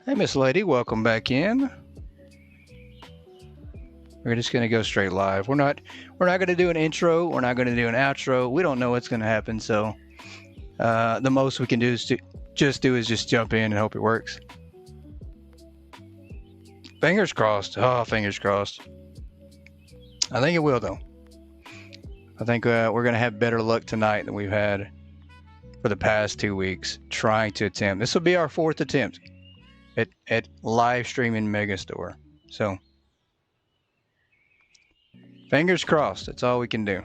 Hey, Miss Lady, welcome back in. We're just gonna go straight live. We're not gonna do an intro. We're not gonna do an outro. We don't know what's gonna happen, so the most we can do is just jump in and hope it works. Fingers crossed. Oh, fingers crossed. I think it will, though. I think we're gonna have better luck tonight than we've had for the past 2 weeks trying to attempt. This will be our 4th attempt at live streaming Megastore. So fingers crossed. That's all we can do.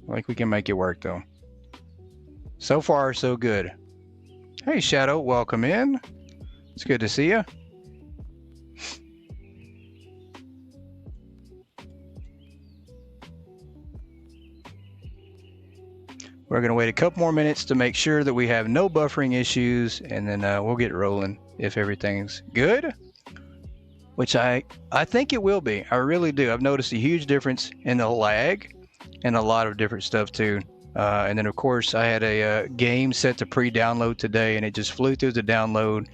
I think we can make it work, though. So far, so good. Hey, Shadow, welcome in. It's good to see you. We're going to wait a couple more minutes to make sure that we have no buffering issues, and then we'll get rolling if everything's good, which I think it will be. I really do. I've noticed a huge difference in the lag and a lot of different stuff too. And then, of course, I had a game set to pre-download today, and it just flew through the download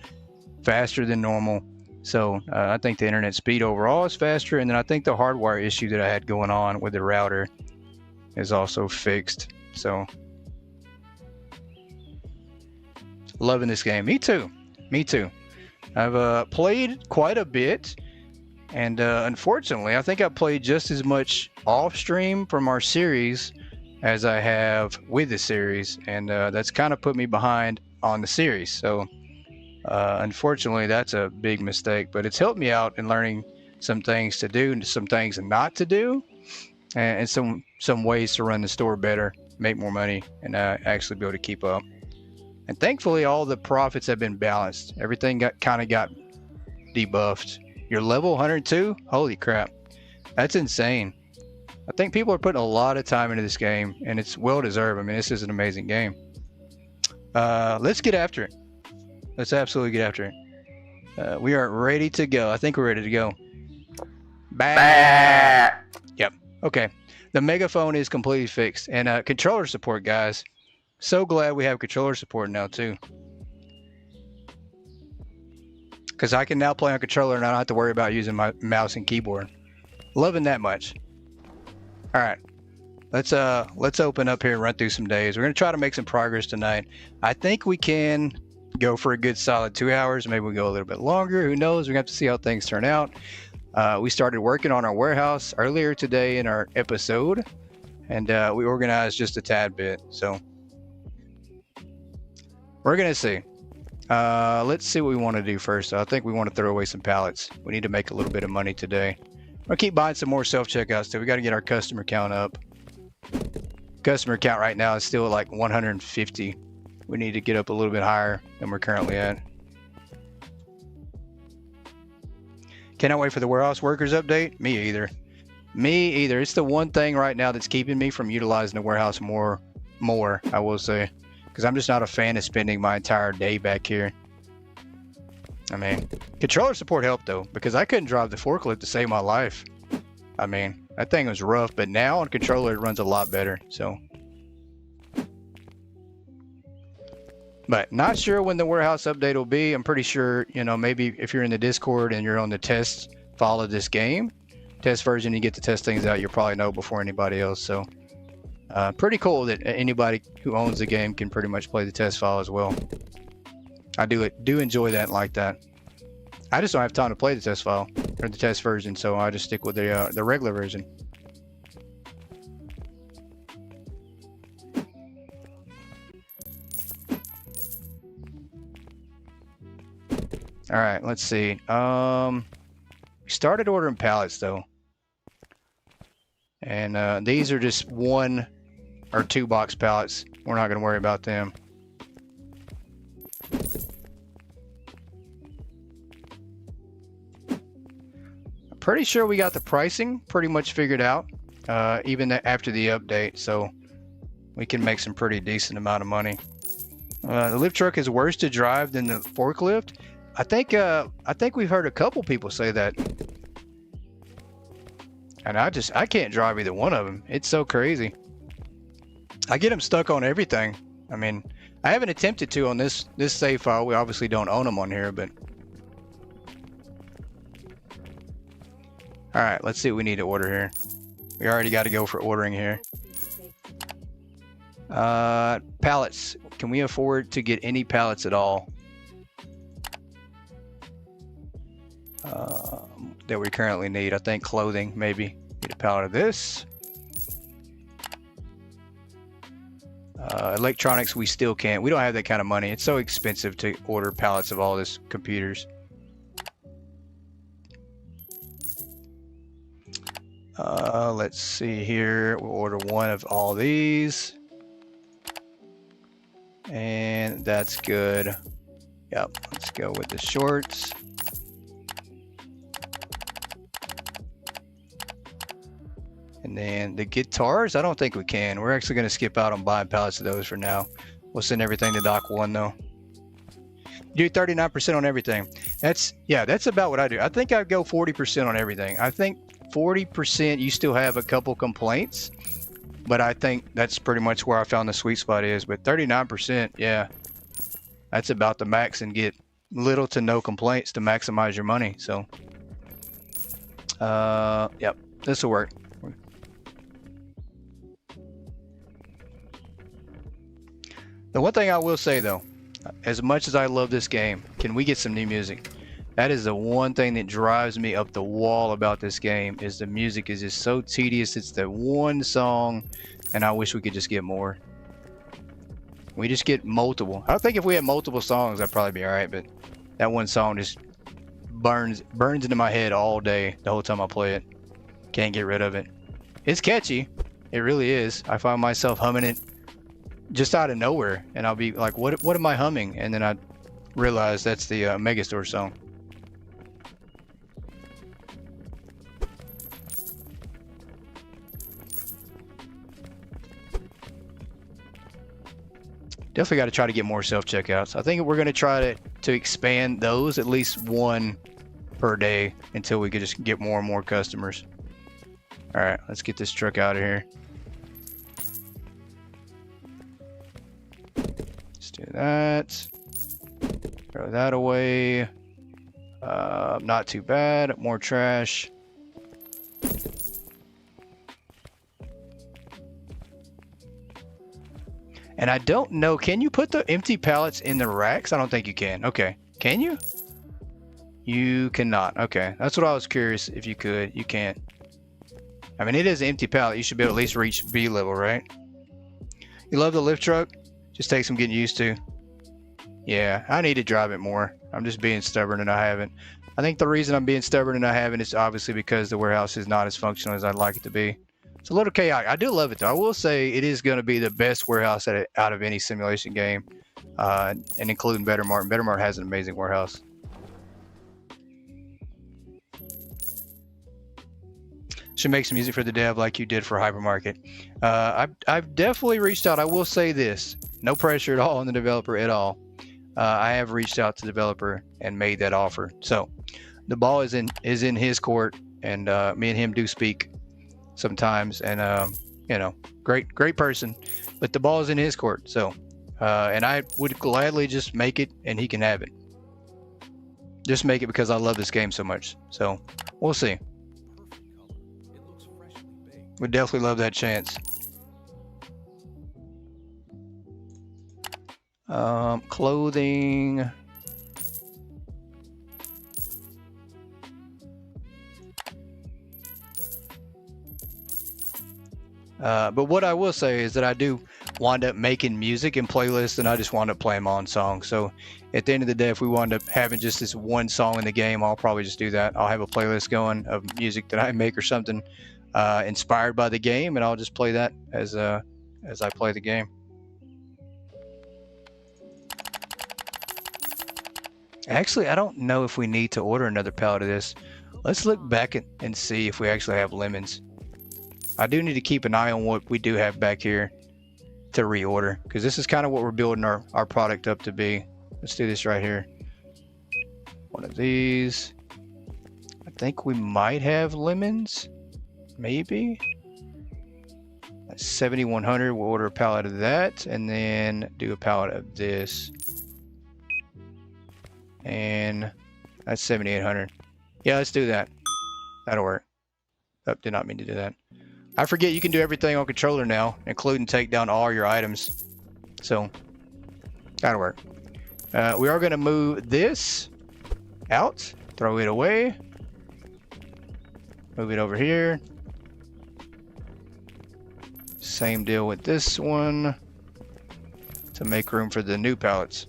faster than normal. So I think the internet speed overall is faster, and then I think the hardwire issue that I had going on with the router is also fixed. So loving this game. Me too. Me too. I've played quite a bit, and unfortunately, I think I played just as much off stream from our series as I have with the series, and that's kind of put me behind on the series. So unfortunately, that's a big mistake, but it's helped me out in learning some things to do and some things not to do, and some ways to run the store better, make more money, and actually be able to keep up. And thankfully, all the profits have been balanced. Everything got debuffed. You're level 102? Holy crap. That's insane. I think people are putting a lot of time into this game, and it's well deserved. I mean, this is an amazing game. Let's get after it. Let's absolutely get after it. We are ready to go. I think we're ready to go. Bah! Yep. Okay. The Megaphone is completely fixed. And controller support, guys. So glad we have controller support now, too. Because I can now play on controller and I don't have to worry about using my mouse and keyboard. Loving that much. All right. Let's open up here and run through some days. We're going to try to make some progress tonight. I think we can go for a good solid 2 hours. Maybe we'll go a little bit longer. Who knows? We're going to have to see how things turn out. We started working on our warehouse earlier today in our episode. And we organized just a tad bit. So we're going to see. Let's see what we want to do first. I think we want to throw away some pallets. We need to make a little bit of money today. We'll keep buying some more self-checkouts too. We got to get our customer count up. Customer count right now is still at like 150. We need to get up a little bit higher than we're currently at. Cannot wait for the warehouse workers update. Me either. Me either. It's the one thing right now that's keeping me from utilizing the warehouse more, I will say. Because I'm just not a fan of spending my entire day back here. I mean, controller support helped though, because I couldn't drive the forklift to save my life. I mean, that thing was rough, but now on controller it runs a lot better, so. But not sure when the warehouse update will be. I'm pretty sure, you know, maybe if you're in the Discord and you're on the test file of this game, test version, you get to test things out, you'll probably know before anybody else, so. Pretty cool that anybody who owns the game can pretty much play the test file as well. I do enjoy that and like that. I just don't have time to play the test file or the test version, so I just stick with the regular version. All right, let's see. We started ordering pallets though, and these are just 1 or 2 box pallets. We're not going to worry about them. I'm pretty sure we got the pricing pretty much figured out, even after the update, so we can make some pretty decent amount of money. The lift truck is worse to drive than the forklift. I think we've heard a couple people say that. And I can't drive either one of them. It's so crazy. I get them stuck on everything. I mean, I haven't attempted to on this save file. We obviously don't own them on here, but all right, let's see what we need to order here. We already got to go for ordering here. Pallets. Can we afford to get any pallets at all that we currently need? I think clothing, maybe. Get a pallet of this. Electronics, we still can't. We don't have that kind of money. It's so expensive to order pallets of all this computers. Let's see here. We'll order one of all these. And that's good. Yep, let's go with the shorts. And then the guitars, I don't think we can. We're actually going to skip out on buying pallets of those for now. We'll send everything to Dock 1 though. Do 39% on everything. That's about what I do. I think I'd go 40% on everything. I think 40% you still have a couple complaints, but I think that's pretty much where I found the sweet spot is. But 39%, yeah, that's about the max, and get little to no complaints to maximize your money. So, yep, this will work. The one thing I will say though, as much as I love this game, can we get some new music? That is the one thing that drives me up the wall about this game, is the music is just so tedious. It's the one song, and I wish we could just get more. We just get multiple. I think if we had multiple songs, I'd probably be all right, but that one song just burns into my head all day, the whole time I play it. Can't get rid of it. It's catchy. It really is. I find myself humming it just out of nowhere, and I'll be like, what am I humming? And then I realize that's the Megastore song. Definitely got to try to get more self-checkouts. I think we're going to try to expand those at least one per day until we could just get more and more customers. All right, let's get this truck out of here. Let's do that. Throw that away. Not too bad. More trash. And I don't know, can you put the empty pallets in the racks? I don't think you can. Okay. Can you? You cannot. Okay. That's what I was curious if you could. You can't. I mean, it is an empty pallet. You should be able to at least reach B level, right? You love the lift truck? Just takes some getting used to. Yeah, I need to drive it more. I'm just being stubborn and I haven't. I think the reason I'm being stubborn and I haven't is obviously because the warehouse is not as functional as I'd like it to be. It's a little chaotic. I do love it though. I will say it is going to be the best warehouse out of any simulation game, and including Better Mart. Better Mart has an amazing warehouse. Should make some music for the dev like you did for Hypermarket. I've definitely reached out. I will say this: no pressure at all on the developer at all. I have reached out to the developer and made that offer. So the ball is in his court, and me and him do speak sometimes, and you know, great person, but the ball is in his court. So and I would gladly just make it and he can have it. Just make it because I love this game so much. So we'll see. Would definitely love that chance. Clothing. But what I will say is that I do wind up making music and playlists, and I just wind up playing my own songs. So at the end of the day, if we wind up having just this one song in the game, I'll probably just do that. I'll have a playlist going of music that I make or something inspired by the game, and I'll just play that as I play the game. Actually, I don't know if we need to order another pallet of this. Let's look back and see if we actually have lemons. I do need to keep an eye on what we do have back here to reorder, because this is kind of what we're building our product up to be. Let's do this right here. One of these. I think we might have lemons. Maybe. 7,100. We'll order a pallet of that and then do a pallet of this. And that's 7,800. Yeah, let's do that. That'll work. Oh, did not mean to do that. I forget you can do everything on controller now, including take down all your items. So, that'll work. We are going to move this out, throw it away, move it over here. Same deal with this one to make room for the new pallets.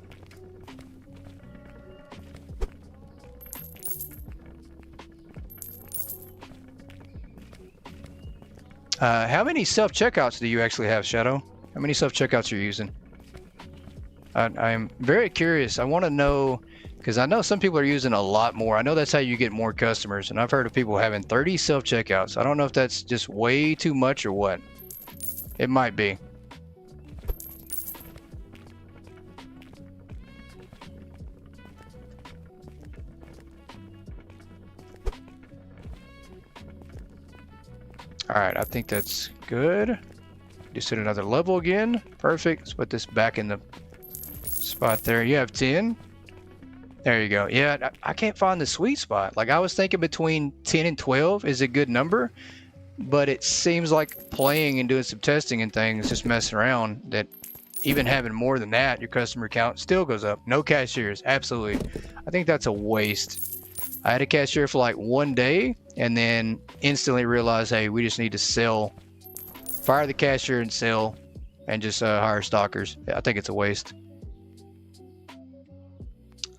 How many self-checkouts do you actually have, Shadow? How many self-checkouts are you using? I'm very curious. I want to know, because I know some people are using a lot more. I know that's how you get more customers, and I've heard of people having 30 self-checkouts. I don't know if that's just way too much or what. It might be. Alright, I think that's good. Just hit another level again. Perfect. Let's put this back in the spot there. You have 10. There you go. Yeah, I can't find the sweet spot. Like, I was thinking between 10 and 12 is a good number, but it seems like playing and doing some testing and things, just messing around, that even having more than that, your customer count still goes up. No cashiers. Absolutely. I think that's a waste. I had a cashier for like 1 day and then instantly realized, hey, we just need to sell, fire the cashier and sell, and just hire stalkers. I think it's a waste.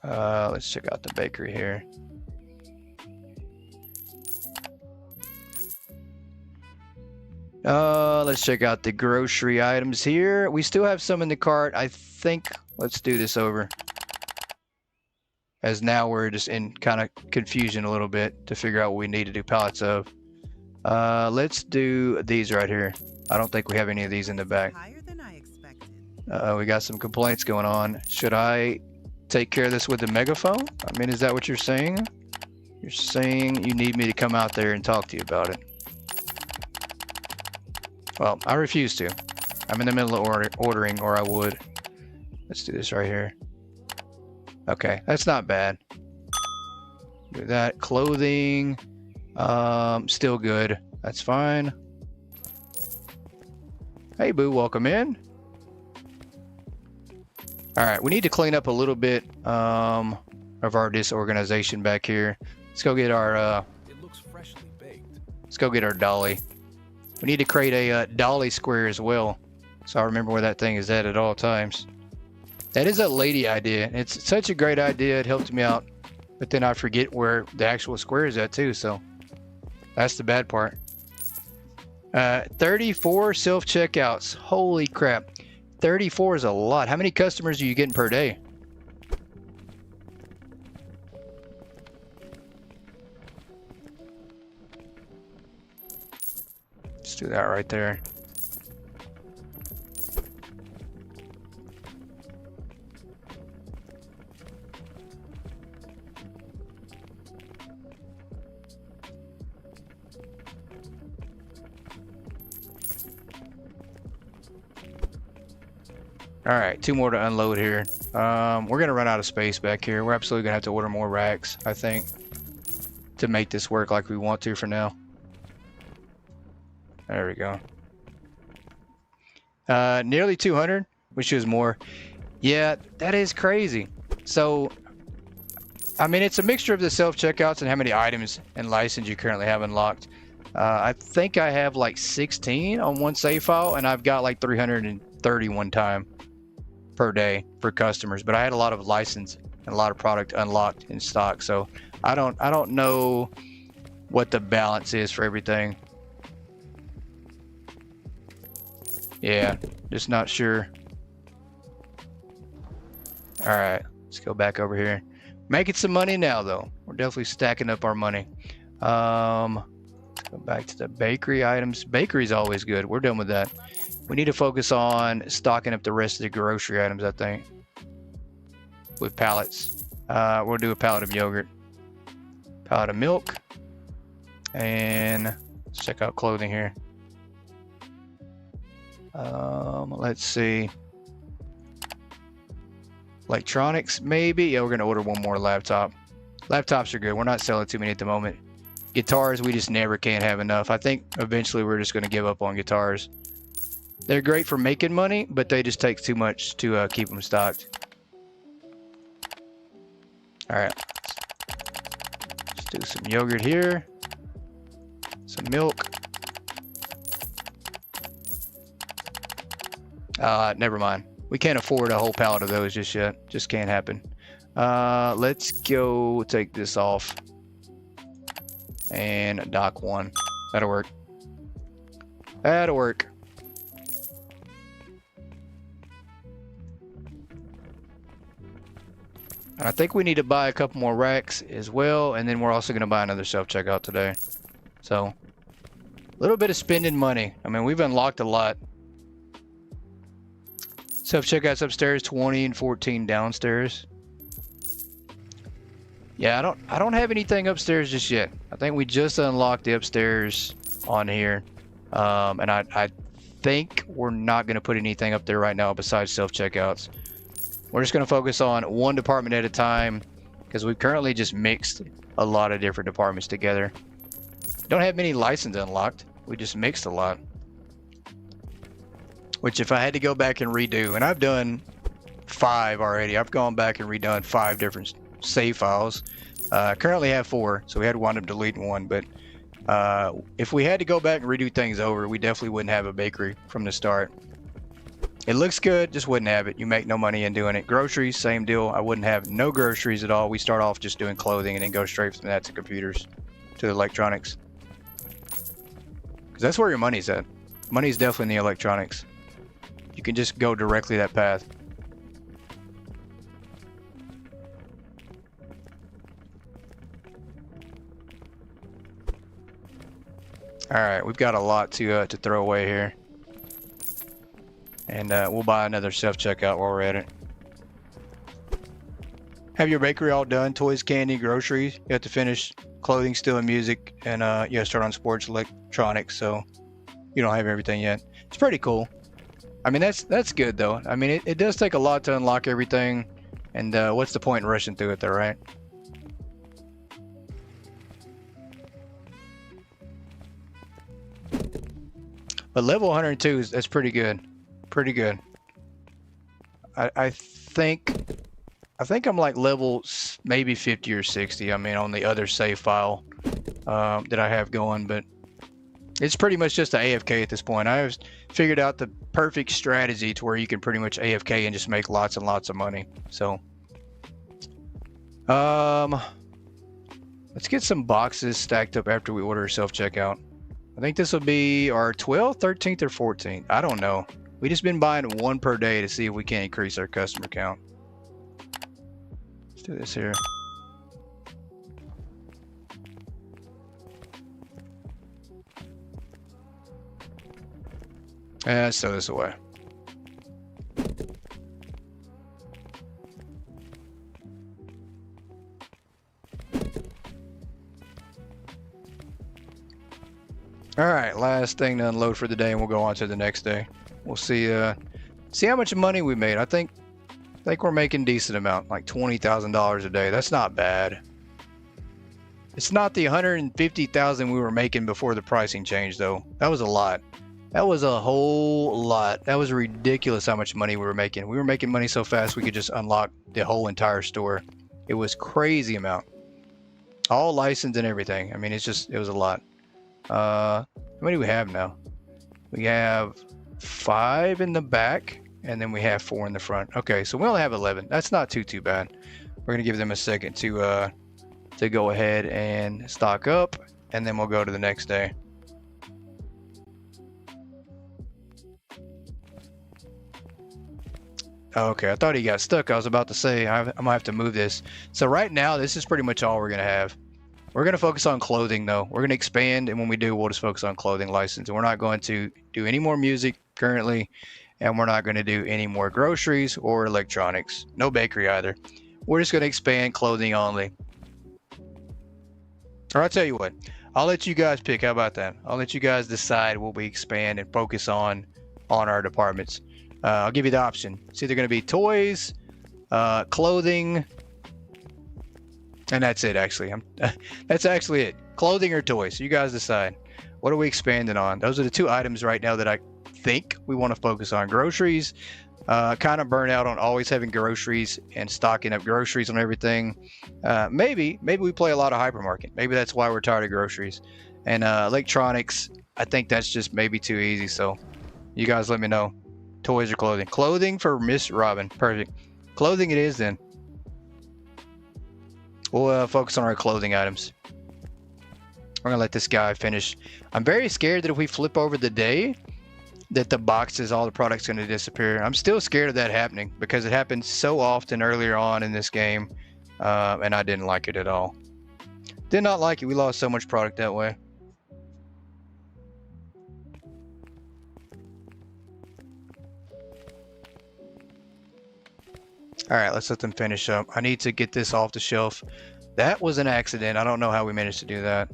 Let's check out the bakery here. Let's check out the grocery items here. We still have some in the cart. I think let's do this over, as now we're just in kind of confusion a little bit to figure out what we need to do pallets of. Let's do these right here. I don't think we have any of these in the back. Higher than I expected. We got some complaints going on. Should I take care of this with the megaphone? I mean, is that what you're saying? You're saying you need me to come out there and talk to you about it. Well, I refuse to. I'm in the middle of ordering, or I would. Let's do this right here. Okay, that's not bad. Do that. Clothing, still good. That's fine. Hey, boo, welcome in. All right, we need to clean up a little bit of our disorganization back here. Let's go get our. It looks freshly baked. Let's go get our dolly. We need to create a dolly square as well, so I remember where that thing is at all times. That is a lady idea. It's such a great idea. It helped me out, but then I forget where the actual square is at too. So that's the bad part. 34 self-checkouts. Holy crap. 34 is a lot. How many customers are you getting per day? Let's do that right there. All right, 2 more to unload here. We're gonna run out of space back here. We're absolutely gonna have to order more racks, I think, to make this work like we want to for now. There we go. Nearly 200, which is more. Yeah, that is crazy. So, I mean, it's a mixture of the self-checkouts and how many items and license you currently have unlocked. I think I have like 16 on one save file, and I've got like 331 time per day for customers. But I had a lot of license and a lot of product unlocked in stock, so I don't know what the balance is for everything. Yeah, just not sure. All right, let's go back over here. Making some money now, though. We're definitely stacking up our money. Let's go back to the bakery items. Bakery's always good. We're done with that. We need to focus on stocking up the rest of the grocery items, I think, with pallets. We'll do a pallet of yogurt, pallet of milk, and let's check out clothing here. Let's see. Electronics, maybe. Yeah, we're gonna order one more laptop. Laptops are good. We're not selling too many at the moment. Guitars, we just never can have enough. I think eventually we're just gonna give up on guitars. They're great for making money, but they just take too much to keep them stocked. All right. Let's do some yogurt here. Some milk. Never mind. We can't afford a whole pallet of those just yet. Just can't happen. Let's go take this off. And dock one. That'll work. That'll work. I think we need to buy a couple more racks as well, and then we're also going to buy another self-checkout today. So, a little bit of spending money. I mean, we've unlocked a lot. Self-checkouts upstairs, 20 and 14 downstairs. Yeah, I don't have anything upstairs just yet. I think we just unlocked the upstairs on here. And I think we're not going to put anything up there right now besides self-checkouts. We're just going to focus on one department at a time because we've currently just mixed a lot of different departments together. Don't have many licenses unlocked. We just mixed a lot. Which if I had to go back and redo, and I've done 5 already. I've gone back and redone 5 different save files. Currently have 4, so we had to wind up deleting one. But if we had to go back and redo things over, we definitely wouldn't have a bakery from the start. It looks good, just wouldn't have it. You make no money in doing it. Groceries, same deal. I wouldn't have no groceries at all. We start off just doing clothing and then go straight from that to computers, to electronics. Because that's where your money's at. Money's definitely in the electronics. You can just go directly that path. Alright, we've got a lot to throw away here. And we'll buy another self-checkout while we're at it. Have your bakery all done? Toys, candy, groceries. You have to finish clothing, still, and music. And you have to start on sports, electronics. So you don't have everything yet. It's pretty cool. I mean, that's good, though. I mean, it does take a lot to unlock everything. And what's the point in rushing through it, though, right? But level 102, that's pretty good. Pretty good. I think I'm like level maybe 50 or 60. I mean, on the other save file that I have going, but it's pretty much just an AFK at this point. I have figured out the perfect strategy to where you can pretty much AFK and just make lots and lots of money. So, let's get some boxes stacked up after we order self-checkout. I think this will be our 12th, 13th, or 14th. I don't know. We just been buying one per day to see if we can increase our customer count. Let's do this here. Let's throw this away. All right, last thing to unload for the day, and we'll go on to the next day. We'll see how much money we made. I think we're making a decent amount, like $20,000 a day. That's not bad. It's not the $150,000 we were making before the pricing changed, though. That was a lot. That was a whole lot. That was ridiculous how much money we were making. We were making money so fast we could just unlock the whole entire store. It was crazy amount. All licensed and everything. I mean, it was a lot. How many do we have now? We have 5 in the back, and then we have 4 in the front. Okay, so we only have 11. That's not too bad. We're gonna give them a second to go ahead and stock up, and then we'll go to the next day. Okay, I thought he got stuck. I was about to say I'm gonna have to move this. So right now, this is pretty much all we're gonna have. We're going to focus on clothing, though. We're going to expand, and when we do, we'll just focus on clothing license. And we're not going to do any more music currently, and we're not going to do any more groceries or electronics. No bakery either. We're just going to expand clothing only. Or I'll tell you what. I'll let you guys pick. How about that? I'll let you guys decide what we expand and focus on on our departments. I'll give you the option. It's either going to be toys, clothing, and that's it. Actually, that's actually it. Clothing or toys. You guys decide. What are we expanding on? Those are the two items right now that I think we want to focus on. Groceries. Kind of burn out on always having groceries and stocking up groceries on everything. Maybe we play a lot of hypermarket. Maybe that's why we're tired of groceries. And electronics, I think that's just maybe too easy. So you guys let me know. Toys or clothing? Clothing for Miss Robin. Perfect. Clothing it is then. We'll focus on our clothing items. We're gonna let this guy finish. I'm very scared that if we flip over the day, that the boxes, all the products going to disappear. I'm still scared of that happening because it happened so often earlier on in this game, and I didn't like it at all. Did not like it. We lost so much product that way. All right, let's let them finish up. I need to get this off the shelf. That was an accident. I don't know how we managed to do that.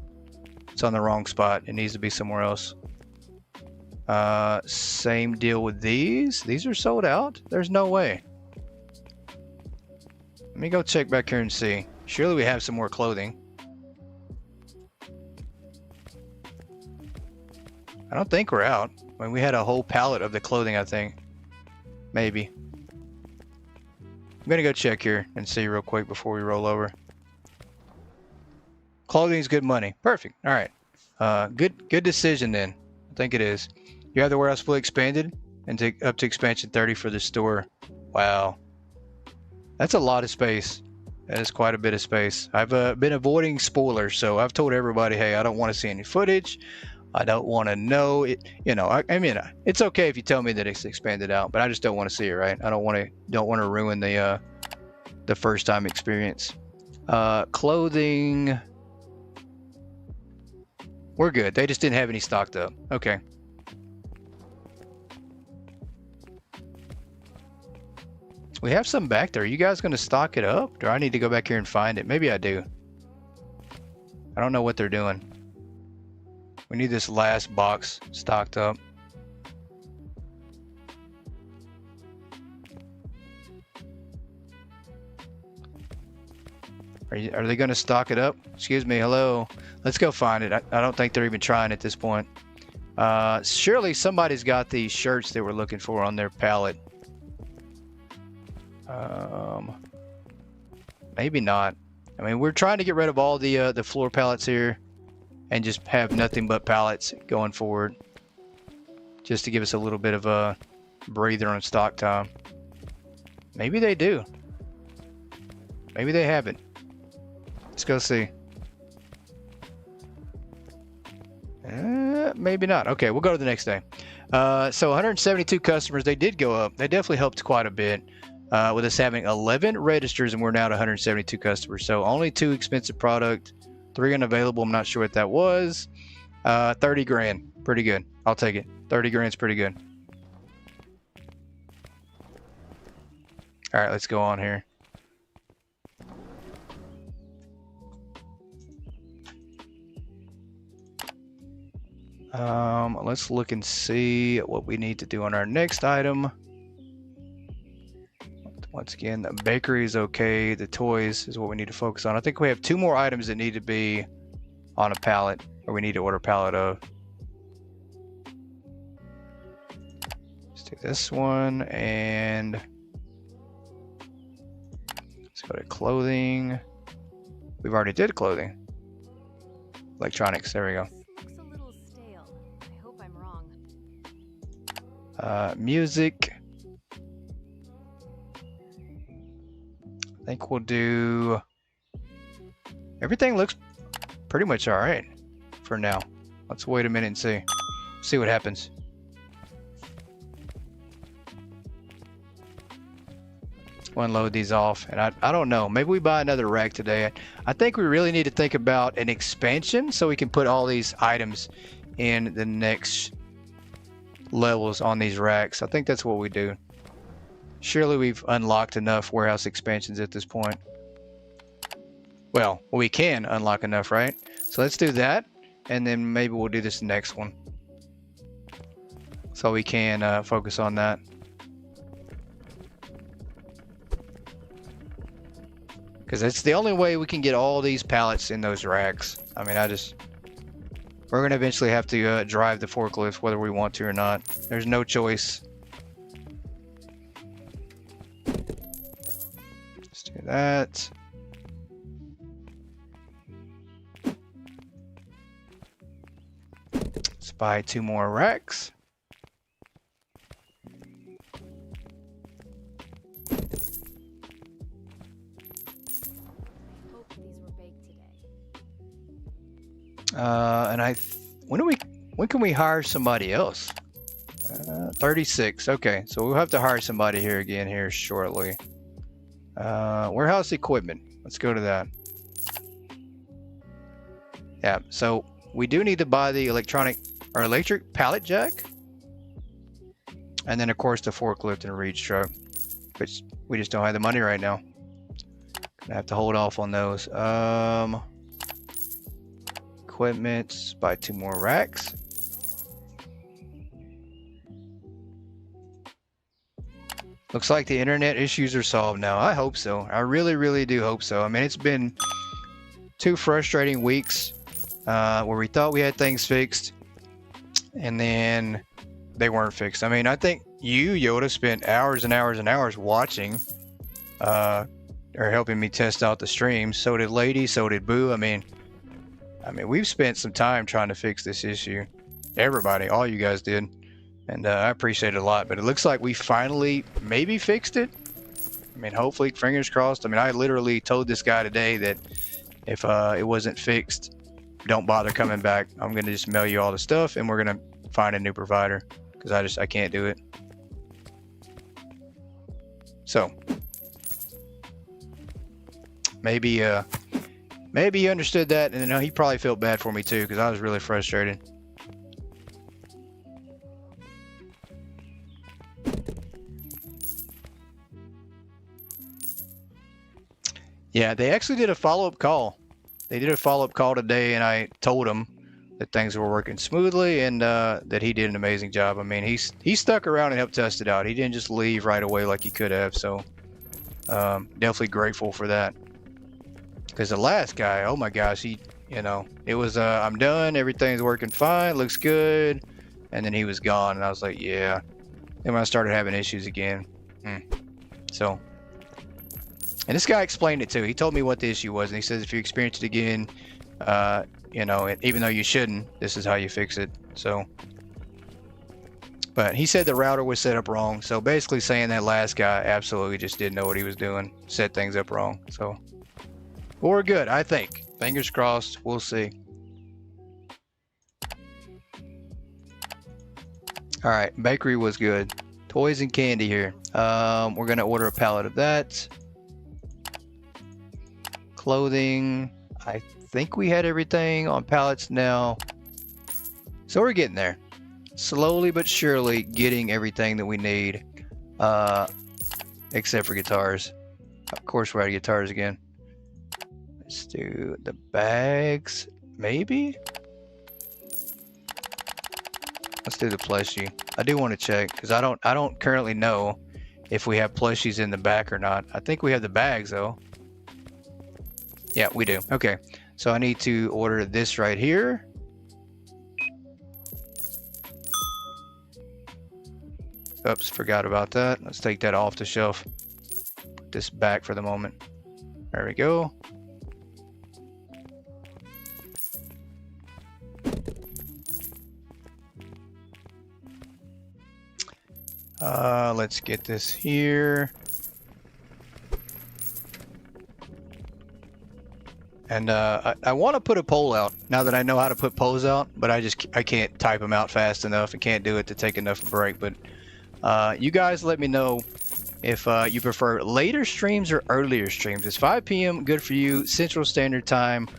It's on the wrong spot. It needs to be somewhere else. Same deal with these. These are sold out. There's no way. Let me go check back here and see. Surely we have some more clothing. I don't think we're out. I mean, we had a whole pallet of the clothing, I think. Maybe. I'm gonna go check here and see real quick before we roll over. Clothing's good money. Perfect. All right. Good decision then. I think it is. You have the warehouse fully expanded and up to expansion 30 for the store. Wow. That's a lot of space. That is quite a bit of space. I've been avoiding spoilers, so I've told everybody, hey, I don't want to see any footage. I don't want to know it. You know, I mean, it's okay if you tell me that it's expanded out, but I just don't want to see it, right? I don't want to ruin the first time experience. Clothing. We're good. They just didn't have any stocked up. Okay. We have some back there. Are you guys going to stock it up? Do I need to go back here and find it? Maybe I do. I don't know what they're doing. We need this last box stocked up. Are they going to stock it up? Excuse me. Hello. Let's go find it. I don't think they're even trying at this point. Surely somebody's got these shirts they were looking for on their pallet. Maybe not. I mean, we're trying to get rid of all the floor pallets here and just have nothing but pallets going forward, just to give us a little bit of a breather on stock time. Maybe they do. Maybe they haven't. Let's go see. Maybe not. Okay, we'll go to the next day. So 172 customers. They did go up. They definitely helped quite a bit. With us having 11 registers, and we're now at 172 customers. So only 2 expensive product, 3 unavailable. I'm not sure what that was. 30 grand. Pretty good. I'll take it. 30 grand's pretty good. All right, let's go on here. Let's look and see what we need to do on our next item. Once again, the bakery is okay. The toys is what we need to focus on. I think we have 2 more items that need to be on a pallet, or we need to order a pallet of. Let's do this one, and let's go to clothing. We've already did clothing. Electronics, there we go. Looks a little stale. I hope I'm wrong. Music. I think we'll do. Everything looks pretty much all right for now. Let's wait a minute and see what happens. We'll unload these off, and I don't know. Maybe we buy another rack today. I think we really need to think about an expansion so we can put all these items in the next levels on these racks. I think that's what we do. Surely we've unlocked enough warehouse expansions at this point. Well, we can unlock enough, right? So let's do that, and then maybe we'll do this next one. so we can focus on that. Because it's the only way we can get all these pallets in those racks. I mean, we're going to eventually have to drive the forklift whether we want to or not. There's no choice. Let's do that. Let's buy 2 more racks. Hope these were baked today. And when can we hire somebody else? 36. Okay, so we'll have to hire somebody here shortly. Warehouse equipment. Let's go to that. Yeah, so we do need to buy the electric pallet jack. And then of course the forklift and reach truck. Which we just don't have the money right now. Gonna have to hold off on those. Equipment, buy 2 more racks. Looks like the internet issues are solved now. I hope so. I really, really do hope so. I mean, it's been 2 frustrating weeks where we thought we had things fixed and then they weren't fixed. I mean, I think you, Yoda, spent hours and hours and hours watching or helping me test out the streams. So did Lady, so did Boo. I mean, we've spent some time trying to fix this issue. Everybody, all you guys did. And I appreciate it a lot. But it looks like we finally maybe fixed it. I mean, hopefully, fingers crossed. I mean, I literally told this guy today that if it wasn't fixed, don't bother coming back. I'm going to just mail you all the stuff and we're going to find a new provider. Because I can't do it. So, maybe he understood that, and then he probably felt bad for me too, because I was really frustrated. Yeah, they actually did a follow-up call. They did a follow-up call today, and I told him that things were working smoothly and that he did an amazing job. I mean, he stuck around and helped test it out. He didn't just leave right away like he could have. So definitely grateful for that. Because the last guy, oh my gosh, it was I'm done, everything's working fine, looks good, and then he was gone, and I was like, yeah. Then when I started having issues again, so. And this guy explained it too. He told me what the issue was, and he says if you experience it again, even though you shouldn't, this is how you fix it. So, but he said the router was set up wrong. So basically saying that last guy absolutely just didn't know what he was doing, set things up wrong. So we're good, I think. Fingers crossed. We'll see. All right, bakery was good. Toys and candy here. We're gonna order a pallet of that. Clothing. I think we had everything on pallets now. So we're getting there. Slowly but surely getting everything that we need. Except for guitars. Of course we're out of guitars again. Let's do the bags, maybe? Let's do the plushie. I do want to check because I don't currently know if we have plushies in the back or not. I think we have the bags though. Yeah, we do. Okay. So I need to order this right here. Oops, forgot about that. Let's take that off the shelf. Put this back for the moment. There we go. Let's get this here. And I want to put a poll out now that I know how to put polls out, but I can't type them out fast enough and can't do it to take enough break. But you guys let me know if you prefer later streams or earlier streams. Is 5 p.m. good for you, Central Standard Time,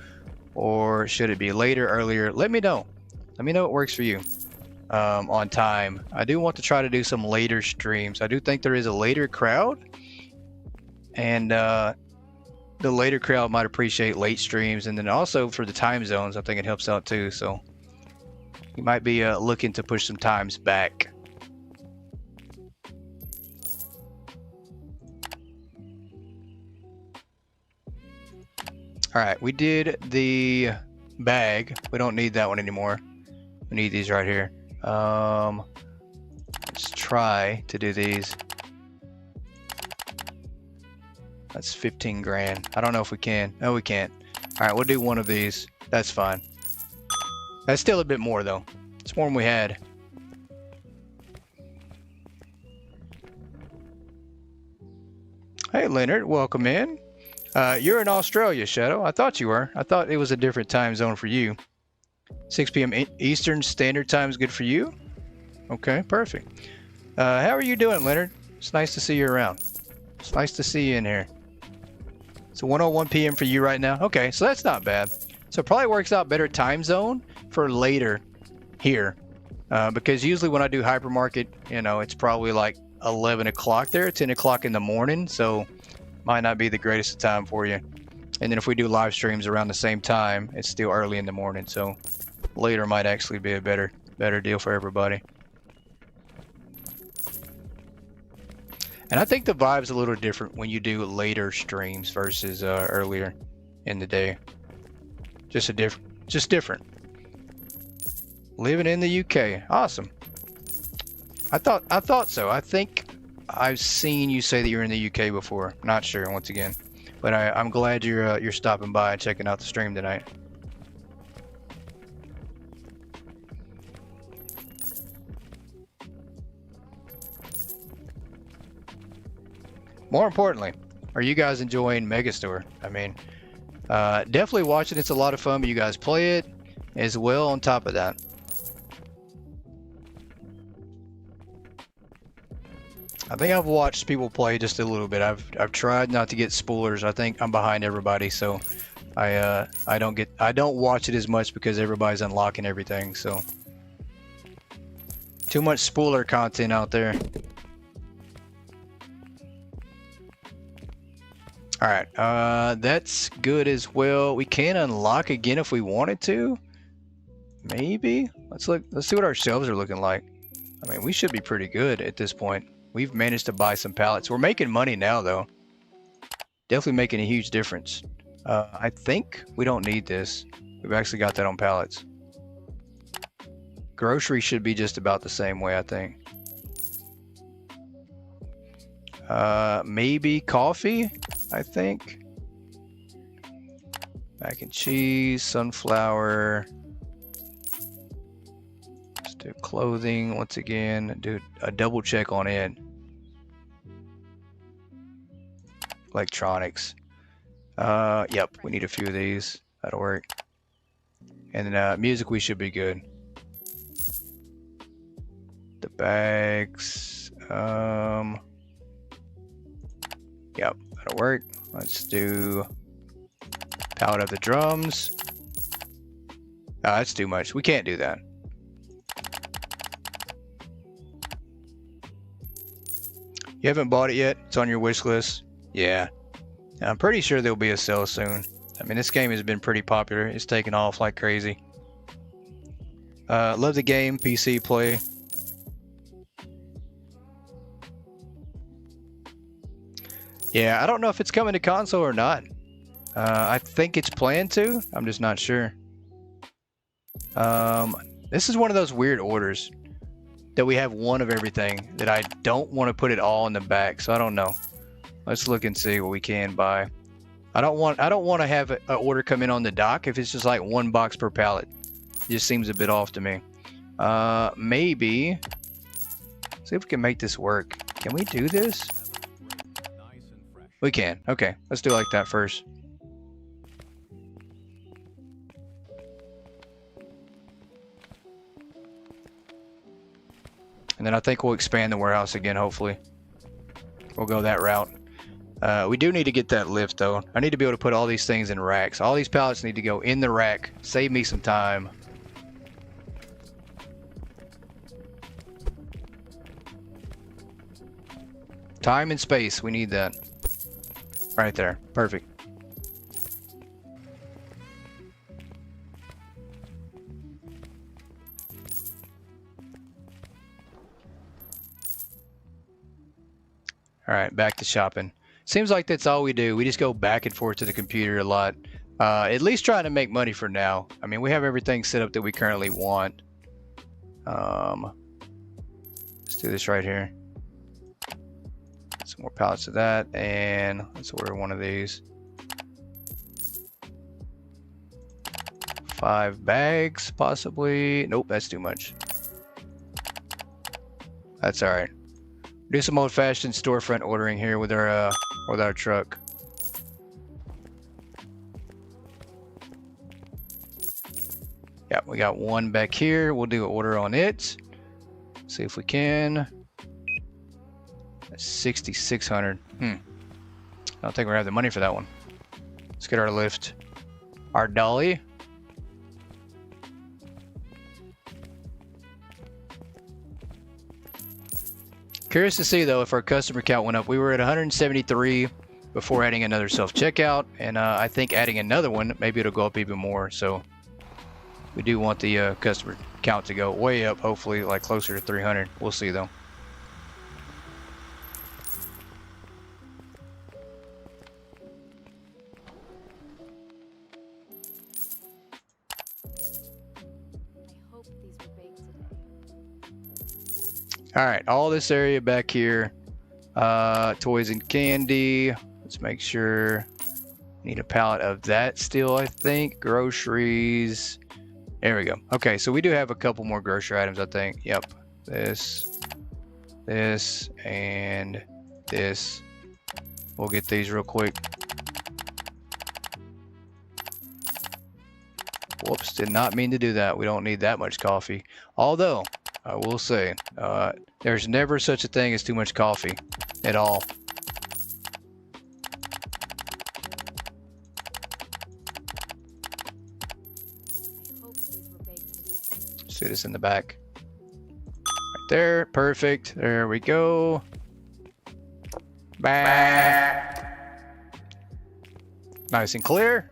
or should it be later, earlier? Let me know. Let me know what works for you on time. I do want to try to do some later streams. I do think there is a later crowd, and the later crowd might appreciate late streams, and then also for the time zones, I think it helps out too. So you might be looking to push some times back. All right, we did the bag. We don't need that one anymore. We need these right here. Let's try to do these. That's 15 grand. I don't know if we can. No, we can't. All right, we'll do one of these. That's fine. That's still a bit more though. It's more than we had. Hey Leonard, welcome in. You're in Australia, Shadow. I thought you were. I thought it was a different time zone for you. 6 p.m. Eastern Standard Time is good for you? Okay, perfect. How are you doing, Leonard? It's nice to see you around. It's nice to see you in here. It's 1:01 p.m. for you right now. Okay, so that's not bad. So it probably works out better time zone for later here. Because usually when I do hypermarket, you know, it's probably like 11 o'clock there, 10 o'clock in the morning. So might not be the greatest of time for you. And then if we do live streams around the same time, it's still early in the morning. So later might actually be a better deal for everybody. And I think the vibe's a little different when you do later streams versus earlier in the day. Just different. Living in the UK, awesome. I thought so. I think I've seen you say that you're in the UK before. Not sure once again, but I'm glad you're stopping by and checking out the stream tonight. More importantly, are you guys enjoying Megastore? I mean, definitely watch it. It's a lot of fun, but you guys play it as well on top of that. I think I've watched people play just a little bit. I've tried not to get spoilers. I think I'm behind everybody, so I don't watch it as much because everybody's unlocking everything. So too much spoiler content out there. All right, that's good as well. We can unlock again if we wanted to. Maybe. Let's look. Let's see what our shelves are looking like. I mean, we should be pretty good at this point. We've managed to buy some pallets. We're making money now, though. Definitely making a huge difference. I think we don't need this. We've actually got that on pallets. Grocery should be just about the same way, I think. Maybe coffee, I think. Mac and cheese, sunflower. Let's do clothing once again. Do a double check on it. Electronics. Yep, we need a few of these. That'll work. And then music, we should be good. The bags. Yep, that'll work. Let's do pallet of the drums. That's too much. We can't do that. You haven't bought it yet? It's on your wish list? Yeah. I'm pretty sure there'll be a sale soon. I mean, this game has been pretty popular. It's taken off like crazy. Love the game, PC play. Yeah, I don't know if it's coming to console or not. I think it's planned to. I'm just not sure. This is one of those weird orders that we have one of everything that I don't want to put it all in the back, so I don't know. Let's look and see what we can buy. I don't want to have an order come in on the dock if it's just like one box per pallet. It just seems a bit off to me. Maybe. See if we can make this work. Can we do this? We can. Okay, let's do it like that first. And then I think we'll expand the warehouse again, hopefully. We'll go that route. We do need to get that lift, though. I need to be able to put all these things in racks. All these pallets need to go in the rack. Save me some time. Time and space. We need that. Right there. Perfect. All right, back to shopping. Seems like that's all we do. We just go back and forth to the computer a lot. At least trying to make money for now. I mean, we have everything set up that we currently want. Let's do this right here. Some more pallets of that, and let's order one of these. 5 bags, possibly. Nope, that's too much. That's all right. Do some old-fashioned storefront ordering here with our truck. Yeah, we got one back here. We'll do an order on it. See if we can. That's 6,600. I don't think we have the money for that one. Let's get our lift. Our dolly. Curious to see though if our customer count went up. We were at 173 before adding another self-checkout, and I think adding another one, maybe it'll go up even more. So we do want the customer count to go way up, hopefully like closer to 300. We'll see though. All right, all this area back here, toys and candy. Let's make sure. Need a pallet of that still, I think. Groceries. There we go. Okay, so we do have a couple more grocery items, I think. Yep. This, and this. We'll get these real quick. Whoops, did not mean to do that. We don't need that much coffee. Although, I will say, there's never such a thing as too much coffee at all. See this in the back. Right there, perfect. There we go. Back. Nice and clear.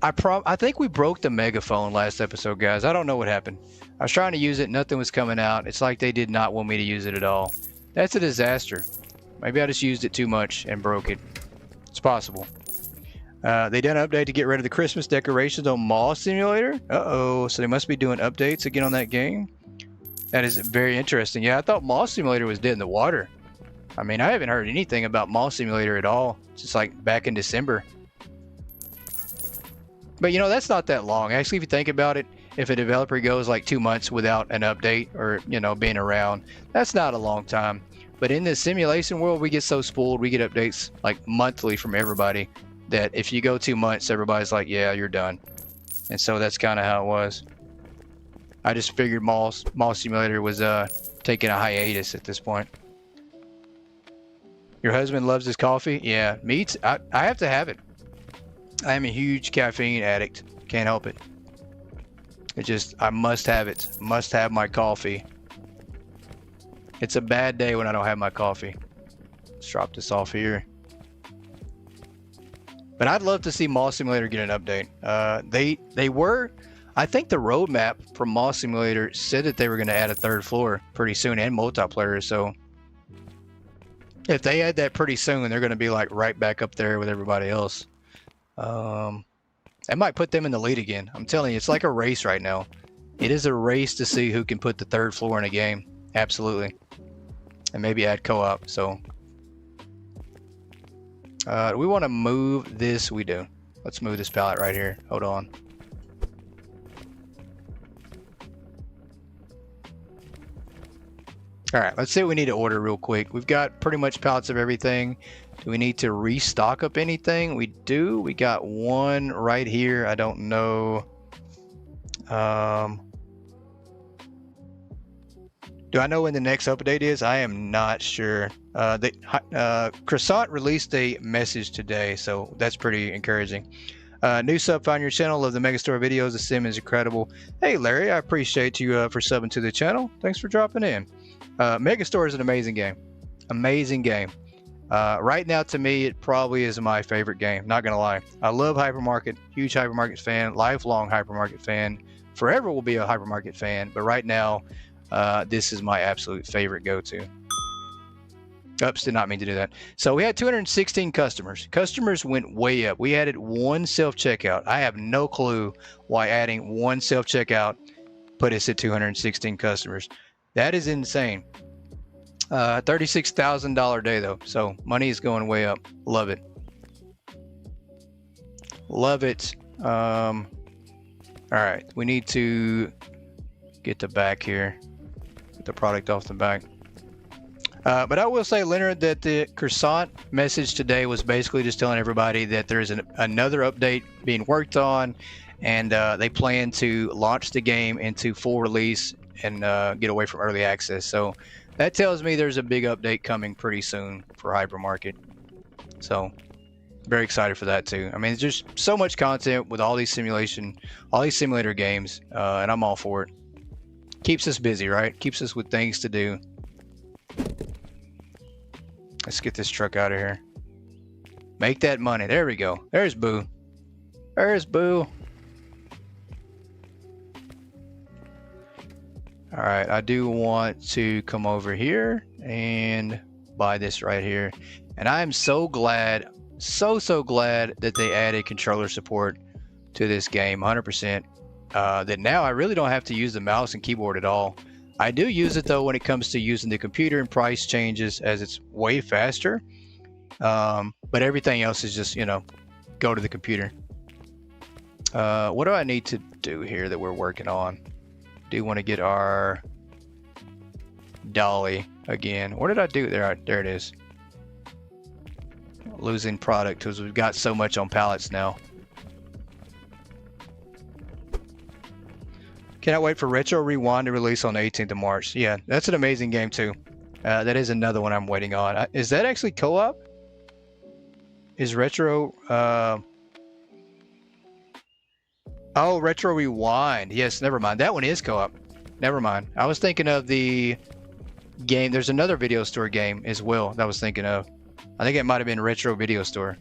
I think we broke the Megaphone last episode, guys. I don't know what happened. I was trying to use it, nothing was coming out. It's like they did not want me to use it at all. That's a disaster. Maybe I just used it too much and broke it. It's possible. They done an update to get rid of the Christmas decorations on Mall Simulator. Uh-oh, so they must be doing updates again on that game. That is very interesting. Yeah, I thought Mall Simulator was dead in the water. I mean, I haven't heard anything about Mall Simulator at all. It's just like back in December. But you know, that's not that long. Actually, if you think about it, if a developer goes like 2 months without an update or, you know, being around, that's not a long time. But in the simulation world, we get so spoiled, we get updates like monthly from everybody that if you go 2 months, everybody's like, yeah, you're done. And so that's kind of how it was. I just figured Mall Simulator was taking a hiatus at this point. Your husband loves his coffee? Yeah, me too. I have to have it. I am a huge caffeine addict. Can't help it. I must have it. Must have my coffee. It's a bad day when I don't have my coffee. Let's drop this off here. But I'd love to see Mall Simulator get an update. I think the roadmap from Mall Simulator said that they were going to add a 3rd floor pretty soon and multiplayer. So if they add that pretty soon, they're going to be like right back up there with everybody else. I might put them in the lead again. I'm telling you, it's like a race right now. It is a race to see who can put the 3rd floor in a game. Absolutely. And maybe add co-op. So do we want to move this? We do. Let's move this pallet right here. Hold on. All right, let's see what we need to order real quick. We've got pretty much pallets of everything. Do we need to restock up anything? We do. We got one right here. I don't know. Do I know when the next update is? I am not sure. Croissant released a message today, so that's pretty encouraging. New sub, find your channel. Love the Megastore videos. The sim is incredible. Hey, Larry, I appreciate you for subbing to the channel. Thanks for dropping in. Megastore is an amazing game. Amazing game. Right now, to me, it probably is my favorite game. Not gonna lie. I love Hypermarket. Huge Hypermarket fan. Lifelong Hypermarket fan. Forever will be a Hypermarket fan. But right now, this is my absolute favorite go-to. Oops, did not mean to do that. So we had 216 customers. Customers went way up. We added one self-checkout. I have no clue why adding one self-checkout put us at 216 customers. That is insane. $36,000 day though. So money is going way up. Love it. Love it. All right, we need to get the back here. Get the product off the back. But I will say, Leonard, that the croissant message today was basically just telling everybody that there's another update being worked on, and they plan to launch the game into full release and get away from early access. So that tells me there's a big update coming pretty soon for Hypermarket. So very excited for that too. I mean, there's just so much content with all these simulator games, and I'm all for it. Keeps us busy, right? Keeps us with things to do. Let's get this truck out of here. Make that money. There we go. There's Boo. There's Boo. All right, I do want to come over here and buy this right here. And I am so glad, so glad that they added controller support to this game, 100%. That now I really don't have to use the mouse and keyboard at all. I do use it though when it comes to using the computer and price changes, as it's way faster. But everything else is just, you know, go to the computer. What do I need to do here that we're working on? Do want to get our dolly again. What did I do there? There it is. Losing product because we've got so much on pallets now. Cannot wait for Retro Rewind to release on the 18th of March. Yeah, that's an amazing game too. That is another one I'm waiting on. Is that actually co-op? Is Retro... Oh, Retro Rewind. Yes, never mind. That one is co-op. Never mind. I was thinking of the game. There's another video store game as well that I was thinking of. I think it might have been Retro Video Store.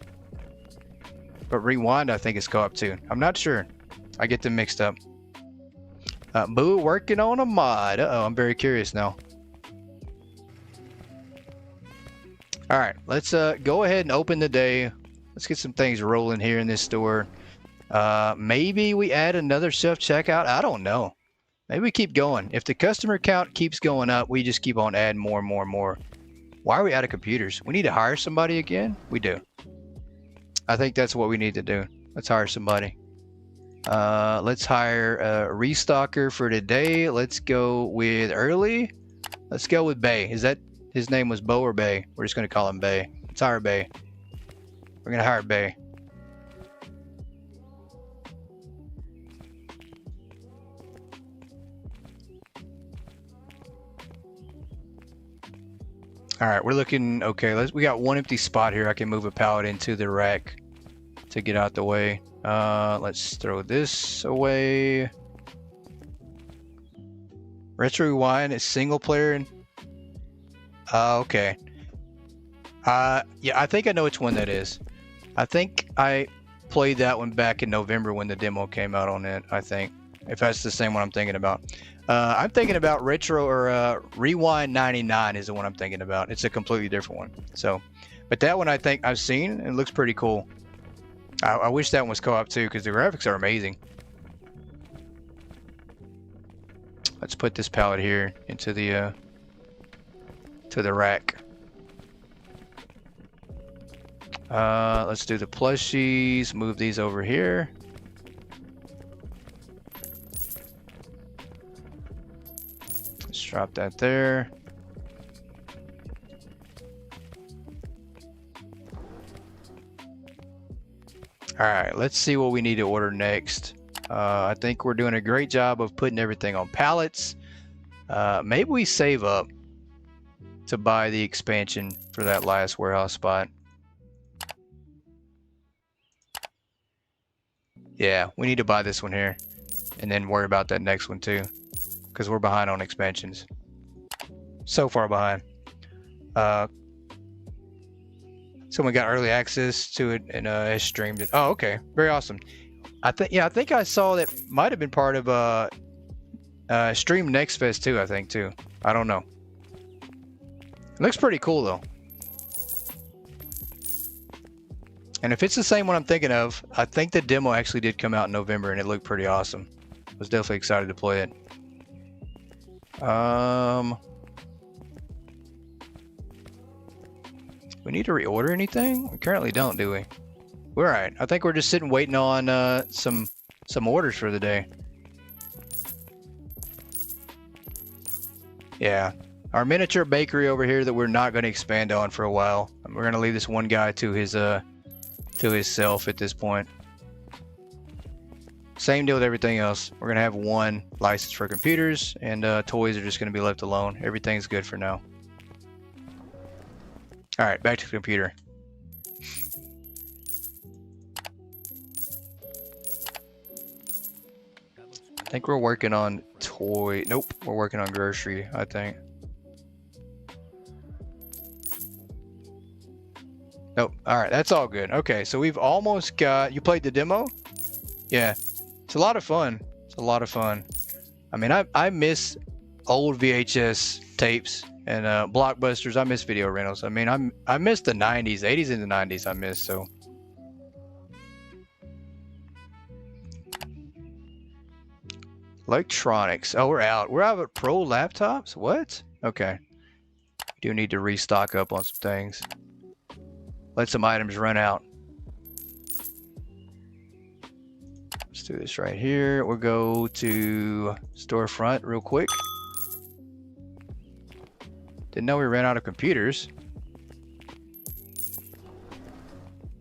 But Rewind, I think, is co-op too. I'm not sure. I get them mixed up. Boo working on a mod. Uh-oh, I'm very curious now. All right, let's go ahead and open the day. Let's get some things rolling here in this store. Maybe we add another self-checkout. I don't know. Maybe we keep going. If the customer count keeps going up, we just keep on adding more and more and more. Why are we out of computers? We need to hire somebody again? We do. I think that's what we need to do. Let's hire somebody. Let's hire a restocker for today. Let's go with Early. Let's go with Bay. Is that his name was Bo or Bay? We're just going to call him Bay. Let's hire Bay. We're going to hire Bay. All right, we're looking okay. We got one empty spot here. I can move a pallet into the rack to get out the way. Let's throw this away. Retro Rewind is single player. Okay. Yeah, I think I know which one that is. I think I played that one back in November when the demo came out on it. I think, if that's the same one I'm thinking about. I'm thinking about Retro or Rewind 99 is the one I'm thinking about. It's a completely different one. So, but that one I think I've seen and it looks pretty cool. I wish that one was co-op too because the graphics are amazing. Let's put this pallet here into the rack. Let's do the plushies. Move these over here. Let's drop that there. All right, let's see what we need to order next. I think we're doing a great job of putting everything on pallets. Maybe we save up to buy the expansion for that last warehouse spot. Yeah, we need to buy this one here and then worry about that next one too, because we're behind on expansions. So far behind. Someone got early access to it and has streamed it. Oh, okay, very awesome. I think I saw that might have been part of Stream Next Fest too. I think too. I don't know. It looks pretty cool though. And if it's the same one I'm thinking of, I think the demo actually did come out in November and it looked pretty awesome. I was definitely excited to play it. We need to reorder anything? We currently don't, do we? We're alright. I think we're just sitting waiting on some orders for the day. Yeah. Our miniature bakery over here that we're not going to expand on for a while. We're going to leave this one guy to himself at this point. Same deal with everything else. We're going to have one license for computers, and toys are just going to be left alone. Everything's good for now. Alright, back to the computer. I think we're working on toy. Nope, we're working on grocery, I think. Nope. Alright, that's all good. Okay, so we've almost got... You played the demo? Yeah. It's a lot of fun. It's a lot of fun. I mean, I miss old VHS tapes and blockbusters. I miss video rentals. I mean, I miss the 90s, 80s and the 90s I miss, so... Electronics. Oh, we're out. We're out of pro laptops? What? Okay. We do need to restock up on some things. Let some items run out. Let's do this right here. We'll go to storefront real quick. Didn't know we ran out of computers.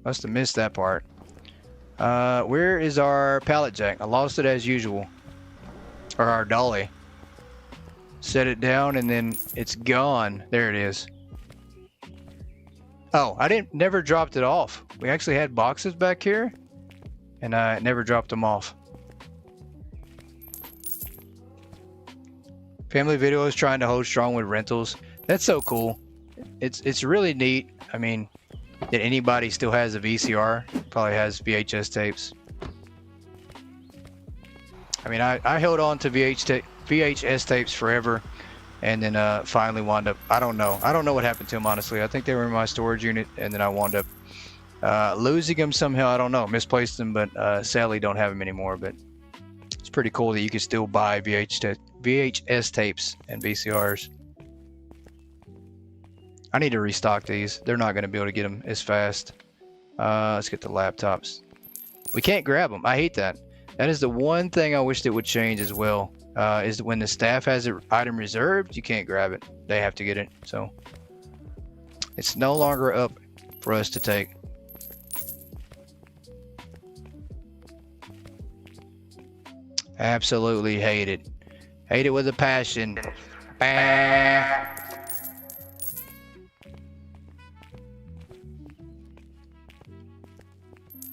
Must have missed that part. Where is our pallet jack? I lost it as usual. Or our dolly. Set it down and then it's gone. There it is. Oh, I never dropped it off. We actually had boxes back here and I never dropped them off. Family Video is trying to hold strong with rentals. That's so cool. It's really neat. I mean, that anybody still has a VCR, probably has VHS tapes. I mean, I held on to VHS tapes forever, and then finally wound up. I don't know what happened to them, honestly. I think they were in my storage unit, and then I wound up losing them somehow. I don't know, misplaced them, but sadly don't have them anymore. But it's pretty cool that you can still buy VHS tapes and VCRs. I need to restock these. They're not going to be able to get them as fast. Let's get the laptops. We can't grab them. I hate that. That is the one thing I wish that would change as well. Is when the staff has an item reserved, you can't grab it. They have to get it. So it's no longer up for us to take. Absolutely hate it. Hate it with a passion.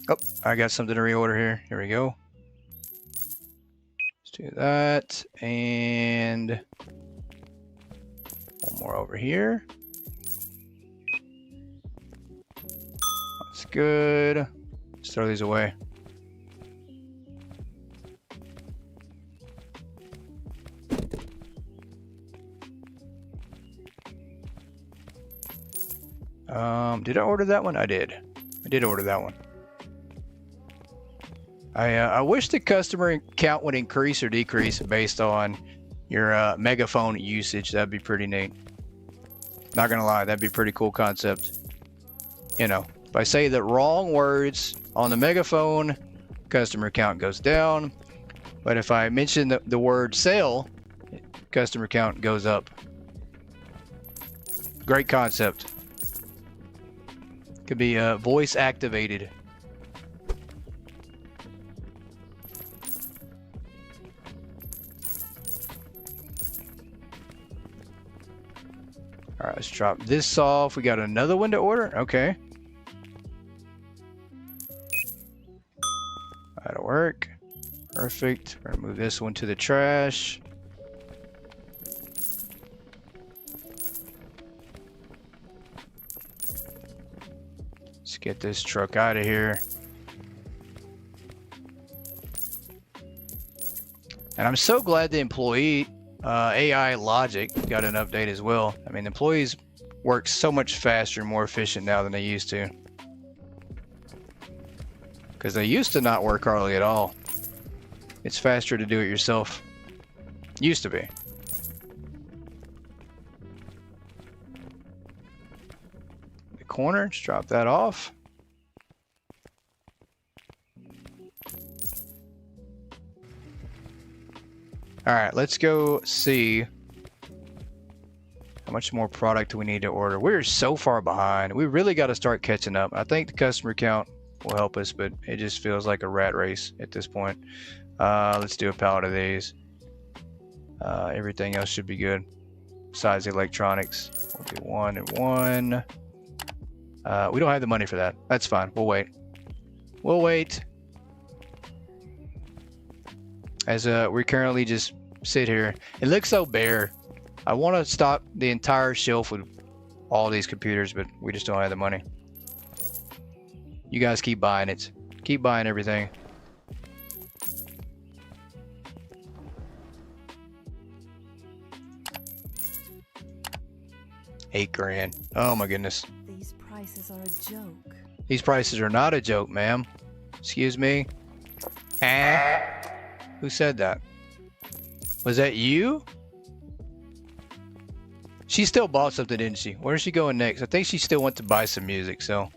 Oh, I got something to reorder here. Here we go. Let's do that. And one more over here. That's good. Let's throw these away. Did I order that one? I did. I did order that one. I wish the customer count would increase or decrease based on your Megaphone usage. That'd be pretty neat. Not gonna lie, that'd be a pretty cool concept. You know, if I say the wrong words on the Megaphone, customer count goes down. But if I mention the word sale, customer count goes up. Great concept. Could be voice activated. All right, let's drop this off. We got another one to order. Okay. That'll work. Perfect. We're gonna move this one to the trash. Let's get this truck out of here. And I'm so glad the employee AI logic got an update as well. I mean, employees work so much faster and more efficient now than they used to. because they used to not work hardly at all. It's faster to do it yourself. Used to be. The corner, just drop that off. Alright, let's go see how much more product we need to order. We're so far behind. We really got to start catching up. I think the customer count will help us, but it just feels like a rat race at this point. Let's do a pallet of these. Everything else should be good. Besides electronics. We'll do 1 and 1. We don't have the money for that. That's fine. We'll wait. We'll wait. As we currently just sit here. It looks so bare. I want to stock the entire shelf with all these computers, but we just don't have the money. You guys keep buying it. Keep buying everything. $8 grand. Oh my goodness. These prices are a joke. These prices are not a joke, ma'am. Excuse me. Who said that? Was that you? She still bought something, didn't she? Where's she going next? I think she still went to buy some music, so.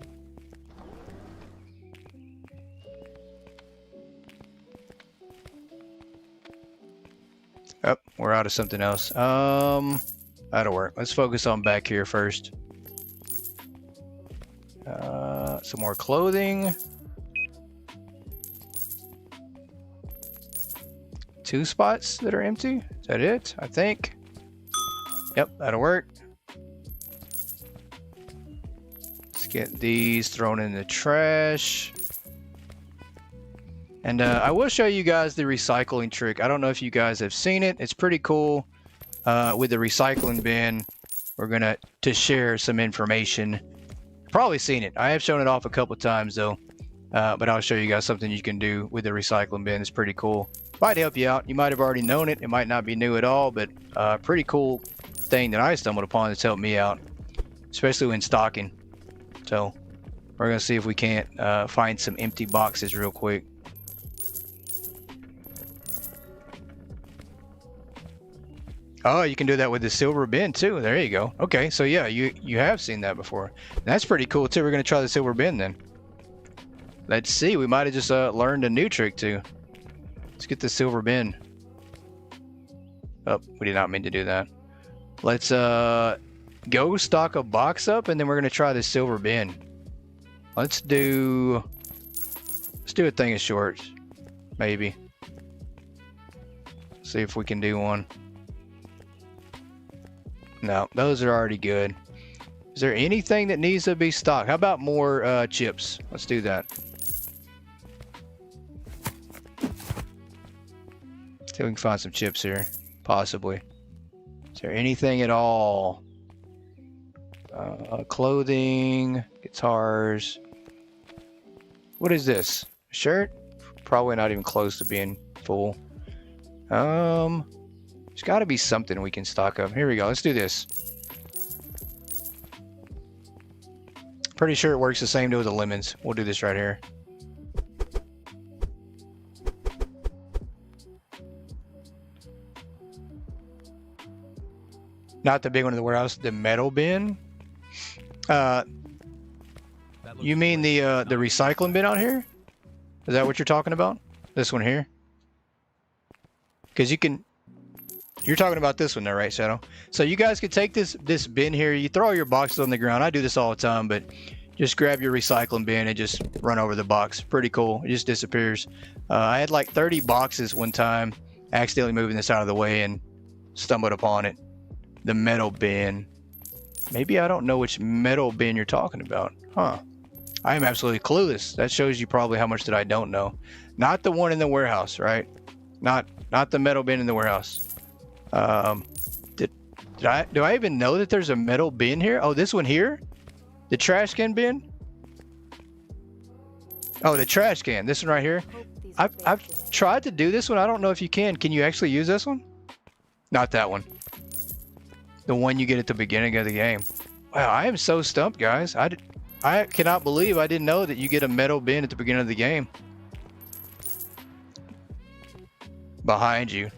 Oh, we're out of something else. That'll work. Let's focus on back here first. Some more clothing. 2 spots that are empty. Is that it? I think. Yep, that'll work. Let's get these thrown in the trash. And I will show you guys the recycling trick. I don't know if you guys have seen it. It's pretty cool. With the recycling bin, we're gonna share some information. Probably seen it. I have shown it off a couple times though. But I'll show you guys something you can do with the recycling bin. It's pretty cool. Might help you out. You might have already known it. It might not be new at all, but pretty cool thing that I stumbled upon that's helped me out, especially when stocking. So we're gonna see if we can't find some empty boxes real quick. Oh, you can do that with the silver bin too. There you go. Okay, so yeah, you have seen that before. That's pretty cool too. We're gonna try the silver bin then. Let's see. We might have just learned a new trick too. Let's get the silver bin. Oh, we did not mean to do that. Let's go stock a box up, and then we're gonna try the silver bin. Let's do a thing of shorts, maybe. See if we can do one. No, those are already good. Is there anything that needs to be stocked? How about more chips? Let's do that. See if we can find some chips here, possibly. Is there anything at all? Clothing, guitars. What is this? A shirt? Probably not even close to being full. There's got to be something we can stock up. Here we go. Let's do this. Pretty sure it works the same way with the lemons. We'll do this right here. Not the big one in the warehouse. The metal bin. You mean the recycling bin out here? Is that what you're talking about? This one here? Because you can. You're talking about this one there, right, Shadow? So you guys could take this bin here. You throw your boxes on the ground. I do this all the time, but just grab your recycling bin and just run over the box. Pretty cool. It just disappears. I had like 30 boxes one time, accidentally moving this out of the way and stumbled upon it. The metal bin. Maybe I don't know which metal bin you're talking about. Huh. I am absolutely clueless. That shows you probably how much that I don't know. Not the one in the warehouse, right? Not the metal bin in the warehouse. Do I even know that there's a metal bin here? Oh, this one here? The trash can bin? Oh, the trash can. This one right here. I've tried to do this one. I don't know if you can. Can you actually use this one? Not that one. The one you get at the beginning of the game. Wow, I am so stumped, guys. I I cannot believe I didn't know that you get a metal bin at the beginning of the game. Behind you.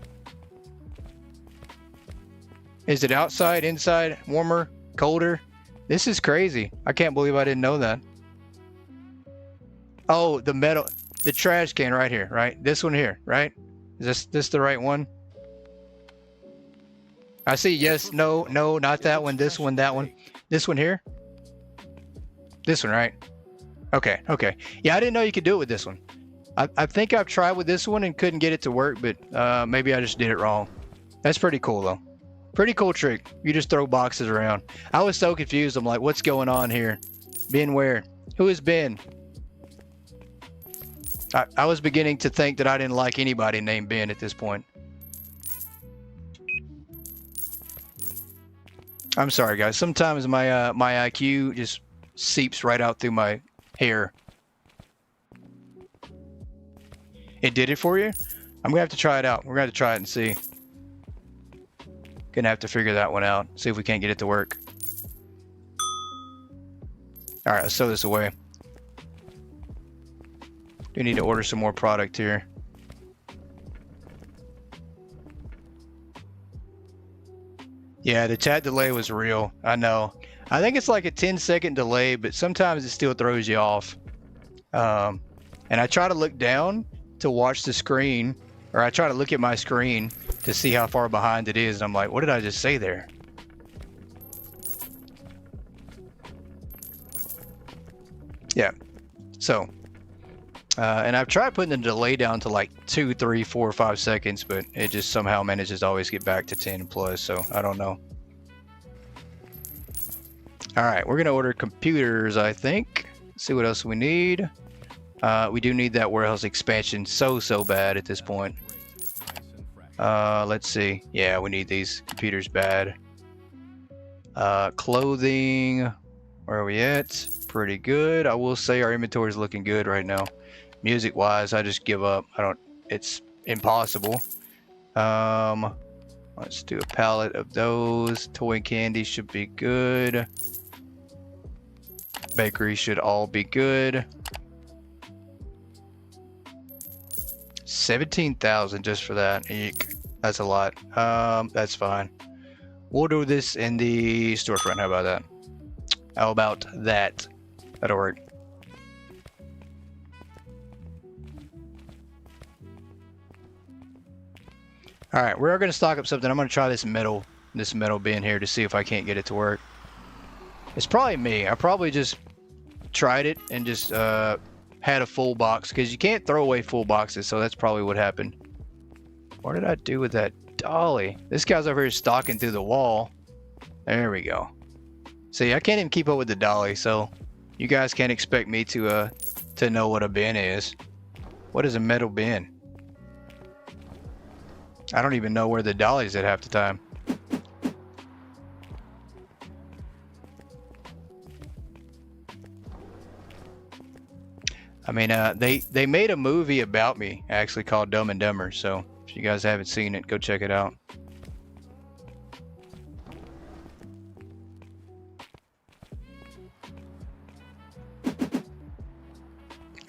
Is it outside, inside, warmer, colder? This is crazy. I can't believe I didn't know that. Oh, the metal, the trash can right here, right? This one here, right? Is this the right one? I see yes, no, no, not that one, this one, that one. This one here? This one, right? Okay, okay. Yeah, I didn't know you could do it with this one. I think I've tried with this one and couldn't get it to work, but maybe I just did it wrong. That's pretty cool though. Pretty cool trick. You just throw boxes around. I was so confused. I'm like, what's going on here? Ben where? Who is Ben? I was beginning to think that I didn't like anybody named Ben at this point. I'm sorry, guys. Sometimes my my IQ just seeps right out through my hair. It did it for you? I'm gonna have to try it out. We're gonna have to try it and see. Gonna have to figure that one out. See if we can't get it to work. All right, let's throw this away. Do need to order some more product here. Yeah, the chat delay was real. I know. I think it's like a 10-second delay, but sometimes it still throws you off. And I try to look down to watch the screen, or I try to look at my screen to see how far behind it is. And I'm like, what did I just say there? Yeah. So, and I've tried putting the delay down to like 2, 3, 4, 5 seconds, but it just somehow manages to always get back to 10 plus. So I don't know. All right, we're gonna order computers, I think. See what else we need. We do need that warehouse expansion so bad at this point. Let's see. Yeah, we need these computers bad. Clothing, where are we at? Pretty good. I will say our inventory is looking good right now. Music wise, I just give up. It's impossible. Let's do a pallet of those. Toy and candy should be good. Bakery should all be good. 17,000 just for that. Eek. That's a lot. That's fine. We'll do this in the storefront. How about that? How about that? That'll work. All right, we're going to stock up something. I'm going to try this metal bin here to see if I can't get it to work. It's probably me. I probably just tried it and just had a full box, because you can't throw away full boxes, so that's probably what happened. What did I do with that dolly? This guy's over here stalking through the wall. There we go. See, I can't even keep up with the dolly, so you guys can't expect me to know what a bin is. What is a metal bin? I don't even know where the dolly's at half the time. I mean, they made a movie about me, actually, called Dumb and Dumber. So if you guys haven't seen it, go check it out.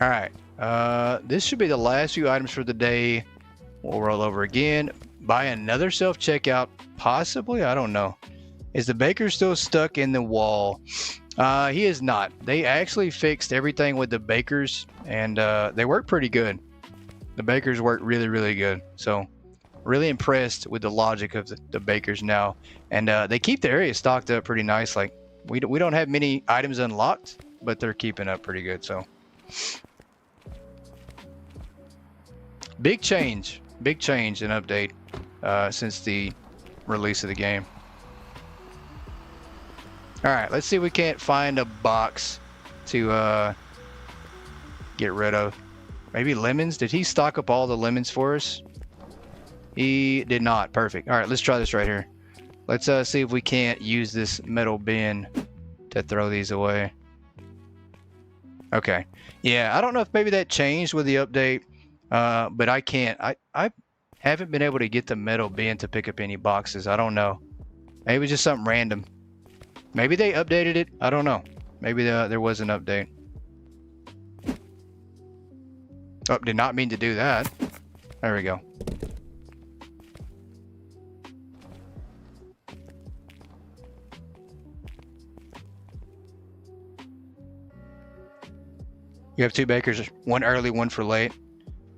All right, this should be the last few items for the day. We'll roll over again. Buy another self-checkout, possibly. I don't know. Is the baker still stuck in the wall? He is not. They actually fixed everything with the bakers, and they work pretty good. The bakers work really good. So really impressed with the logic of the bakers now. And they keep the area stocked up pretty nice. Like we don't have many items unlocked, but they're keeping up pretty good. So big change and update since the release of the game. All right, let's see if we can't find a box to get rid of. Maybe lemons? Did he stock up all the lemons for us? He did not. Perfect. All right, let's try this right here. Let's see if we can't use this metal bin to throw these away. Okay. Yeah, I don't know if maybe that changed with the update, but I can't. I haven't been able to get the metal bin to pick up any boxes. I don't know. Maybe it was just something random. Maybe they updated it. I don't know. Maybe there was an update. Oh, did not mean to do that. There we go. You have 2 bakers, one early, one for late.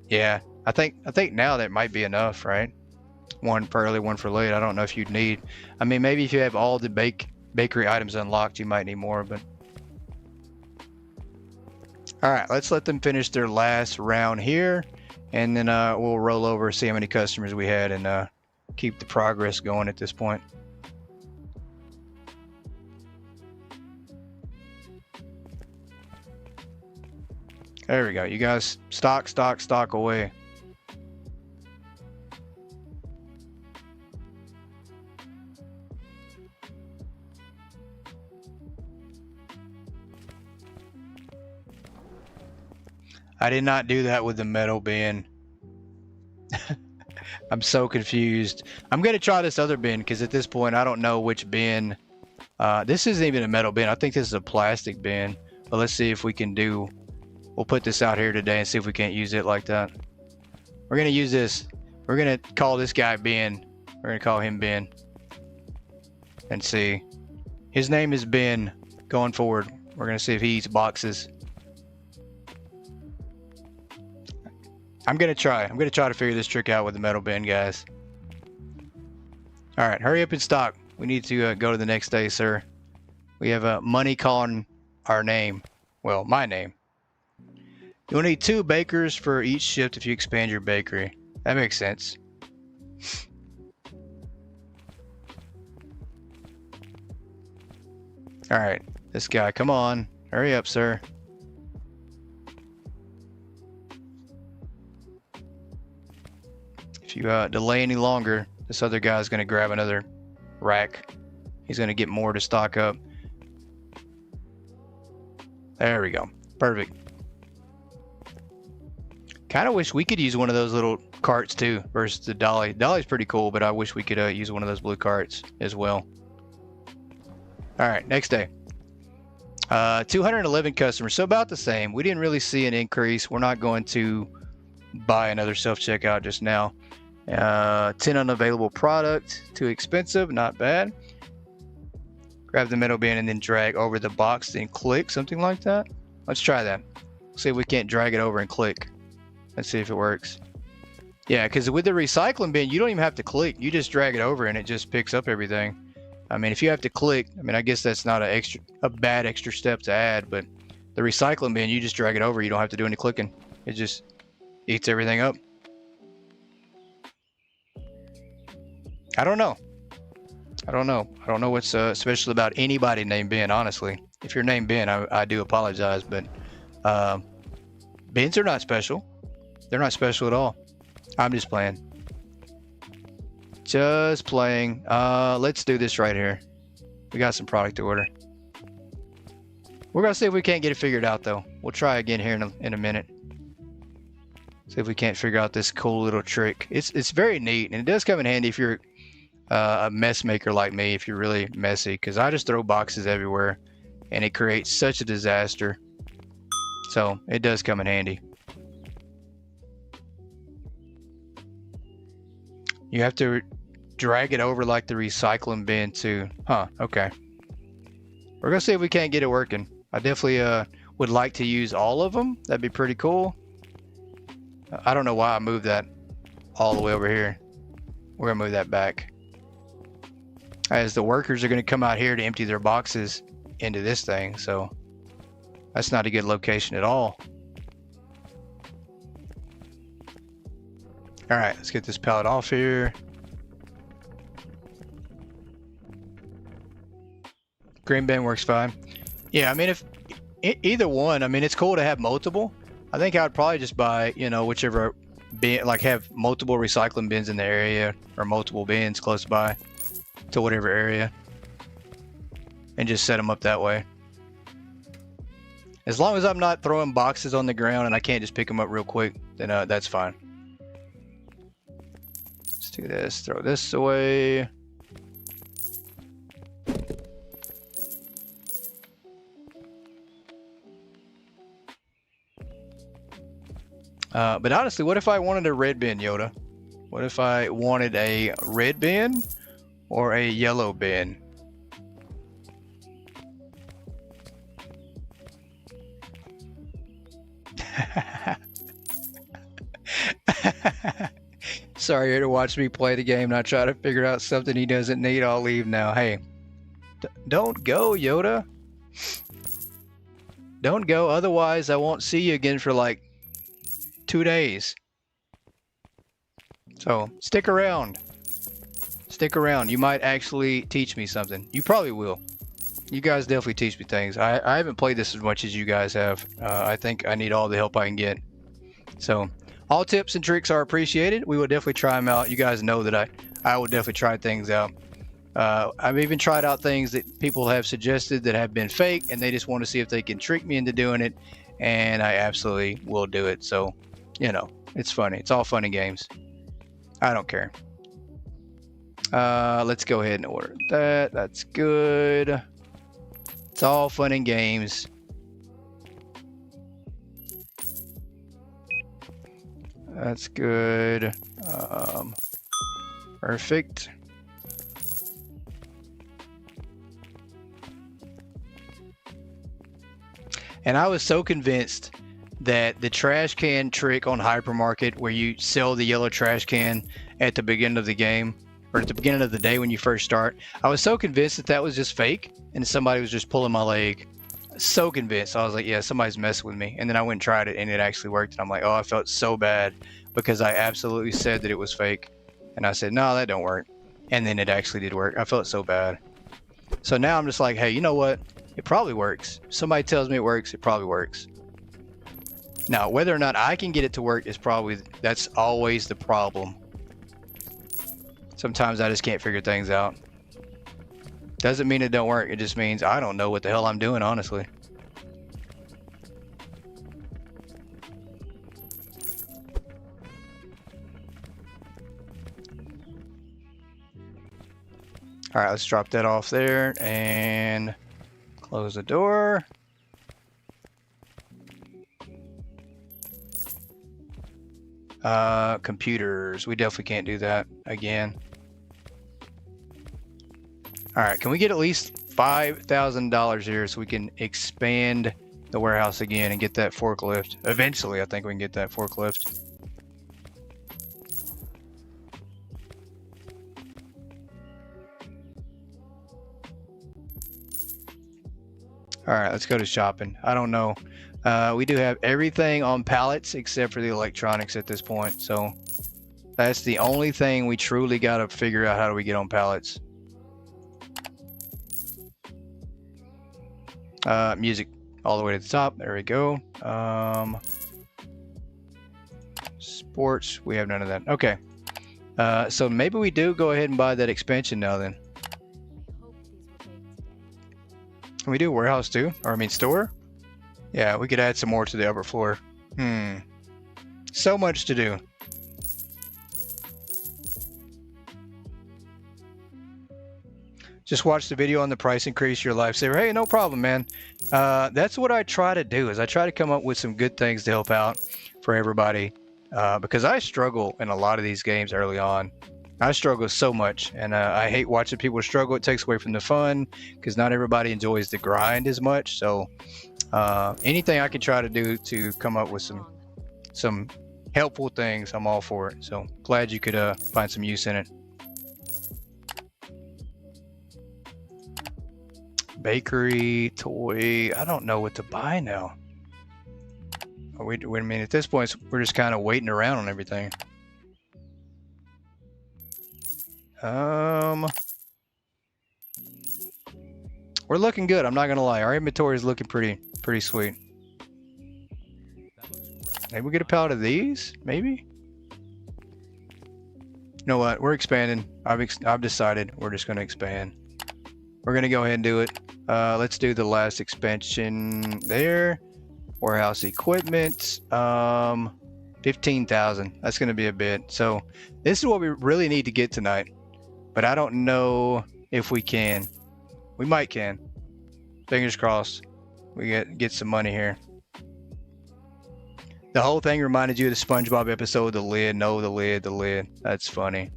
Yeah, I think now that might be enough, right? One for early, one for late. I don't know if you'd need. I mean, maybe if you have all the bakery items unlocked, you might need more, but. All right, let's let them finish their last round here, and then we'll roll over, see how many customers we had, and keep the progress going at this point. There we go. You guys stock away. I did not do that with the metal bin. I'm so confused. I'm going to try this other bin because at this point I don't know which bin. This isn't even a metal bin. I think this is a plastic bin. But let's see if we can do. We'll put this out here today and see if we can't use it like that. We're going to use this. We're going to call this guy Ben. We're going to call him Ben. And see. His name is Ben going forward. We're going to see if he eats boxes. I'm going to try. I'm going to try to figure this trick out with the metal bin, guys. All right, hurry up and stock. We need to go to the next day, sir. We have money calling our name. Well, my name. You'll need 2 bakers for each shift if you expand your bakery. That makes sense. All right, this guy, come on. Hurry up, sir. If you delay any longer, this other guy's going to grab another rack. He's going to get more to stock up. There we go. Perfect. Kind of wish we could use one of those little carts too versus the dolly. Dolly's pretty cool, but I wish we could use one of those blue carts as well. All right, next day. 211 customers, so about the same. We didn't really see an increase. We're not going to buy another self-checkout just now. 10 unavailable product, too expensive, not bad. Grab the middle bin and then drag over the box, then click, something like that. Let's try that. See if we can't drag it over and click. Let's see if it works. Yeah, because with the recycling bin, you don't even have to click. You just drag it over and it just picks up everything. I mean, if you have to click, I mean, I guess that's not a bad extra step to add, but the recycling bin, you just drag it over. You don't have to do any clicking. It just eats everything up. I don't know. I don't know what's special about anybody named Ben, honestly. If you're named Ben, I do apologize, but Bens are not special. They're not special at all. I'm just playing. Just playing. Let's do this right here. We got some product to order. We're gonna see if we can't get it figured out though. We'll try again here in a minute. See if we can't figure out this cool little trick. It's very neat, and it does come in handy if you're a mess maker like me, if you're really messy, because I just throw boxes everywhere and it creates such a disaster. So it does come in handy. You have to drag it over like the recycling bin too. Huh, okay. We're gonna see if we can't get it working. I definitely would like to use all of them. That'd be pretty cool. I don't know why I moved that all the way over here. We're gonna move that back. As the workers are gonna come out here to empty their boxes into this thing, so that's not a good location at all. All right, let's get this pallet off here. Green bin works fine. Yeah, I mean, if either one, I mean, it's cool to have multiple. I think I would probably just buy, you know, whichever bin, like have multiple recycling bins in the area or multiple bins close by to whatever area and just set them up that way. As long as I'm not throwing boxes on the ground and I can't just pick them up real quick, then that's fine. Let's do this, throw this away. But honestly, what if I wanted a red bin, Yoda? What if I wanted a red bin or a yellow bin? Sorry, you're to watch me play the game and I try to figure out something he doesn't need. I'll leave now. Hey, don't go, Yoda. Don't go, otherwise I won't see you again for like 2 days. So stick around. Stick around. You might actually teach me something. You probably will. You guys definitely teach me things. I haven't played this as much as you guys have. I think I need all the help I can get. So all tips and tricks are appreciated. We will definitely try them out. You guys know that I will definitely try things out. I've even tried out things that people have suggested that have been fake, and they just want to see if they can trick me into doing it, and I absolutely will do it. So, you know, it's funny. It's all fun and games. I don't care. Let's go ahead and order that. That's good. It's all fun and games. That's good. Perfect. And I was so convinced that the trash can trick on Hypermarket, where you sell the yellow trash can at the beginning of the game, or at the beginning of the day when you first start, I was so convinced that that was just fake and somebody was just pulling my leg. So convinced. I was like, yeah, somebody's messing with me. And then I went and tried it and it actually worked. And I'm like, oh, I felt so bad because I absolutely said that it was fake. And I said, no, that don't work. And then it actually did work. I felt so bad. So now I'm just like, hey, you know what? It probably works. Somebody tells me it works, it probably works. Now, whether or not I can get it to work is that's always the problem. Sometimes I just can't figure things out. Doesn't mean it don't work. It just means I don't know what the hell I'm doing, honestly. All right, let's drop that off there and close the door. Computers. We definitely can't do that again. All right, can we get at least $5,000 here so we can expand the warehouse again and get that forklift? Eventually, I think we can get that forklift. All right, let's go to shopping. I don't know. We do have everything on pallets except for the electronics at this point. So that's the only thing we truly got to figure out. How do we get on pallets? Music all the way to the top. There we go. Sports. We have none of that. Okay. So maybe we do go ahead and buy that expansion now then. Can we do warehouse too? Or I mean store? Yeah, we could add some more to the upper floor. So much to do. Just watch the video on the price increase your lifesaver. Hey, no problem, man. That's what I try to do, is I try to come up with some good things to help out for everybody. Because I struggle in a lot of these games early on. I struggle so much, and I hate watching people struggle. It takes away from the fun, because not everybody enjoys the grind as much. So anything I can try to do to come up with some helpful things, I'm all for it. So glad you could find some use in it. Bakery, toy. I don't know what to buy now. Wait a minute. At this point, we're just kind of waiting around on everything. We're looking good. I'm not gonna lie. Our inventory is looking pretty sweet. Maybe we get a pallet of these. Maybe. You know what? We're expanding. I've decided we're just gonna expand. We're gonna go ahead and do it. Let's do the last expansion there. Warehouse equipment. 15,000. That's gonna be a bit. So this is what we really need to get tonight. But I don't know if we can. We might can. Fingers crossed. We get some money here. The whole thing reminded you of the SpongeBob episode, the lid. No, the lid, the lid. That's funny.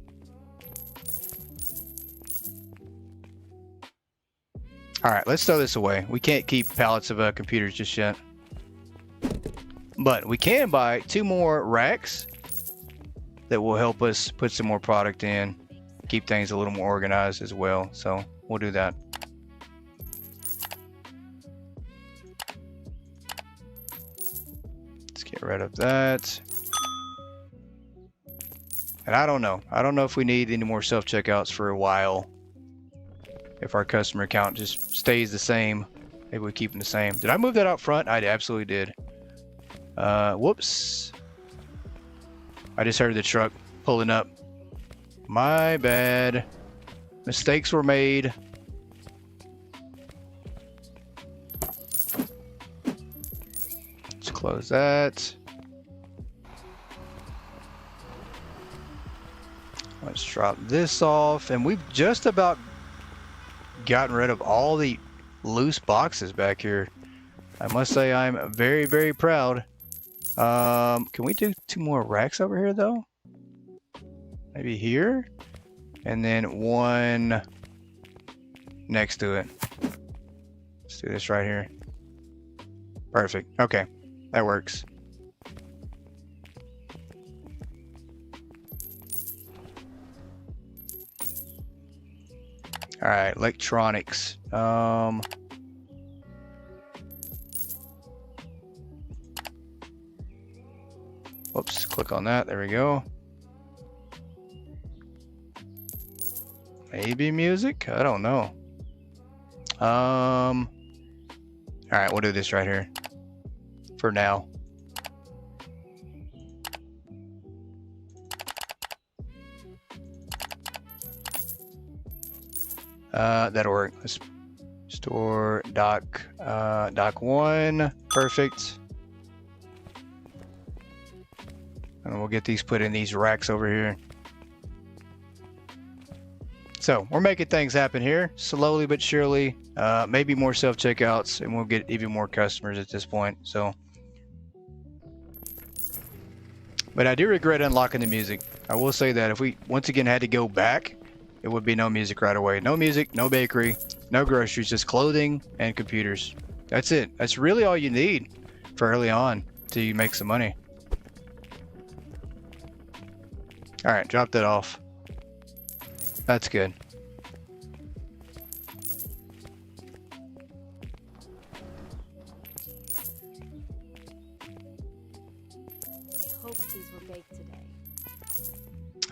All right, let's throw this away. We can't keep pallets of computers just yet. But we can buy 2 more racks that will help us put some more product in, keep things a little more organized as well. So we'll do that. Let's get rid of that. And I don't know if we need any more self-checkouts for a while. If our customer count just stays the same, maybe we keep them the same. Did I move that out front? I absolutely did. Whoops. I just heard the truck pulling up. My bad. Mistakes were made. Let's close that. Let's drop this off. And we've just about gotten rid of all the loose boxes back here. I must say I'm very, very proud. Can we do 2 more racks over here though? Maybe here? And then 1 next to it. Let's do this right here. Perfect. Okay, that works. All right, electronics. Whoops, click on that. There we go. Maybe music? I don't know. All right, we'll do this right here for now. That'll work. Let's store dock 1. Perfect. And we'll get these put in these racks over here. So we're making things happen here, slowly but surely. Maybe more self-checkouts, and we'll get even more customers at this point. So, but I do regret unlocking the music. I will say that if we once again had to go back, it would be no music right away. No music, no bakery, no groceries, just clothing and computers. That's it. That's really all you need for early on to make some money. All right, drop that off. That's good. I hope these were baked today.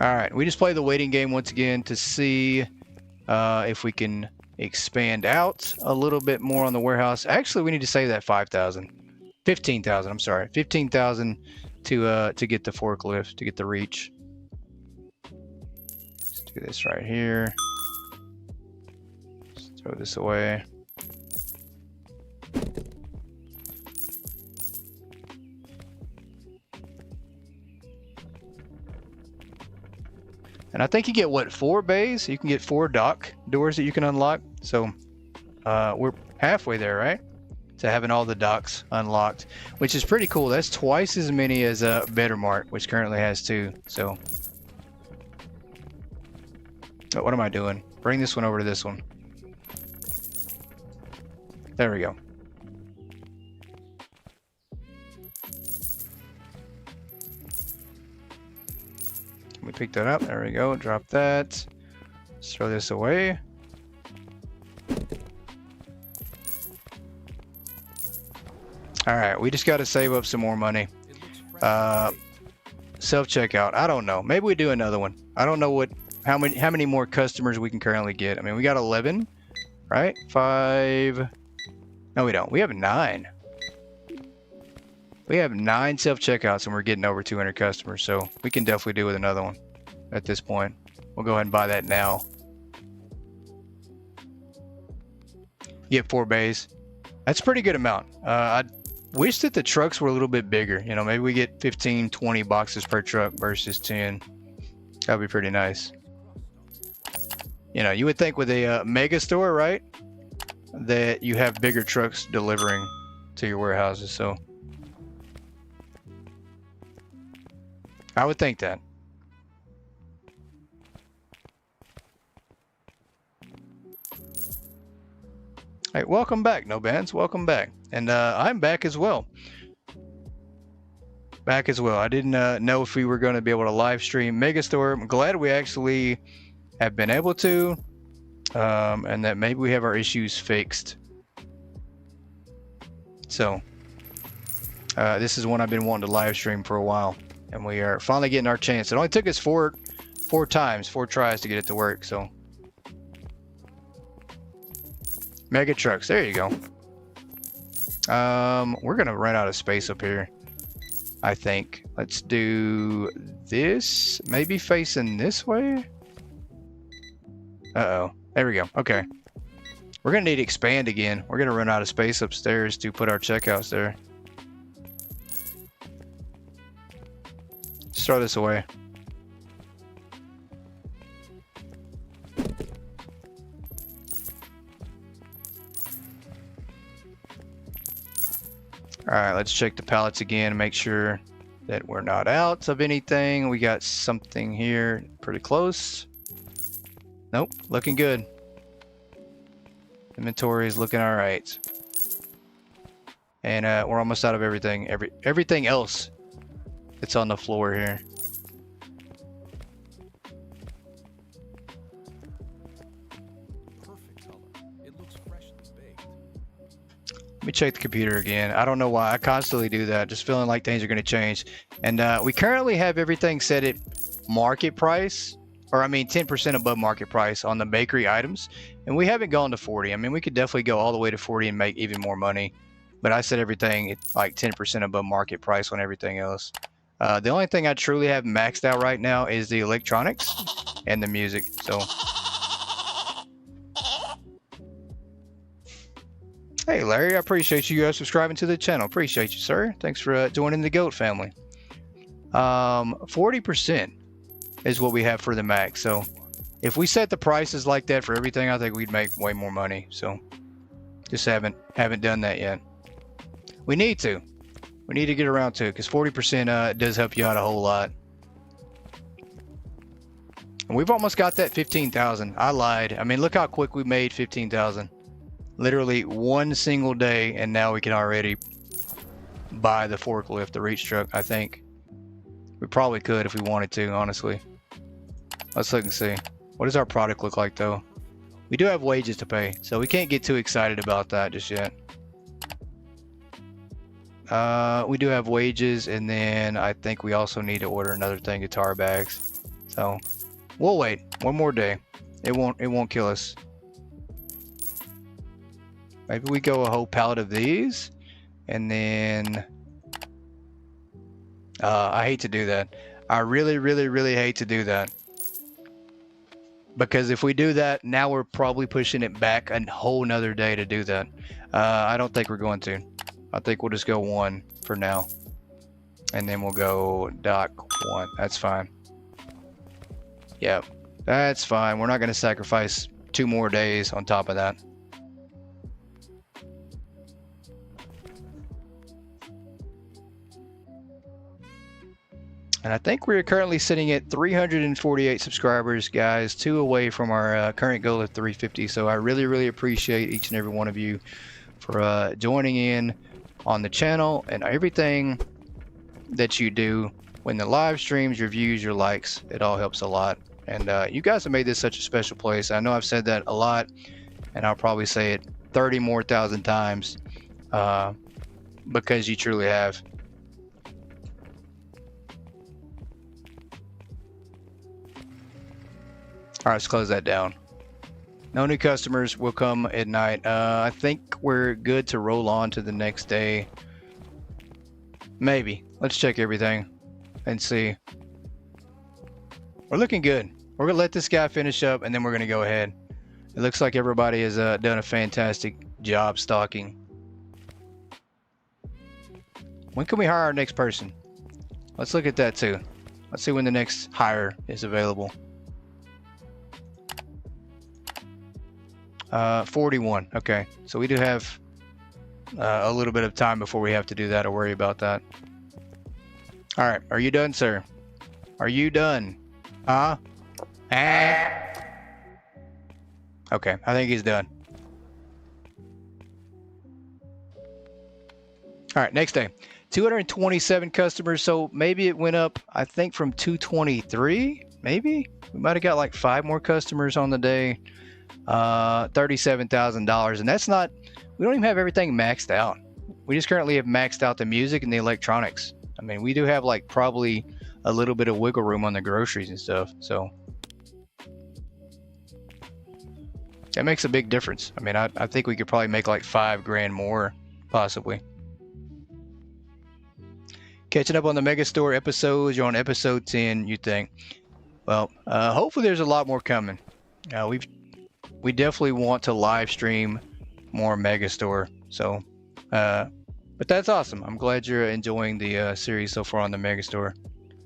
All right, we just play the waiting game once again to see if we can expand out a little bit more on the warehouse. Actually, we need to save that 15,000. I'm sorry, 15,000 to get the forklift, to get the reach. Let's do this right here. Let's throw this away. And I think you get, what, 4 bays? You can get 4 dock doors that you can unlock. So we're halfway there, right? To having all the docks unlocked, which is pretty cool. That's twice as many as Better Mart, which currently has 2. So oh, what am I doing? Bring this one over to this one. There we go. Can we pick that up? There we go. Drop that. Let's throw this away. All right, we just got to save up some more money. Self-checkout. I don't know. Maybe we do another one. I don't know how many more customers we can currently get. I mean, we got 11, right? 5. No, we don't. We have 9. We have 9 self-checkouts and we're getting over 200 customers. So we can definitely do with another one at this point. We'll go ahead and buy that now. Get 4 bays. That's a pretty good amount. I wish that the trucks were a little bit bigger. You know, maybe we get 15, 20 boxes per truck versus 10. That'd be pretty nice. You know, you would think with a Megastore, right, that you have bigger trucks delivering to your warehouses. So I would think that. Hey, welcome back, No Bands. Welcome back. And I'm back as well. I didn't know if we were going to be able to live stream Megastore. I'm glad we actually have been able to, and that maybe we have our issues fixed. So this is one I've been wanting to live stream for a while, and we are finally getting our chance. It only took us four tries to get it to work. So mega trucks, there you go. We're gonna run out of space up here, I think. Let's do this, maybe facing this way. Uh-oh, there we go. Okay, we're gonna need to expand again. We're gonna run out of space upstairs to put our checkouts there. Let's throw this away. All right, let's check the pallets again and make sure that we're not out of anything. We got something here pretty close. Nope, looking good. Inventory is looking all right. And we're almost out of everything. Everything else that's on the floor here. Perfect color. It looks freshly baked. Let me check the computer again. I don't know why. I constantly do that. Just feeling like things are going to change. And we currently have everything set at market price. Or I mean 10% above market price on the bakery items. And we haven't gone to 40. I mean, we could definitely go all the way to 40 and make even more money. But I set everything at like 10% above market price on everything else. The only thing I truly have maxed out right now is the electronics and the music. So, hey Larry, I appreciate you subscribing to the channel. Appreciate you, sir. Thanks for joining the GOAT family. 40% is what we have for the max. So if we set the prices like that for everything, I think we'd make way more money. So just haven't done that yet. We need to. We need to get around to it because 40% does help you out a whole lot. And we've almost got that 15,000. I lied. I mean, look how quick we made 15,000. Literally one single day, and now we can already buy the forklift, the reach truck. I think we probably could if we wanted to, honestly. Let's look and see. What does our product look like, though? We do have wages to pay, so we can't get too excited about that just yet. We do have wages, and then I think we also need to order another thing of tar bags. So we'll wait one more day. It won't kill us. Maybe we go a whole pallet of these, and then I hate to do that. I really hate to do that, because if we do that, now we're probably pushing it back a whole nother day to do that. I don't think we're going to. I think we'll just go one for now, and then we'll go dock one. That's fine. Yep, that's fine. We're not going to sacrifice 2 more days on top of that. And I think we're currently sitting at 348 subscribers, guys, 2 away from our current goal of 350. So I really appreciate each and every one of you for joining in on the channel and everything that you do. When the live streams, your views, your likes, it all helps a lot. And you guys have made this such a special place. I know I've said that a lot, and I'll probably say it 30 more thousand times because you truly have. All right, let's close that down. No new customers will come at night. I think we're good to roll on to the next day. Maybe. Let's check everything and see. We're looking good. We're going to let this guy finish up, and then we're going to go ahead. It looks like everybody has done a fantastic job stocking. When can we hire our next person? Let's look at that too. Let's see when the next hire is available. 41. Okay, so we do have a little bit of time before we have to do that or worry about that. All right, are you done, sir? Are you done? Huh? Ah. Okay, I think he's done. All right, next day. 227 customers, so maybe it went up, I think, from 223, maybe? We might have got like 5 more customers on the day. $37,000, and that's not, we don't even have everything maxed out. We just currently have maxed out the music and the electronics. I mean, we do have like probably a little bit of wiggle room on the groceries and stuff, so that makes a big difference. I mean, I think we could probably make like $5 grand more, possibly. Catching up on the Megastore episodes. You're on episode 10, you think. Well, hopefully there's a lot more coming. We definitely want to live stream more Megastore. So, but that's awesome. I'm glad you're enjoying the series so far on the Megastore.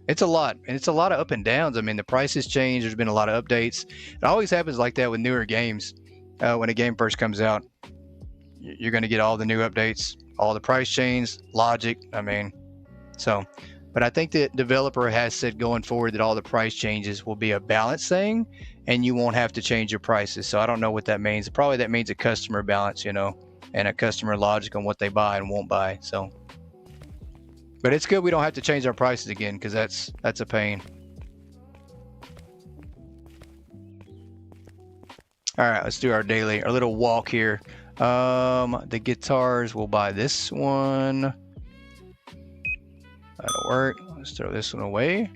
It's a lot, and it's a lot of up and downs. I mean, the prices change. There's been a lot of updates. It always happens like that with newer games. When a game first comes out, you're going to get all the new updates, all the price change, logic. I mean, so, but I think the developer has said going forward that all the price changes will be a balance thing, and you won't have to change your prices. So I don't know what that means. Probably that means a customer balance, you know, and a customer logic on what they buy and won't buy. So, but it's good we don't have to change our prices again, because that's a pain. All right, let's do our little walk here. The guitars, we'll buy this one. That'll work. Let's throw this one away.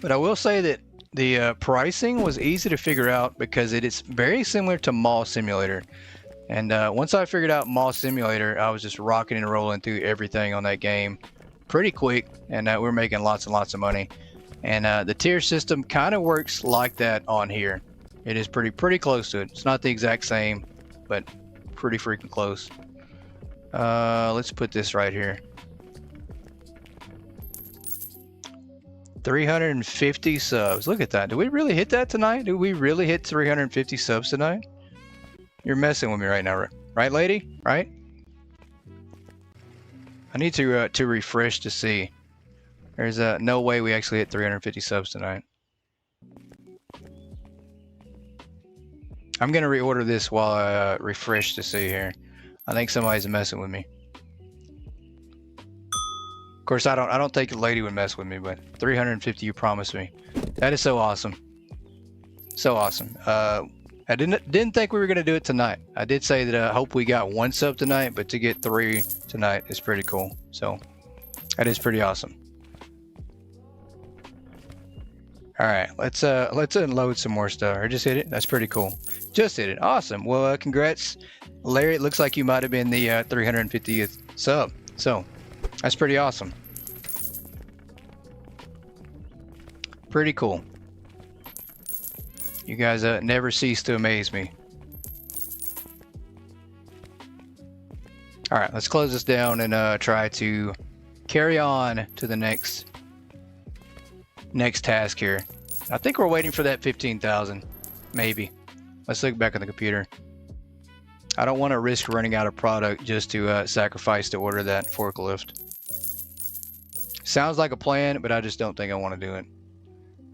But I will say that the pricing was easy to figure out because it is very similar to Mall Simulator. And once I figured out Mall Simulator, I was just rocking and rolling through everything on that game pretty quick, and we're making lots and lots of money. And the tier system kind of works like that on here. It is pretty close to it. It's not the exact same, but pretty freaking close. Let's put this right here. 350 subs. Look at that. Did we really hit that tonight? Did we really hit 350 subs tonight? You're messing with me right now, right, lady? Right? I need to refresh to see. There's no way we actually hit 350 subs tonight. I'm gonna reorder this while I refresh to see here. I think somebody's messing with me. Of course, I don't think a lady would mess with me, but 350 you promised me. That is so awesome. So awesome. I didn't think we were gonna do it tonight. I did say that I hope we got 1 sub tonight, but to get 3 tonight is pretty cool. So that is pretty awesome. All right, let's unload some more stuff. Or just hit it. That's pretty cool. Just hit it. Awesome. Well, congrats, Larry. It looks like you might have been the 350th sub. So that's pretty awesome. Pretty cool. You guys never cease to amaze me. All right, let's close this down and try to carry on to the next task here. I think we're waiting for that 15,000, maybe. Let's look back on the computer. I don't want to risk running out of product just to sacrifice to order that forklift. Sounds like a plan, but I just don't think I want to do it.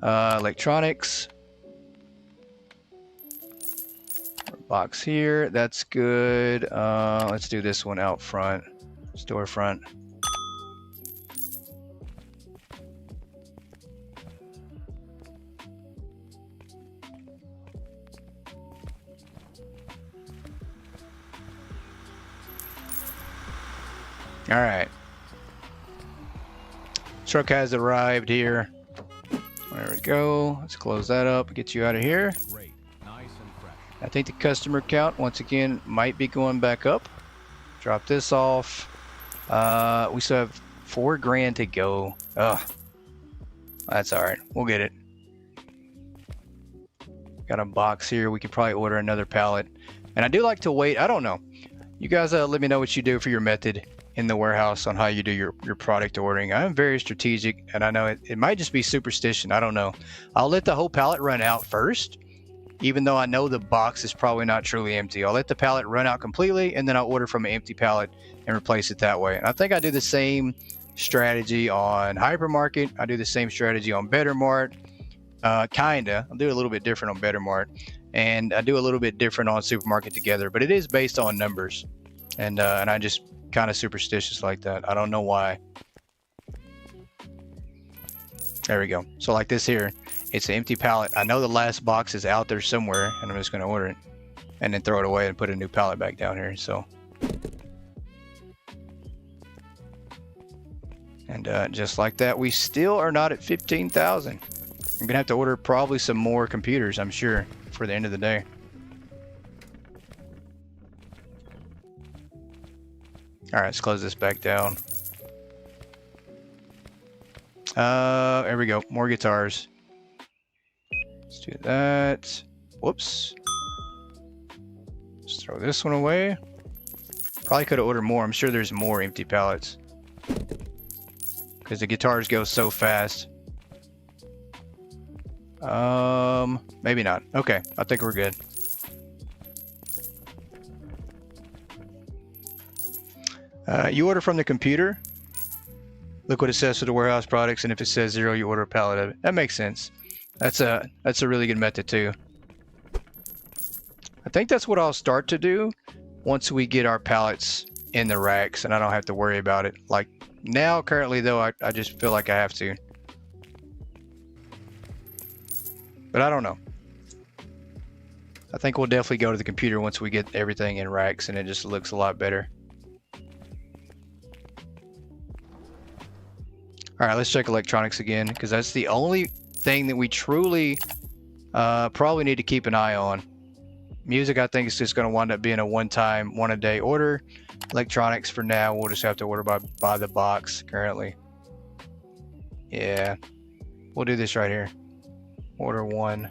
Electronics. Box here, that's good. Let's do this one out front, storefront. All right. Truck has arrived here. There we go. Let's close that up, get you out of here. Great. Nice and fresh. I think the customer count, once again, might be going back up. Drop this off. We still have 4 grand to go. Ugh. That's all right. We'll get it. Got a box here. We could probably order another pallet. And I do like to wait. I don't know. You guys let me know what you do for your method in the warehouse on how you do your product ordering. I'm very strategic, and I know it might just be superstition. I don't know. I'll let the whole pallet run out first, even though I know the box is probably not truly empty. I'll let the pallet run out completely, and then I'll order from an empty pallet and replace it that way. And I think I do the same strategy on Hypermarket. I do the same strategy on BetterMart. Kinda. I'll do a little bit different on BetterMart, and I do a little bit different on Supermarket Together, but it is based on numbers, and I just kind of superstitious like that. I don't know why. There we go. So like this here, it's an empty pallet. I know the last box is out there somewhere, and I'm just going to order it and then throw it away and put a new pallet back down here. So, and just like that, we still are not at 15,000. I'm gonna have to order probably some more computers, I'm sure, for the end of the day. All right, let's close this back down. There we go. More guitars. Let's do that. Whoops. Let's throw this one away. Probably could have ordered more. I'm sure there's more empty pallets, because the guitars go so fast. Maybe not. Okay, I think we're good. You order from the computer. Look what it says for the warehouse products, and if it says 0, you order a pallet of it. That makes sense. That's a really good method too. I think that's what I'll start to do once we get our pallets in the racks, and I don't have to worry about it. Like now, currently though, I just feel like I have to. But I don't know. I think we'll definitely go to the computer once we get everything in racks, and it just looks a lot better. All right, let's check electronics again, because that's the only thing that we truly probably need to keep an eye on. Music, I think, is just going to wind up being a one-time, one-a-day order. Electronics, for now, we'll just have to order by the box currently. Yeah, we'll do this right here. Order 1.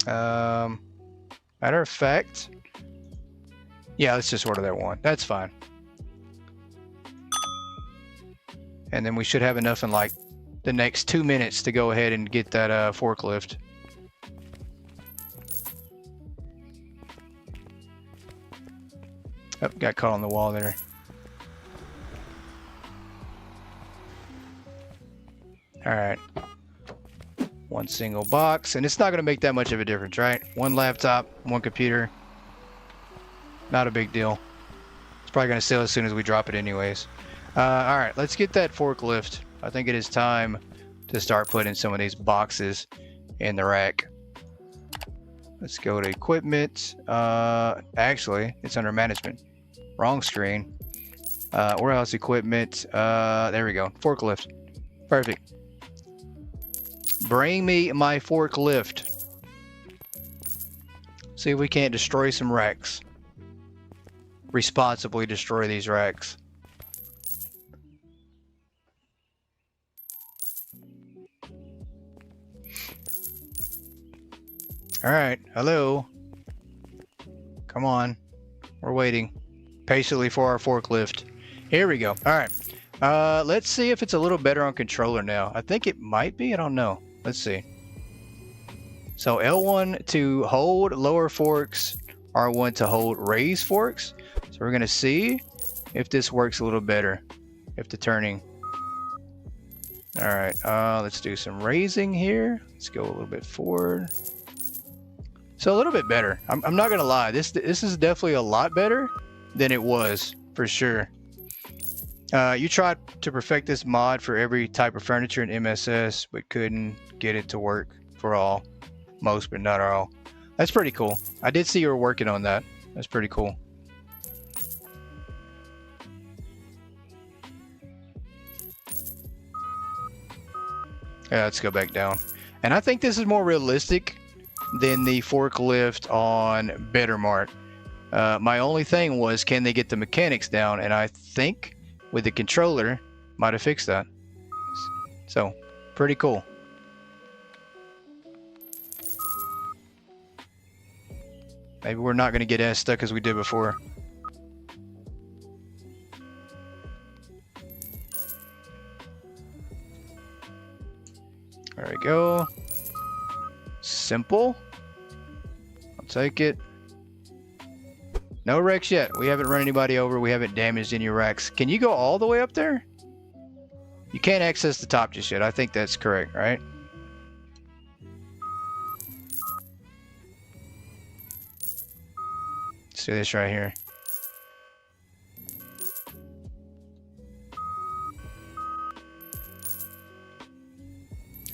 Matter of fact, yeah, let's just order that 1. That's fine. And then we should have enough in like the next 2 minutes to go ahead and get that forklift. Oh, got caught on the wall there. All right. 1 single box, and it's not going to make that much of a difference, right? 1 laptop, 1 computer. Not a big deal. It's probably going to sell as soon as we drop it anyways. All right, let's get that forklift. I think it is time to start putting some of these boxes in the rack. Let's go to equipment. Actually, it's under management. Wrong screen. Warehouse equipment. There we go. Forklift. Perfect. Bring me my forklift. See if we can't destroy some racks. Responsibly destroy these racks. All right, hello. Come on, we're waiting patiently for our forklift. Here we go. All right, let's see if it's a little better on controller now. I think it might be, I don't know. Let's see. So L1 to hold lower forks, R1 to hold raise forks. So we're gonna see if this works a little better, if the turning. All right, let's do some raising here. Let's go a little bit forward. So a little bit better. I'm not gonna lie. This is definitely a lot better than it was, for sure. You tried to perfect this mod for every type of furniture in MSS, but couldn't get it to work for all. Most, but not all. That's pretty cool. I did see you were working on that. That's pretty cool. Yeah, let's go back down. And I think this is more realistic than the forklift on BetterMart. My only thing was, can they get the mechanics down? And I think with the controller, might have fixed that. So, pretty cool. Maybe we're not going to get as stuck as we did before. There we go. Simple. I'll take it. No wrecks yet. We haven't run anybody over. We haven't damaged any wrecks. Can you go all the way up there? You can't access the top just yet. I think that's correct, right? Let's do this right here.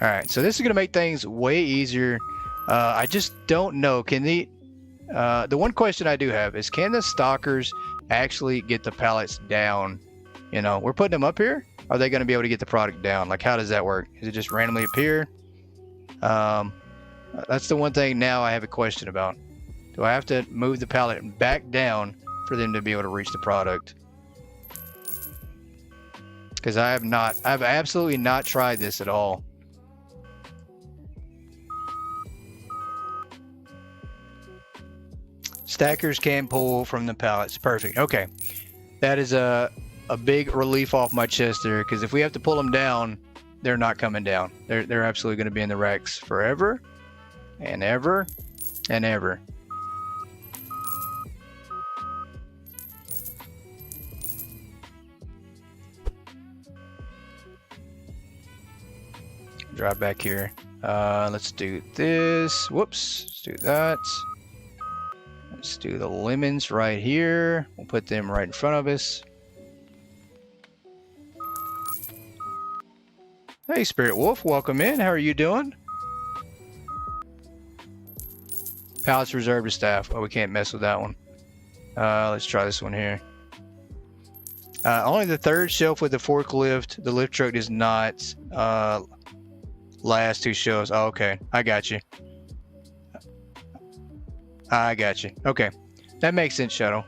All right, so this is gonna make things way easier. I just don't know. Can the one question I do have is, can the stalkers actually get the pallets down? You know, we're putting them up here. Are they going to be able to get the product down? Like, how does that work? Is it just randomly appear? That's the one thing now I have a question about. Do I have to move the pallet back down for them to be able to reach the product? Because I've absolutely not tried this at all. Stackers can pull from the pallets. Perfect. Okay. That is a big relief off my chest there, because if we have to pull them down, they're not coming down. They're absolutely going to be in the racks forever and ever and ever. Drive back here. Let's do this. Whoops. Let's do that. Let's do the lemons right here. We'll put them right in front of us. Hey, Spirit Wolf, welcome in. How are you doing? Pallets reserved to staff. Oh, we can't mess with that one. Let's try this one here. Only the third shelf with the forklift. The lift truck does not last two shelves. Oh, okay. I got you. I got you. Okay. That makes sense, Shadow.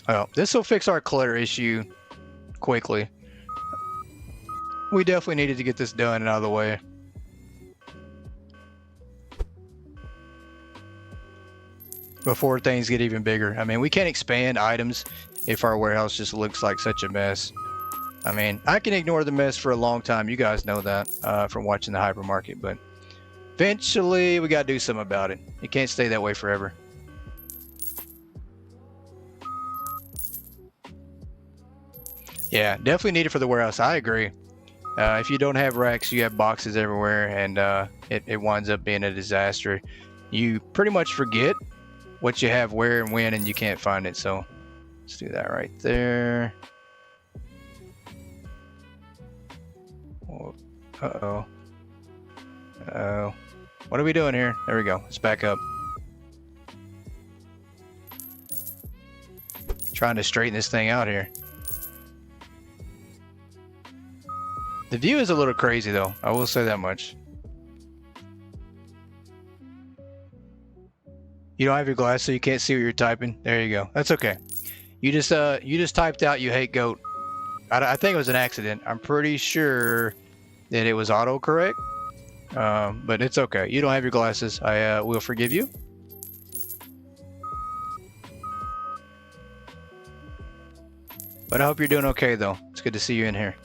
Oh, this will fix our clutter issue quickly. We definitely needed to get this done and out of the way. Before things get even bigger. I mean, we can't expand items if our warehouse just looks like such a mess. I mean, I can ignore the mess for a long time. You guys know that from watching the hypermarket, but eventually we gotta do something about it. It can't stay that way forever. Yeah, definitely need it for the warehouse. I agree. If you don't have racks, you have boxes everywhere, and it winds up being a disaster. You pretty much forget what you have where and when, and you can't find it. So let's do that right there. Uh-oh. Uh-oh. What are we doing here? There we go. Let's back up. Trying to straighten this thing out here. The view is a little crazy though. I will say that much. You don't have your glass, so you can't see what you're typing. There you go. That's okay. You just typed out "you hate goat." I think it was an accident. I'm pretty sure that it was autocorrect, but it's okay. You don't have your glasses. I will forgive you. But I hope you're doing okay though. It's good to see you in here.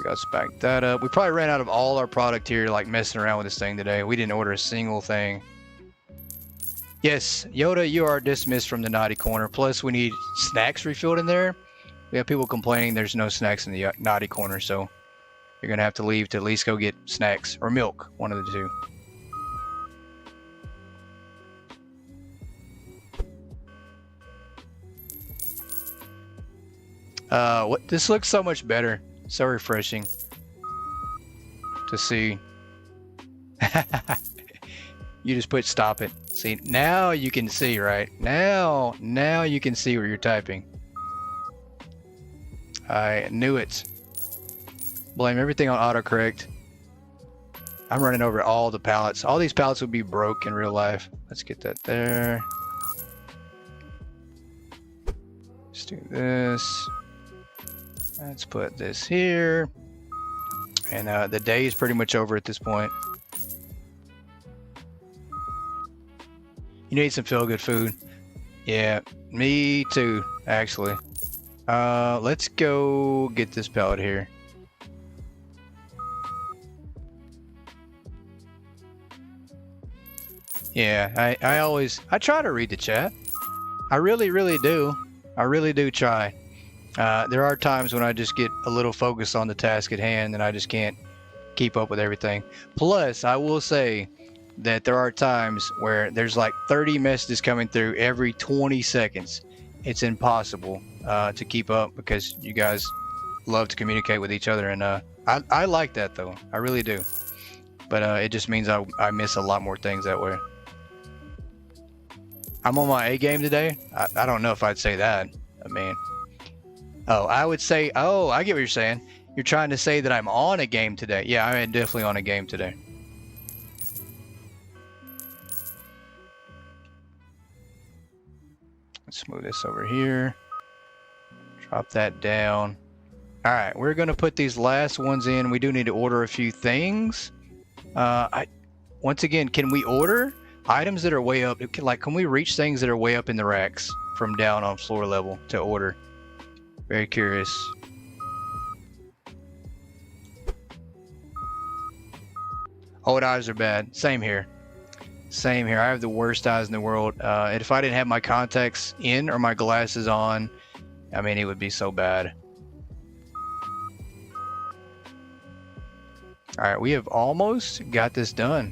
Let's back that up. We probably ran out of all our product here, like messing around with this thing today. We didn't order a single thing. Yes, Yoda, you are dismissed from the naughty corner. Plus, we need snacks refilled in there. We have people complaining there's no snacks in the naughty corner, so you're gonna have to leave to at least go get snacks or milk, one of the two. What? This looks so much better. So refreshing to see. You just put stop it. See, now you can see, right? Now you can see what you're typing. I knew it. Blame everything on autocorrect. I'm running over all the pallets. All these pallets would be broke in real life. Let's get that there. Let's do this. Let's put this here. And the day is pretty much over at this point. You need some feel-good food. Yeah, me too, actually. Let's go get this pallet here. Yeah, I try to read the chat. I really do. I really do try. There are times when I just get a little focused on the task at hand and I just can't keep up with everything. Plus, I will say that there are times where there's like 30 messages coming through every 20 seconds. It's impossible to keep up because you guys love to communicate with each other, and I like that though. I really do. But it just means I miss a lot more things that way. I'm on my A game today. I don't know if I'd say that. I mean, oh, I would say, oh, I get what you're saying. You're trying to say that I'm on a game today. Yeah, I'm definitely on a game today. Let's move this over here. Drop that down. All right, we're going to put these last ones in. We do need to order a few things. Once again, can we order items that are way up? Can we reach things that are way up in the racks from down on floor level to order? Very curious. Old eyes are bad. Same here. Same here. I have the worst eyes in the world. And if I didn't have my contacts in or my glasses on, I mean, it would be so bad. All right, we have almost got this done.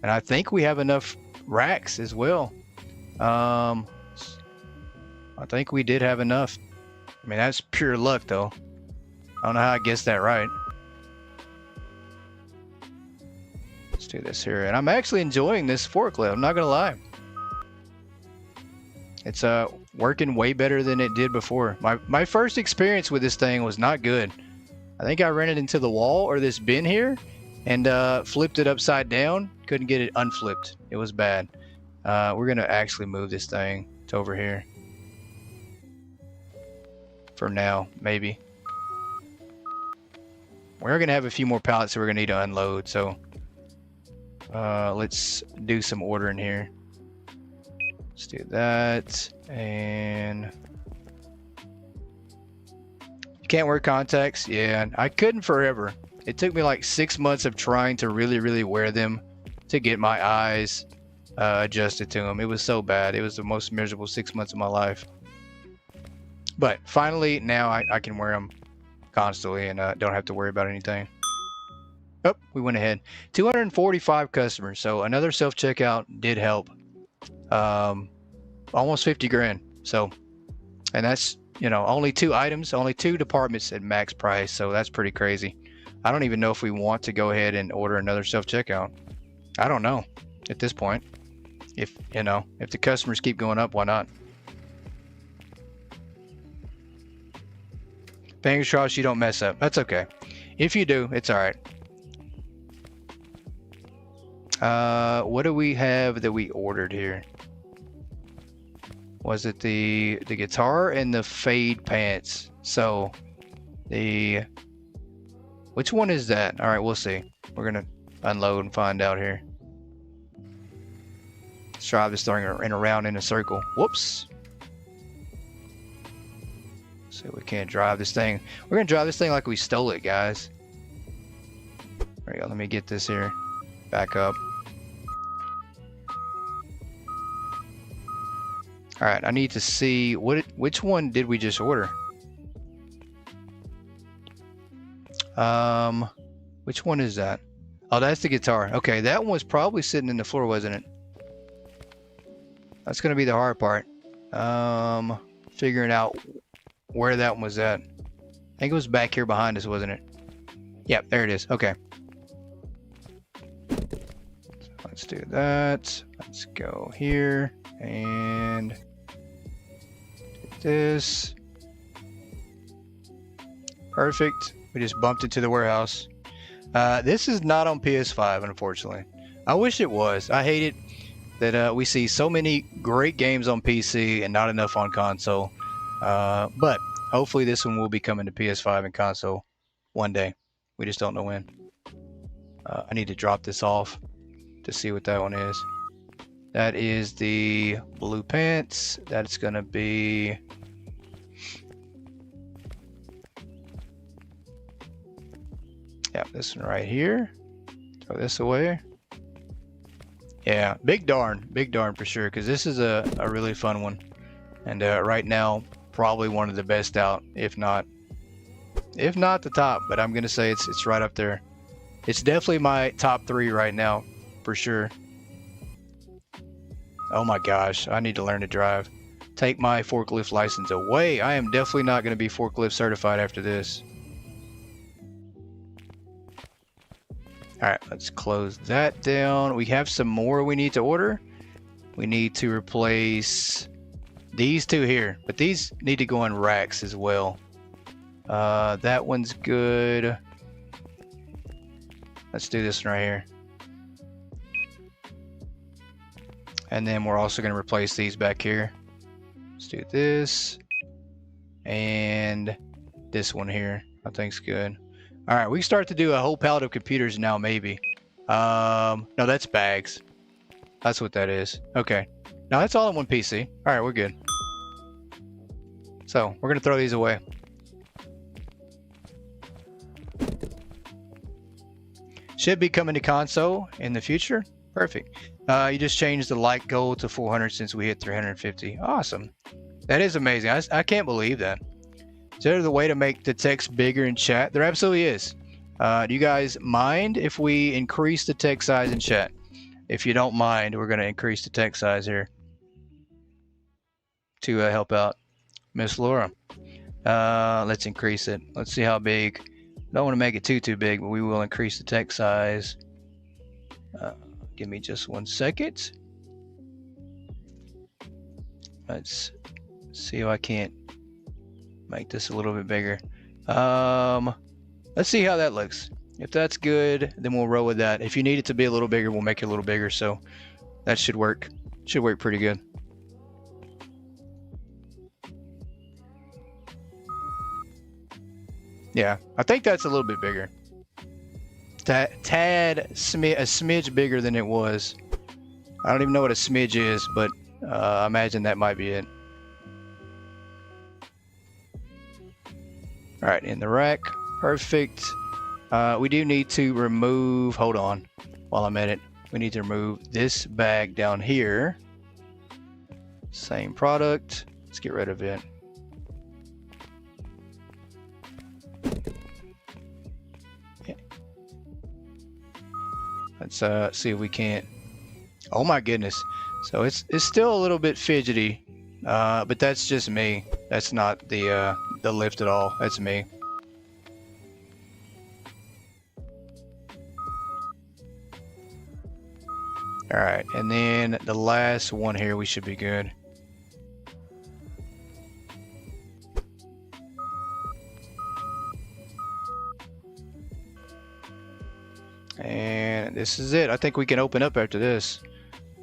And I think we have enough racks as well. I think we did have enough. I mean, that's pure luck, though. I don't know how I guessed that right. Let's do this here. And I'm actually enjoying this forklift. I'm not going to lie. It's working way better than it did before. My first experience with this thing was not good. I think I ran it into the wall or this bin here and flipped it upside down. Couldn't get it unflipped. It was bad. We're going to actually move this thing to over here. For now, maybe. We're going to have a few more pallets that we're going to need to unload. So let's do some ordering here. Let's do that. And you can't wear contacts. Yeah, I couldn't forever. It took me like 6 months of trying to really wear them to get my eyes adjusted to them. It was so bad. It was the most miserable 6 months of my life. But finally, now I can wear them constantly and don't have to worry about anything. Oh, we went ahead. 245 customers. So another self-checkout did help. Almost 50 grand. So, and that's, you know, only 2 items, only 2 departments at max price. So that's pretty crazy. I don't even know if we want to go ahead and order another self-checkout. I don't know at this point. If, you know, if the customers keep going up, why not? Fingers crossed you don't mess up. That's okay. If you do, it's all right. What do we have that we ordered here? Was it the guitar and the fade pants? So which one is that? All right, we'll see. We're gonna unload and find out here. Let's drive this thing around in a circle. Whoops. So we can't drive this thing. We're gonna drive this thing like we stole it, guys. There we go. Let me get this here. Back up. All right, I need to see which one did we just order? Which one is that? Oh, that's the guitar. Okay, that one was probably sitting in the floor, wasn't it? That's gonna be the hard part. Figuring out where that one was at. I think it was back here behind us, wasn't it? Yep, there it is. Okay. So let's do that. Let's go here and do this. Perfect. We just bumped into the warehouse. This is not on PS5, unfortunately. I wish it was. I hate it that we see so many great games on PC and not enough on console. But hopefully this one will be coming to PS5 and console one day. We just don't know when. I need to drop this off to see what that one is. That is the blue pants. That's gonna be this one right here. Throw this away. Yeah, big darn for sure, because this is a really fun one. And right now, probably one of the best out, if not the top, but I'm gonna say it's right up there. It's definitely my top 3 right now, for sure. Oh my gosh, I need to learn to drive. Take my forklift license away. I am definitely not going to be forklift certified after this. Alright, let's close that down. We have some more we need to order. We need to replace these 2 here, but these need to go in racks as well. That one's good. Let's do this one right here. And then we're also going to replace these back here. Let's do this. And this one here, I think's good. All right, we can start to do a whole pallet of computers now, maybe. No, that's bags. That's what that is. Okay. Now that's all in one PC. All right, we're good. So we're going to throw these away. Should be coming to console in the future. Perfect. You just changed the like goal to 400 since we hit 350. Awesome. That is amazing. I can't believe that. Is there a way to make the text bigger in chat? There absolutely is. Do you guys mind if we increase the text size in chat? If you don't mind, we're going to increase the text size here to help out Miss Laura. Let's increase it. Let's see how big. Don't want to make it too big, but we will increase the text size. Give me just 1 second. Let's see if I can't make this a little bit bigger. Let's see how that looks. If that's good, then we'll roll with that. If you need it to be a little bigger, we'll make it a little bigger. So that should work. Should work pretty good. Yeah, I think that's a little bit bigger. A smidge bigger than it was. I don't even know what a smidge is, but I imagine that might be it. All right, in the rack, perfect. We do need to remove, hold on, while I'm at it. We need to remove this bag down here. Same product, let's get rid of it. Let's see if we can't. Oh my goodness. So it's still a little bit fidgety, but that's just me. That's not the lift at all. That's me. All right, and then the last one here, we should be good. And this is it. I think we can open up after this.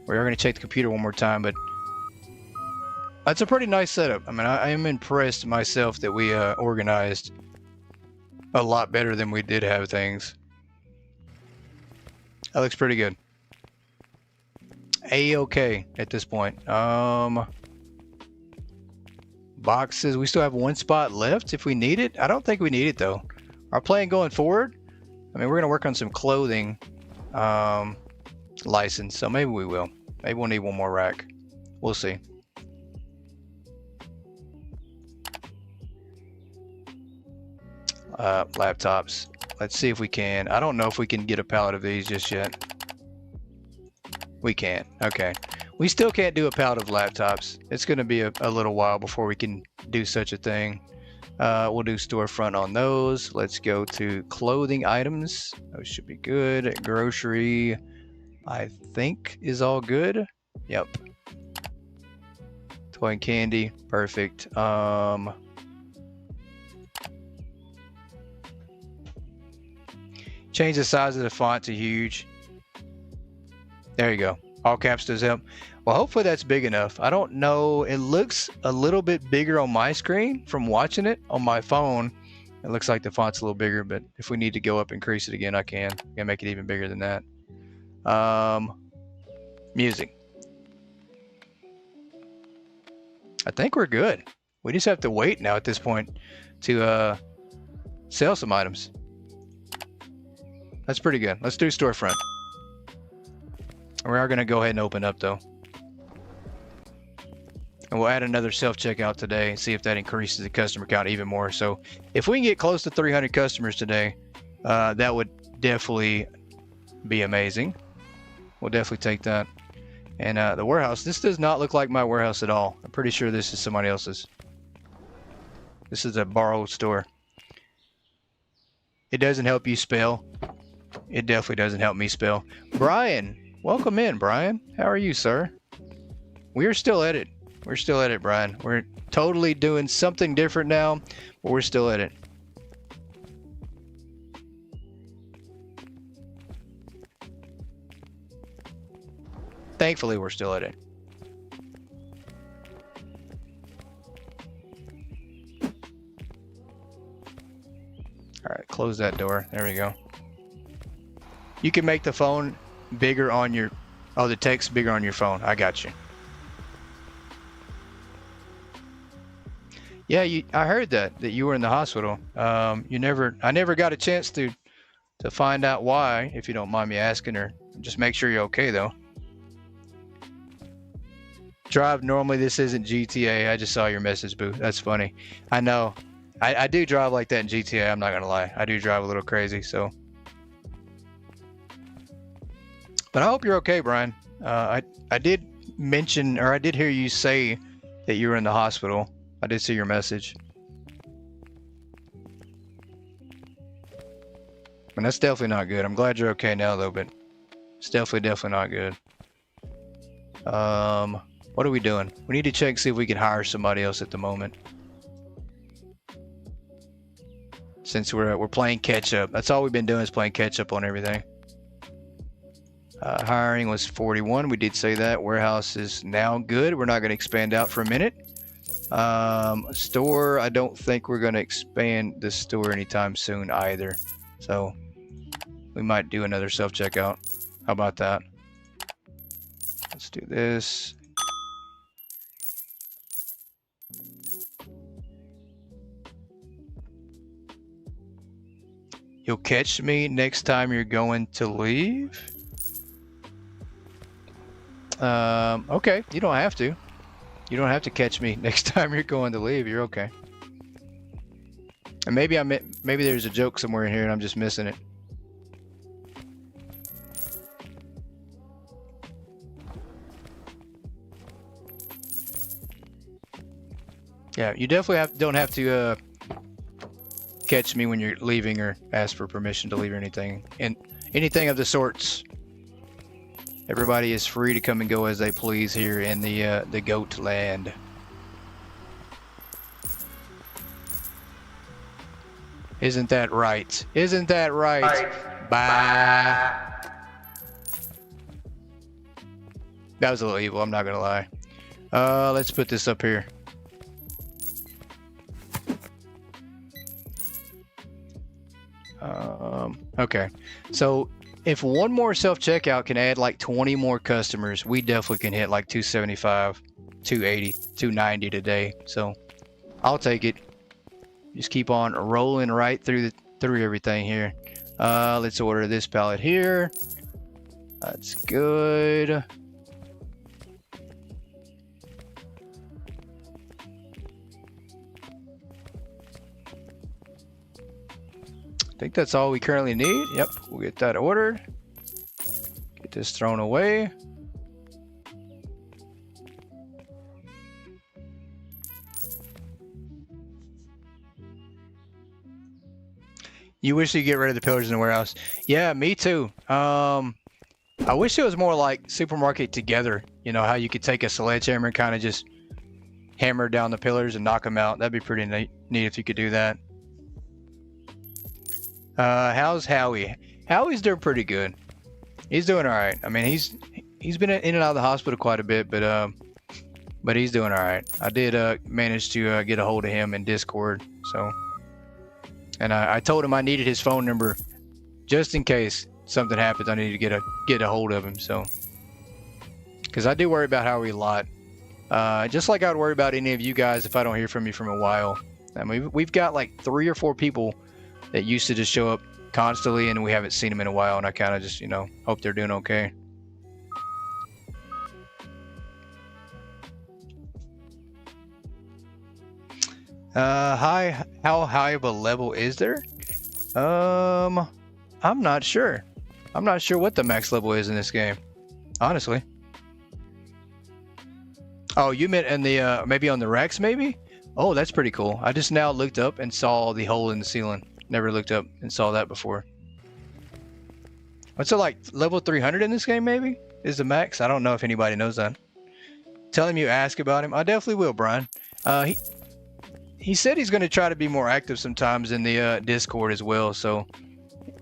We are going to check the computer one more time, but that's a pretty nice setup. I mean, I am impressed myself that we organized a lot better than we did have things. That looks pretty good. A-okay at this point. Boxes. We still have 1 spot left if we need it. I don't think we need it though. Our plan going forward, I mean, we're going to work on some clothing license, so maybe we will. Maybe we'll need 1 more rack. We'll see. Laptops. Let's see if we can. I don't know if we can get a pallet of these just yet. We can't. Okay. We still can't do a pallet of laptops. It's going to be a little while before we can do such a thing. We'll do storefront on those. Let's go to clothing items. Those should be good. Grocery, I think, is all good. Yep. Toy and candy, perfect. Change the size of the font to huge. There you go. All caps does help. Well, hopefully that's big enough. I don't know. It looks a little bit bigger on my screen from watching it on my phone. It looks like the font's a little bigger, but if we need to go up, increase it again, I can. I can make it even bigger than that. Music. I think we're good. We just have to wait now at this point to sell some items. That's pretty good. Let's do storefront. We are going to go ahead and open up though. And we'll add another self-checkout today and see if that increases the customer count even more. So if we can get close to 300 customers today, that would definitely be amazing. We'll definitely take that. And the warehouse, this does not look like my warehouse at all. I'm pretty sure this is somebody else's. This is a borrowed store. It doesn't help you spell. It definitely doesn't help me spell. Brian, welcome in, Brian. How are you, sir? We are still at it. We're still at it, Brian. We're totally doing something different now, but we're still at it. Thankfully, we're still at it. All right, close that door. There we go. You can make the phone bigger on your... Oh, the text bigger on your phone. I got you. Yeah, I heard that you were in the hospital. I never got a chance to find out why, if you don't mind me asking, or just make sure you're okay though. Drive normally. This isn't GTA. I just saw your message, boo. That's funny. I know. I do drive like that in GTA. I'm not gonna lie. I do drive a little crazy. So, but I hope you're okay, Brian. I did mention, or I did hear you say that you were in the hospital. I did see your message. And that's definitely not good. I'm glad you're okay now though, but it's definitely not good. What are we doing? We need to check, see if we can hire somebody else at the moment. Since we're playing catch up. That's all we've been doing is playing catch up on everything. Hiring was 41. We did say that. Warehouse is now good. We're not going to expand out for a minute. Store, I don't think we're going to expand the store anytime soon either. So we might do another self-checkout. How about that? Let's do this. You'll catch me next time you're going to leave? Okay, you don't have to. You don't have to catch me next time you're going to leave. You're okay. And maybe maybe there's a joke somewhere in here and I'm just missing it. Yeah, you definitely don't have to catch me when you're leaving or ask for permission to leave or anything. And anything of the sorts. Everybody is free to come and go as they please here in the goat land. Isn't that right? Isn't that right? Bye. That was a little evil, I'm not gonna lie. Let's put this up here. Okay, so if one more self-checkout can add like 20 more customers, we definitely can hit like 275, 280, 290 today. So I'll take it. Just keep on rolling right through everything here. Let's order this pallet here. That's good. I think that's all we currently need. Yep, we'll get that ordered. Get this thrown away. You wish you could get rid of the pillars in the warehouse. Yeah, me too. I wish it was more like Supermarket Together. You know, how you could take a sledgehammer and kind of just hammer down the pillars and knock them out. That'd be pretty neat if you could do that. How's Howie? Howie's doing pretty good. He's doing all right. I mean, he's been in and out of the hospital quite a bit, but he's doing all right. I did manage to get a hold of him in Discord, so, and I told him I needed his phone number just in case something happens. I need to get a hold of him, so, because I do worry about Howie a lot. Just like I would worry about any of you guys if I don't hear from you from a while. I mean, we've got like 3 or 4 people that used to just show up constantly, and we haven't seen them in a while, and I kind of just, you know, hope they're doing okay. Hi, how high of a level is there? I'm not sure. I'm not sure what the max level is in this game, honestly. Oh, you meant in the, maybe on the Rex, maybe? Oh, that's pretty cool. I just now looked up and saw the hole in the ceiling. Never looked up and saw that before. What's it like, level 300 in this game, maybe? Is the max? I don't know if anybody knows that. Tell him you ask about him. I definitely will, Brian. He said he's going to try to be more active sometimes in the Discord as well, so,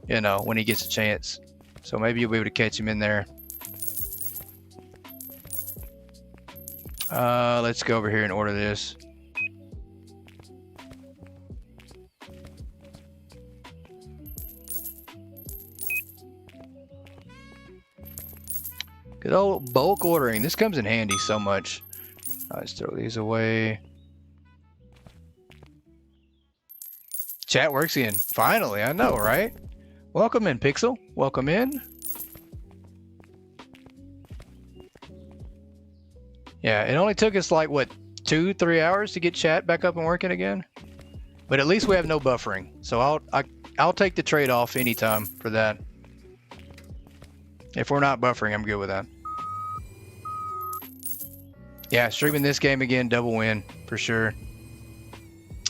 you know, when he gets a chance. So maybe you'll be able to catch him in there. Let's go over here and order this. Good old bulk ordering. This comes in handy so much. Let's throw these away. Chat works again. Finally, I know, right? Welcome in, Pixel. Welcome in. Yeah, it only took us like, what, 2-3 hours to get chat back up and working again? But at least we have no buffering. So I'll take the trade-off anytime for that. If we're not buffering, I'm good with that. Yeah, streaming this game again, double win for sure.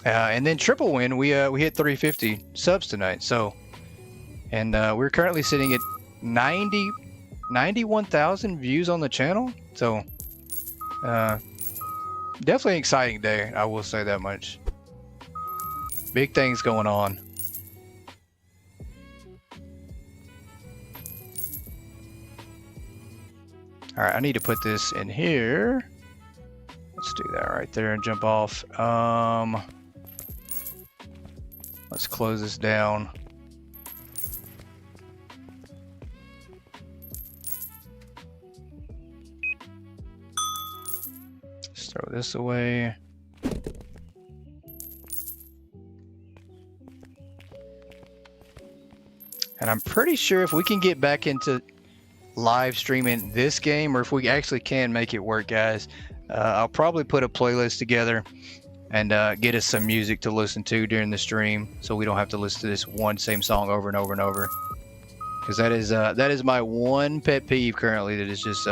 And then triple win, we hit 350 subs tonight. So, and we're currently sitting at 91,000 views on the channel. So, definitely an exciting day. I will say that much. Big things going on. All right, I need to put this in here. Let's do that right there and jump off. Let's close this down. Let's throw this away. And I'm pretty sure if we can get back into live streaming this game, or if we actually can make it work, guys, I'll probably put a playlist together and get us some music to listen to during the stream, so we don't have to listen to this one same song over and over and over. Because that is my one pet peeve currently, that is just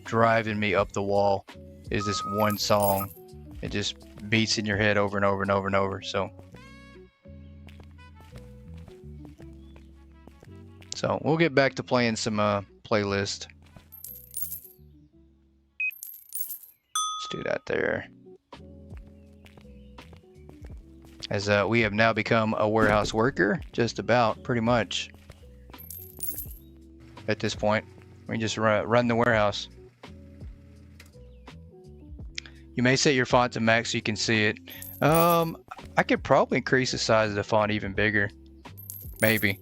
driving me up the wall, is this one song. It just beats in your head over and over and over and over. So we'll get back to playing some playlist. Let's do that there. As we have now become a warehouse worker, just about, pretty much. At this point, we just run the warehouse. You may set your font to max so you can see it. I could probably increase the size of the font even bigger. Maybe.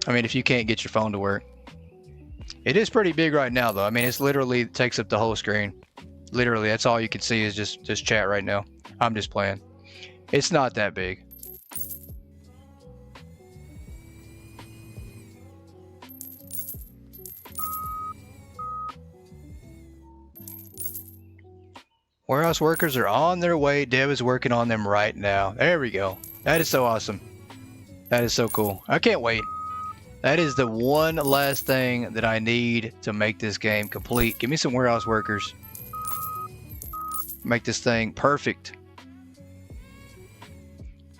I mean, if you can't get your phone to work. It is pretty big right now, though. I mean, it's literally takes up the whole screen. Literally, that's all you can see is just chat right now. I'm just playing. It's not that big. Warehouse workers are on their way. Deb is working on them right now. There we go. That is so awesome. That is so cool. I can't wait. That is the one last thing that I need to make this game complete. Give me some warehouse workers. Make this thing perfect.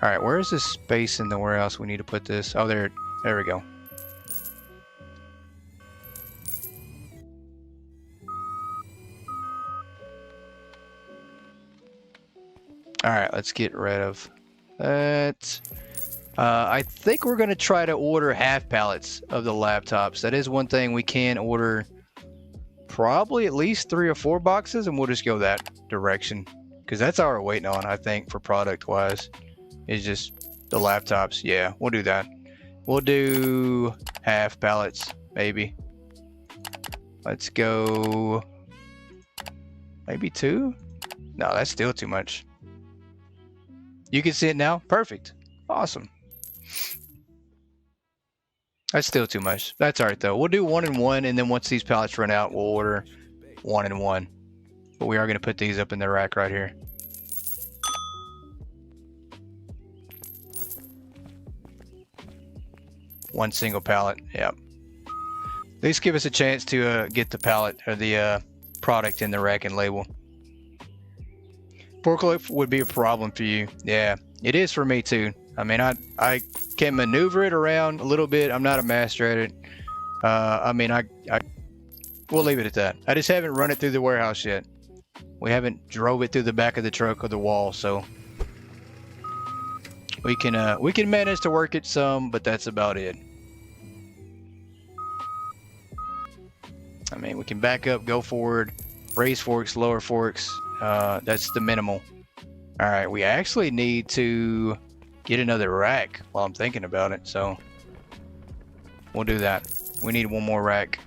All right, where is this space in the warehouse we need to put this? Oh, there we go. All right, let's get rid of that. I think we're going to try to order half pallets of the laptops. That is one thing we can order, probably at least 3 or 4 boxes, and we'll just go that direction. Because that's all we're waiting on, I think, for product-wise. Is just the laptops. Yeah, we'll do that. We'll do half pallets, maybe. Let's go Maybe 2? No, that's still too much. You can see it now? Perfect. Awesome. That's still too much. That's alright though. We'll do 1 and 1, and then once these pallets run out, we'll order 1 and 1. But we are going to put these up in the rack right here. One single pallet. Yep. At least give us a chance to get the pallet or the product in the rack and label. Forklift would be a problem for you. Yeah, it is for me too. I mean, I can maneuver it around a little bit. I'm not a master at it. I mean, we'll leave it at that. I just haven't run it through the warehouse yet. We haven't drove it through the back of the truck or the wall, so we can manage to work it some, but that's about it. I mean, we can back up, go forward, raise forks, lower forks. That's the minimal. All right, we actually need to get another rack while I'm thinking about it, so we'll do that. We need one more rack.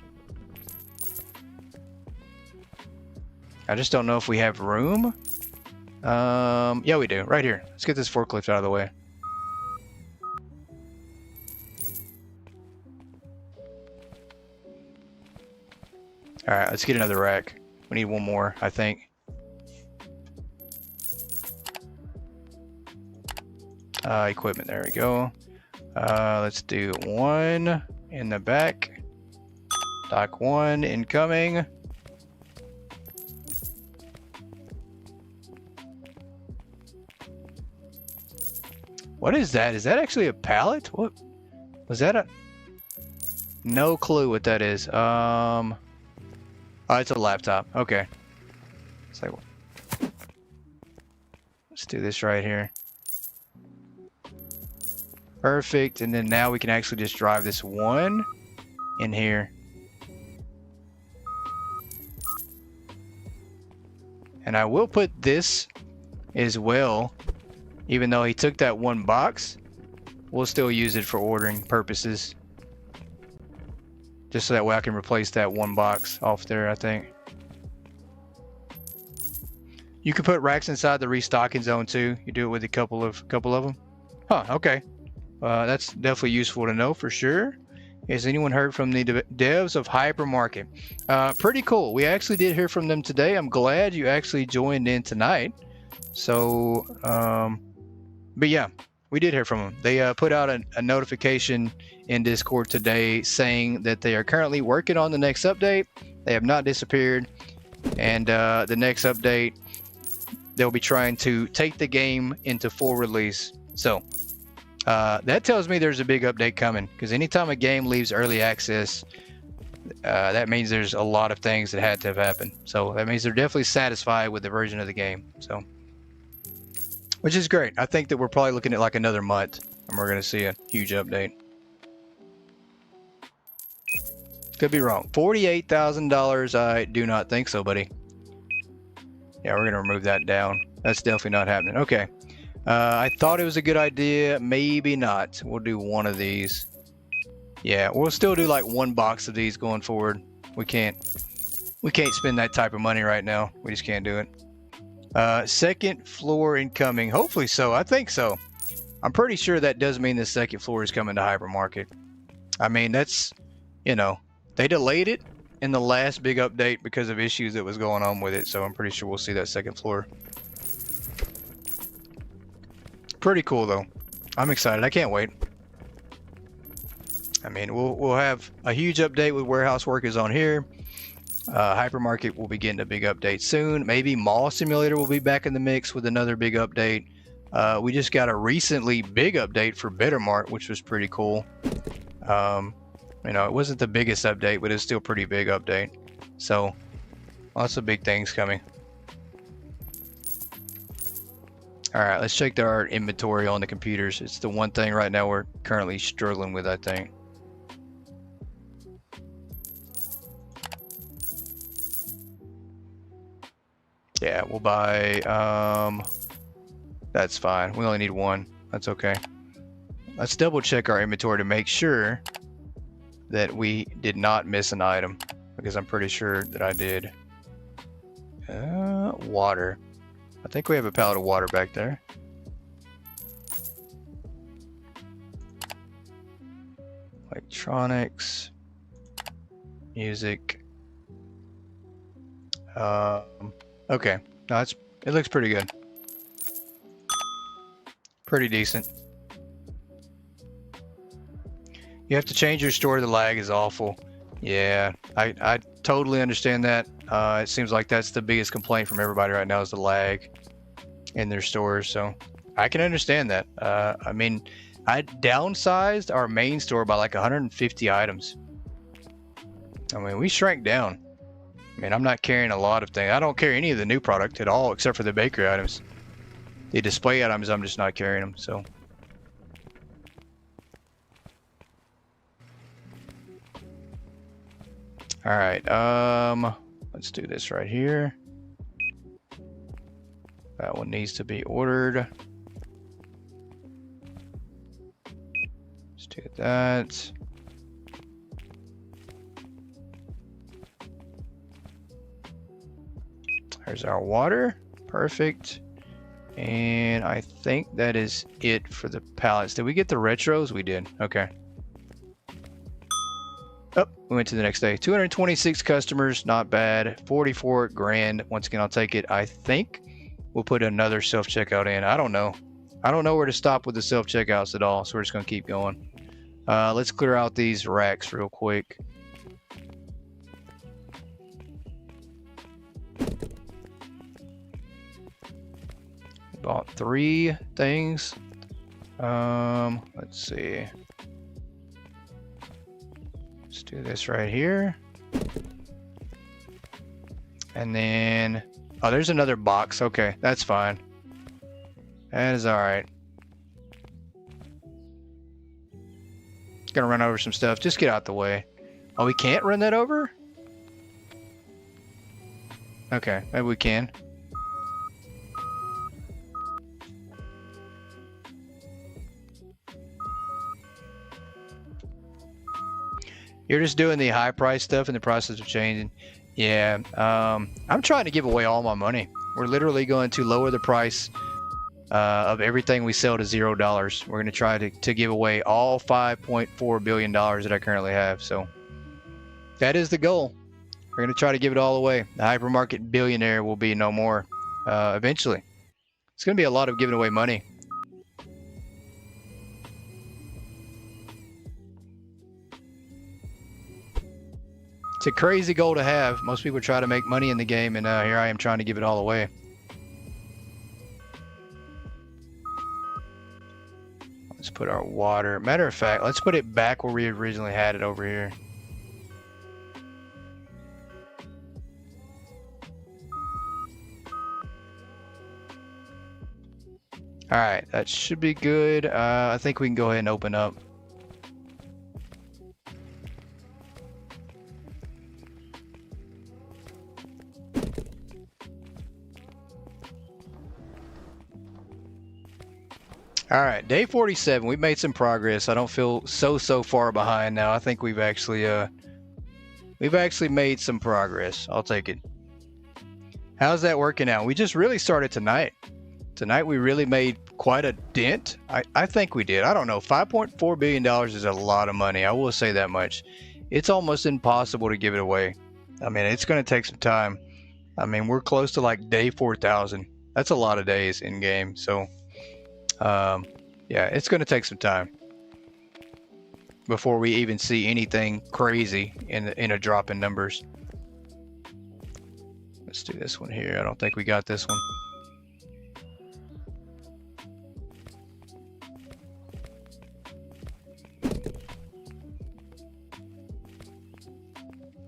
I just don't know if we have room. Yeah, we do. Right here. Let's get this forklift out of the way. All right, let's get another rack. We need one more, I think. Equipment, there we go. Let's do 1 in the back. Dock 1 incoming. What is that? Is that actually a pallet? What was that? No clue what that is. Oh, it's a laptop. Okay. It's like, let's do this right here. Perfect. And then now we can actually just drive this 1 in here. And I will put this as well. Even though he took that 1 box, we'll still use it for ordering purposes. Just so that way I can replace that 1 box off there, I think. You can put racks inside the restocking zone too. You do it with a couple of them. Huh, okay. That's definitely useful to know for sure. Has anyone heard from the devs of Hypermarket? Pretty cool. We actually did hear from them today. I'm glad you actually joined in tonight. So, but yeah, we did hear from them. They put out a notification in Discord today saying that they are currently working on the next update. They have not disappeared. And the next update, they'll be trying to take the game into full release. So that tells me there's a big update coming, because anytime a game leaves early access, that means there's a lot of things that had to have happened. So that means they're definitely satisfied with the version of the game. So, which is great. I think that we're probably looking at like another month and we're going to see a huge update. Could be wrong. $48,000. I do not think so, buddy. Yeah, we're going to remove that down. That's definitely not happening. Okay. I thought it was a good idea. Maybe not. We'll do 1 of these. Yeah, we'll still do like 1 box of these going forward. We can't spend that type of money right now. We just can't do it. Second floor incoming. Hopefully so. I think so. I'm pretty sure that does mean the second floor is coming to Hypermarket. I mean, that's, you know, they delayed it in the last big update because of issues that was going on with it. So I'm pretty sure we'll see that second floor. Pretty cool though. I'm excited. I can't wait. I mean, we'll have a huge update with warehouse workers on here. Hypermarket will be getting a big update soon. Maybe Mall Simulator will be back in the mix with another big update. We just got a recently big update for Bettermart, which was pretty cool. You know, it wasn't the biggest update, but it's still a pretty big update. So lots of big things coming. All right, let's check our inventory on the computers. It's the one thing right now we're currently struggling with, I think. Yeah, we'll buy, that's fine. We only need 1. That's okay. Let's double check our inventory to make sure that we did not miss an item, because I'm pretty sure that I did. Water. I think we have a pallet of water back there. Electronics. Music. Okay. No, it looks pretty good. Pretty decent. You have to change your store. The lag is awful. Yeah, I totally understand that. It seems like that's the biggest complaint from everybody right now is the lag in their stores. So I can understand that. I mean, I downsized our main store by like 150 items. I mean, we shrank down. I mean, I'm not carrying a lot of things. I don't carry any of the new product at all, except for the bakery items. The display items, I'm just not carrying them, so. All right, let's do this right here. That one needs to be ordered. Let's do that. There's our water. Perfect. And I think that is it for the pallets. Did we get the retros? We did. Okay. Oh, we went to the next day. 226 customers. Not bad. 44 grand. Once again, I'll take it. I think we'll put another self-checkout in. I don't know. I don't know where to stop with the self-checkouts at all. So we're just going to keep going. Let's clear out these racks real quick. Bought 3 things. Let's see. Let's do this right here. And then, oh, there's another box. Okay, that's fine. That is all right. Gonna run over some stuff. Just get out the way. Oh, we can't run that over? Okay, maybe we can. You're just doing the high price stuff in the process of changing. Yeah, I'm trying to give away all my money. We're literally going to lower the price of everything we sell to $0. We're going to try to give away all $5.4 billion that I currently have. So that is the goal. We're going to try to give it all away. The hypermarket billionaire will be no more eventually. It's going to be a lot of giving away money. It's a crazy goal to have. Most people try to make money in the game, and here I am trying to give it all away. Let's put our water. Matter of fact, let's put it back where we originally had it over here. All right, that should be good. I think we can go ahead and open up. All right, day 47. We've made some progress. I don't feel so far behind now. I think we've actually made some progress. I'll take it. How's that working out? We just really started tonight. Tonight we really made quite a dent. I think we did. I don't know. $5.4 billion is a lot of money. I will say that much. It's almost impossible to give it away. I mean, it's going to take some time. I mean, we're close to like day 4,000. That's a lot of days in game. So, yeah, it's going to take some time before we even see anything crazy in a drop in numbers. Let's do this one here. I don't think we got this one.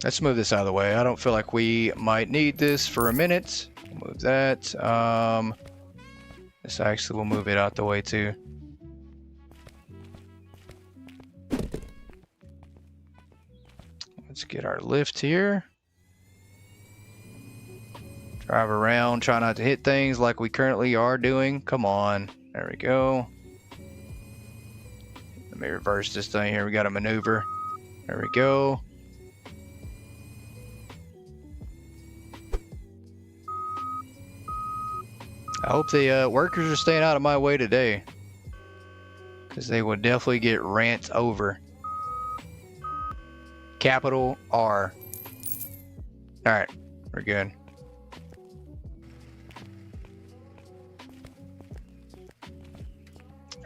Let's move this out of the way. I don't feel like we might need this for a minute. We'll move that. This actually will move it out the way too. Let's get our lift here. Drive around, try not to hit things like we currently are doing. Come on. There we go. Let me reverse this thing here. We got a maneuver. There we go. I hope the workers are staying out of my way today, because they will definitely get rant over. Capital R. All right, we're good.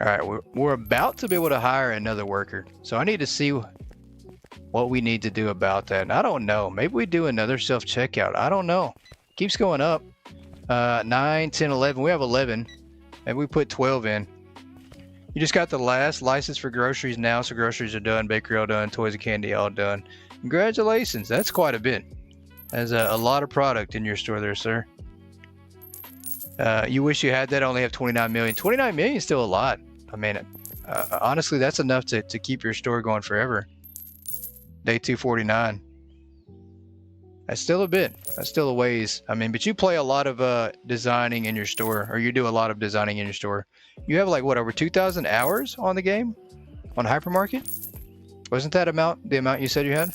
All right, we're about to be able to hire another worker, so I need to see what we need to do about that. And I don't know. Maybe we do another self-checkout. I don't know. Keeps going up. 9, 10, 11. We have 11. Maybe we put 12 in. You just got the last license for groceries now, so groceries are done, bakery all done, toys and candy all done. Congratulations. That's quite a bit. That's a lot of product in your store there, sir. You wish you had that. Only have 29 million. 29 million is still a lot. I mean, honestly, that's enough to keep your store going forever. Day 249. That's still a bit. That's still a ways. I mean, but you play a lot of designing in your store, or you do a lot of designing in your store. You have like what, over 2,000 hours on the game, on Hypermarket? Wasn't that the amount you said you had?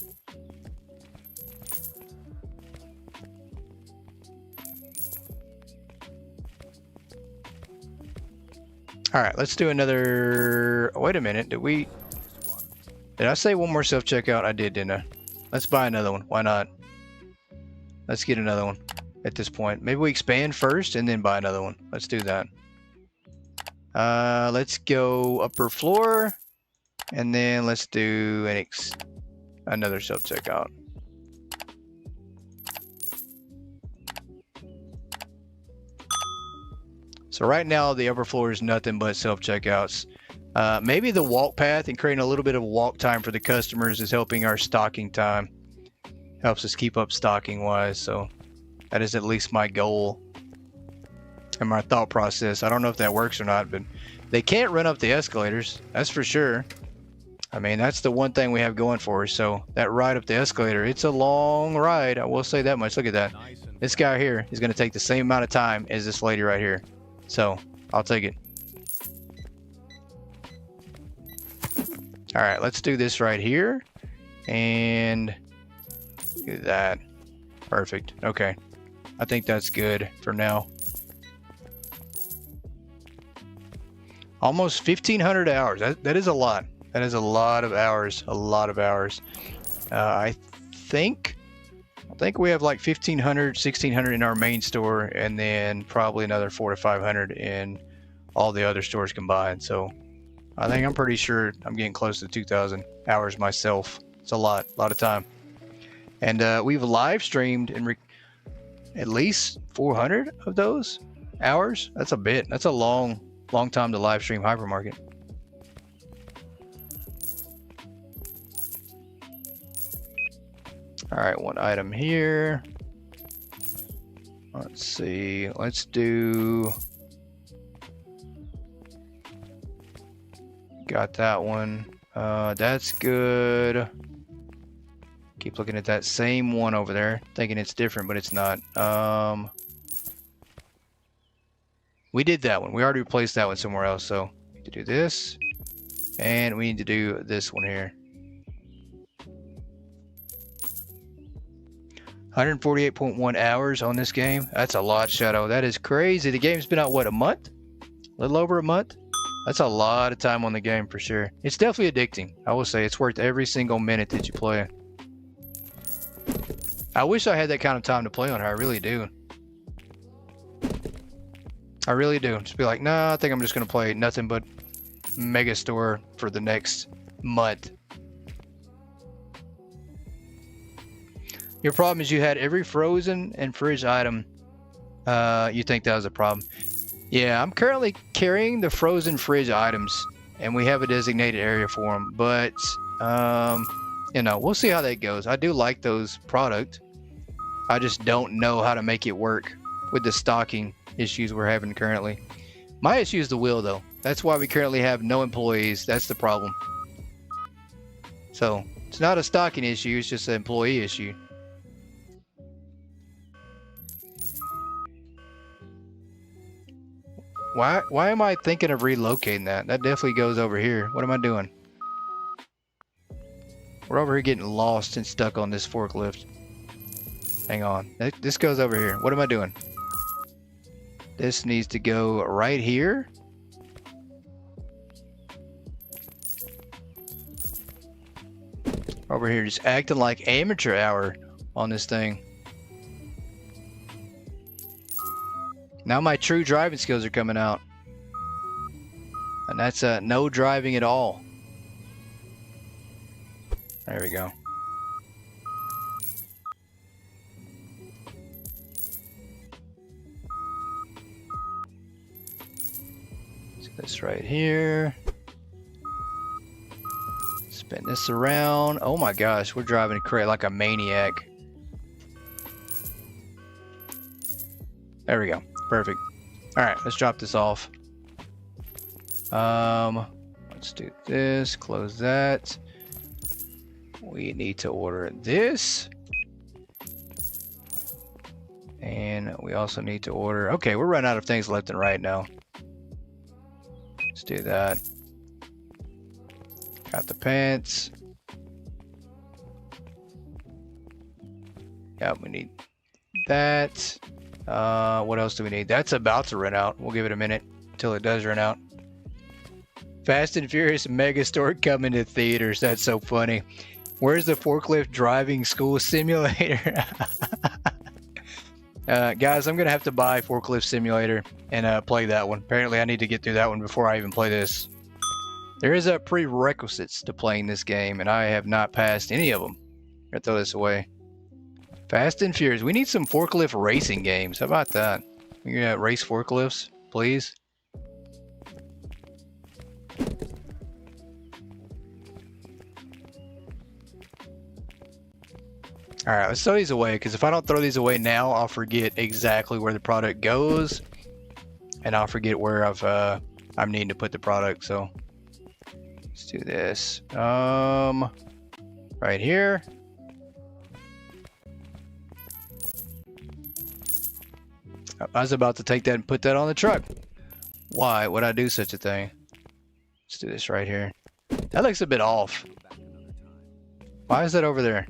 All right, let's do another. Wait a minute. Did I say one more self-checkout? I did, didn't I? Let's buy another one. Why not? Let's get another one at this point. Maybe we expand first and then buy another one. Let's do that. Let's go upper floor, and then let's do another self-checkout. So right now the upper floor is nothing but self-checkouts. Maybe the walk path and creating a little bit of walk time for the customers is helping our stocking time. Helps us keep up stocking wise. So that is at least my goal and my thought process. I don't know if that works or not, but they can't run up the escalators. That's for sure. I mean, that's the one thing we have going for us. So that ride up the escalator, it's a long ride. I will say that much. Look at that. This guy here is going to take the same amount of time as this lady right here. So I'll take it. All right, let's do this right here and do that. Perfect. Okay. I think that's good for now. Almost 1,500 hours. That is a lot. That is a lot of hours. A lot of hours. I think we have like 1,500, 1,600 in our main store, and then probably another 400 to 500 in all the other stores combined. So I think I'm pretty sure I'm getting close to 2,000 hours myself. It's a lot of time. And we've live streamed in at least 400 of those hours. That's a bit. That's a long time to live stream Hypermarket. All right, one item here. Let's see. Let's do. Got that one. That's good. Keep looking at that same one over there, thinking it's different, but it's not. We did that one. We already replaced that one somewhere else. So we need to do this, and we need to do this one here. 148.1 hours on this game. That's a lot, Shadow. That is crazy. The game's been out, what, a month? A little over a month? That's a lot of time on the game for sure. It's definitely addicting. I will say it's worth every single minute that you play. I wish I had that kind of time to play on her. I really do. I really do. Just be like, nah, I think I'm just going to play nothing but Megastore for the next month. Your problem is you had every frozen and fridge item. You think that was a problem. Yeah, I'm currently carrying the frozen fridge items, and we have a designated area for them. But, you know, we'll see how that goes. I do like those product. I just don't know how to make it work with the stocking issues we're having currently. My issue is the wheel, though. That's why we currently have no employees. That's the problem. So, it's not a stocking issue. It's just an employee issue. Why am I thinking of relocating that? That definitely goes over here. What am I doing? We're over here getting lost and stuck on this forklift. Hang on. This goes over here. What am I doing? This needs to go right here. Over here, just acting like amateur hour on this thing. Now my true driving skills are coming out. And that's no driving at all. There we go. So this right here. Spin this around. Oh my gosh, we're driving a crate like a maniac. There we go. Perfect. All right, let's drop this off. Let's do this. Close that. We need to order this. And we also need to order... Okay, we're running out of things left and right now. Let's do that. Got the pants. Yeah, we need that. What else do we need? That's about to run out. We'll give it a minute until it does run out. Fast and Furious Megastore coming to theaters. That's so funny. Where's the forklift driving school simulator? Guys, I'm going to have to buy Forklift Simulator and play that one. Apparently, I need to get through that one before I even play this. There is a prerequisites to playing this game, and I have not passed any of them. I'm going to throw this away. Fast and Furious. We need some forklift racing games. How about that? We got race forklifts, please. All right, let's throw these away, because if I don't throw these away now, I'll forget exactly where the product goes, and I'll forget where I'm needing to put the product. So let's do this. Right here. I was about to take that and put that on the truck. Why would I do such a thing? Let's do this right here. That looks a bit off. Why is that over there?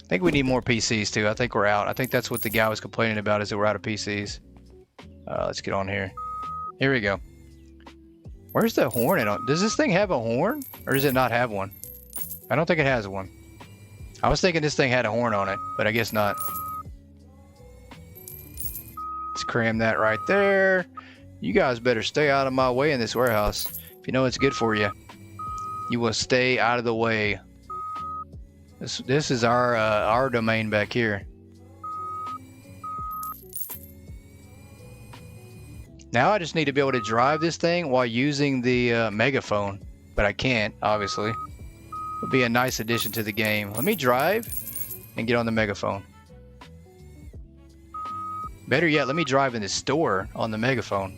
I think we need more PCs too. I think we're out. I think that's what the guy was complaining about, is that we're out of PCs. Let's get on here. Here we go. Where's the horn? Does this thing have a horn, or does it not have one? I don't think it has one. I was thinking this thing had a horn on it, but I guess not. Let's cram that right there. You guys better stay out of my way in this warehouse. If you know it's good for you, you will stay out of the way. This is our domain back here. Now I just need to be able to drive this thing while using the Megaphone, but I can't, obviously. Would be a nice addition to the game. Let me drive and get on the Megaphone. Better yet, let me drive in the store on the Megaphone.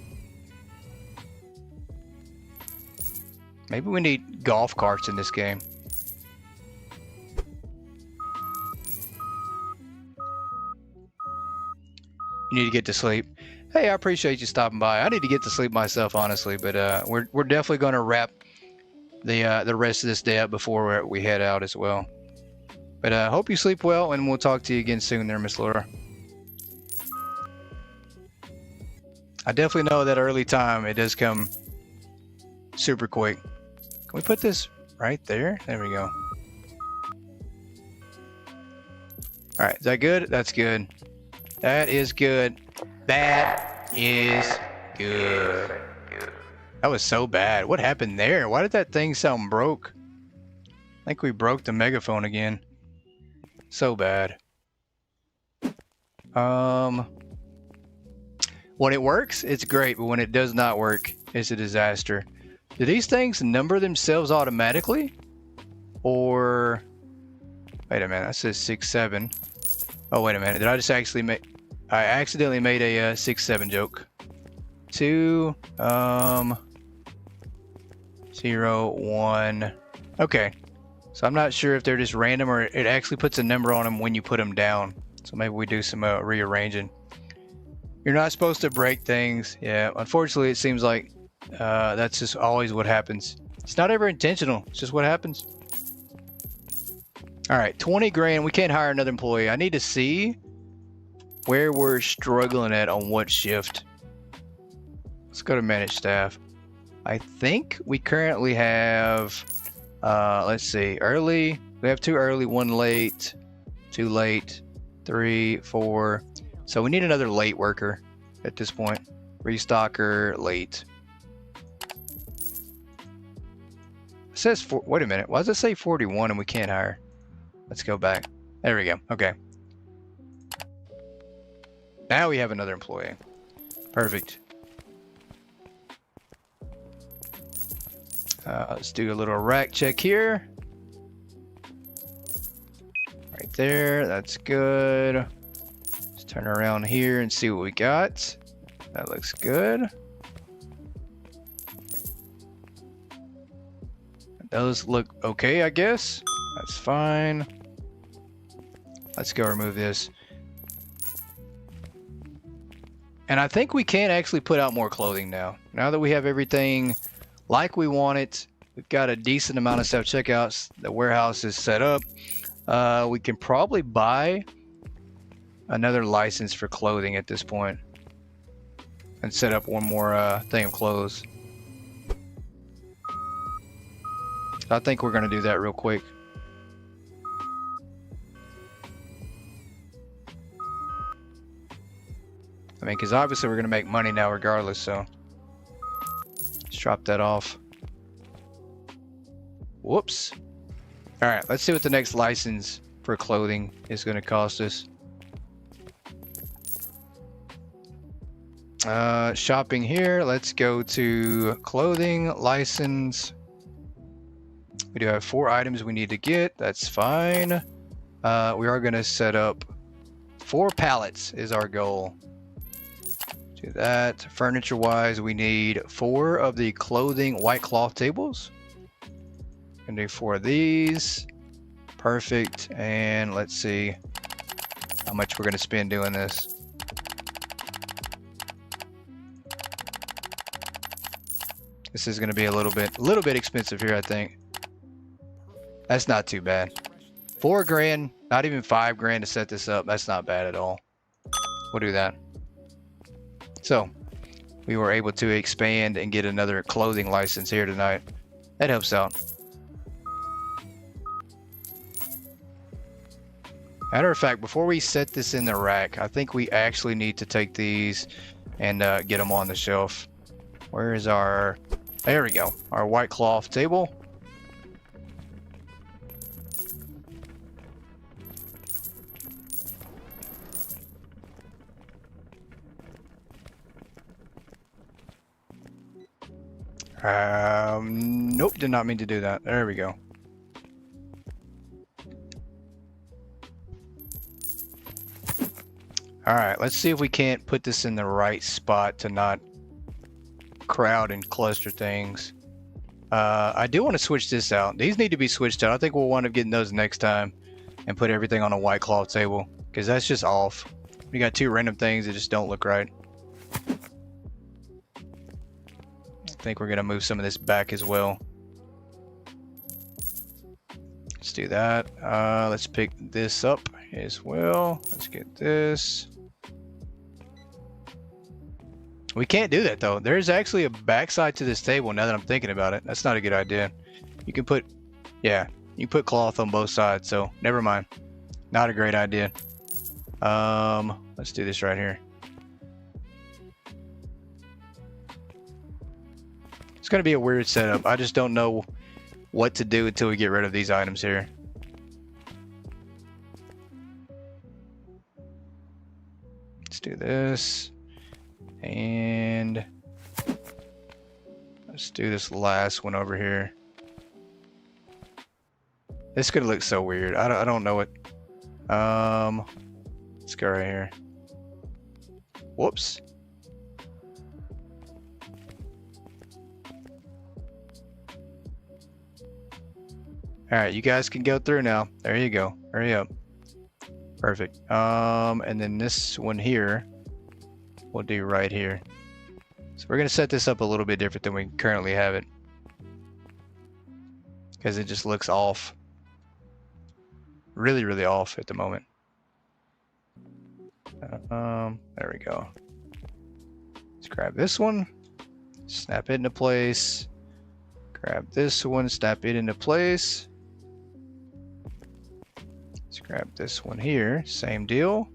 Maybe we need golf carts in this game. You need to get to sleep. Hey, I appreciate you stopping by. I need to get to sleep myself, honestly, but we're definitely going to wrap the rest of this day up before we head out as well. But I hope you sleep well, and we'll talk to you again soon there, Miss Laura. I definitely know that early time, it does come super quick. Can we put this right there? There we go. All right, is that good? That's good. That is good. That is good. That was so bad. What happened there? Why did that thing sound broke? I think we broke the Megaphone again. So bad. When it works, it's great, but when it does not work, it's a disaster. Do these things number themselves automatically? Or... Wait a minute, that says 6-7. Oh, wait a minute. Did I just actually make... I accidentally made a 6-7 joke. 2, 0, 1. Okay. So I'm not sure if they're just random or it actually puts a number on them when you put them down. So maybe we do some rearranging. You're not supposed to break things. Yeah, unfortunately it seems like that's just always what happens. It's not ever intentional. It's just what happens. All right, 20 grand. We can't hire another employee. I need to see where we're struggling at on what shift. Let's go to manage staff. I think we currently have, let's see, early. We have 2 early, 1 late, 2 late, 3, 4. So we need another late worker at this point. Restocker, late. It says, wait a minute, why does it say 41 and we can't hire? Let's go back. There we go, okay. Now we have another employee. Perfect. Let's do a little rack check here. Right there, that's good. Let's turn around here and see what we got. That looks good. Those look okay, I guess. That's fine. Let's go remove this. And I think we can actually put out more clothing now. Now that we have everything like we want it, we've got a decent amount of self-checkouts. The warehouse is set up. We can probably buy another license for clothing at this point and set up one more thing of clothes. I think we're going to do that real quick. I mean, because obviously we're going to make money now regardless, so let's drop that off. Whoops. All right, let's see what the next license for clothing is going to cost us. Shopping here. Let's go to clothing license. We do have 4 items we need to get. That's fine. We are going to set up 4 pallets is our goal. Do that. Furniture wise, we need 4 of the clothing white cloth tables. Gonna do 4 of these. Perfect. And let's see how much we're gonna spend doing this. This is gonna be a little bit expensive here, I think. That's not too bad. 4 grand, not even 5 grand to set this up. That's not bad at all. We'll do that. So we were able to expand and get another clothing license here tonight. That helps out. Matter of fact, before we set this in the rack, I think we actually need to take these and get them on the shelf. Where is our... There we go. Our white cloth table. Nope, did not mean to do that. There we go. All right, let's see if we can't put this in the right spot to not crowd and cluster things. I do want to switch this out. These need to be switched out. I think we'll wind up getting those next time and put everything on a white cloth table because that's just off. We got 2 random things that just don't look right. I think we're gonna move some of this back as well. Let's do that. Let's pick this up as well. Let's get this. We can't do that though. There's actually a backside to this table now that I'm thinking about it. That's not a good idea. You can put, yeah, you put cloth on both sides, so never mind. Not a great idea. Let's do this right here. It's gonna be a weird setup. I just don't know what to do until we get rid of these items here. Let's do this. And let's do this last one over here. This could look so weird. I don't know what. Let's go right here. Whoops. All right, you guys can go through now. There you go. Hurry up. Perfect. And then this one here, we'll do right here. So we're gonna set this up a little bit different than we currently have it, because it just looks off. Really, really off at the moment. There we go. Let's grab this one, snap it into place. Grab this one, snap it into place. Let's grab this one here, same deal.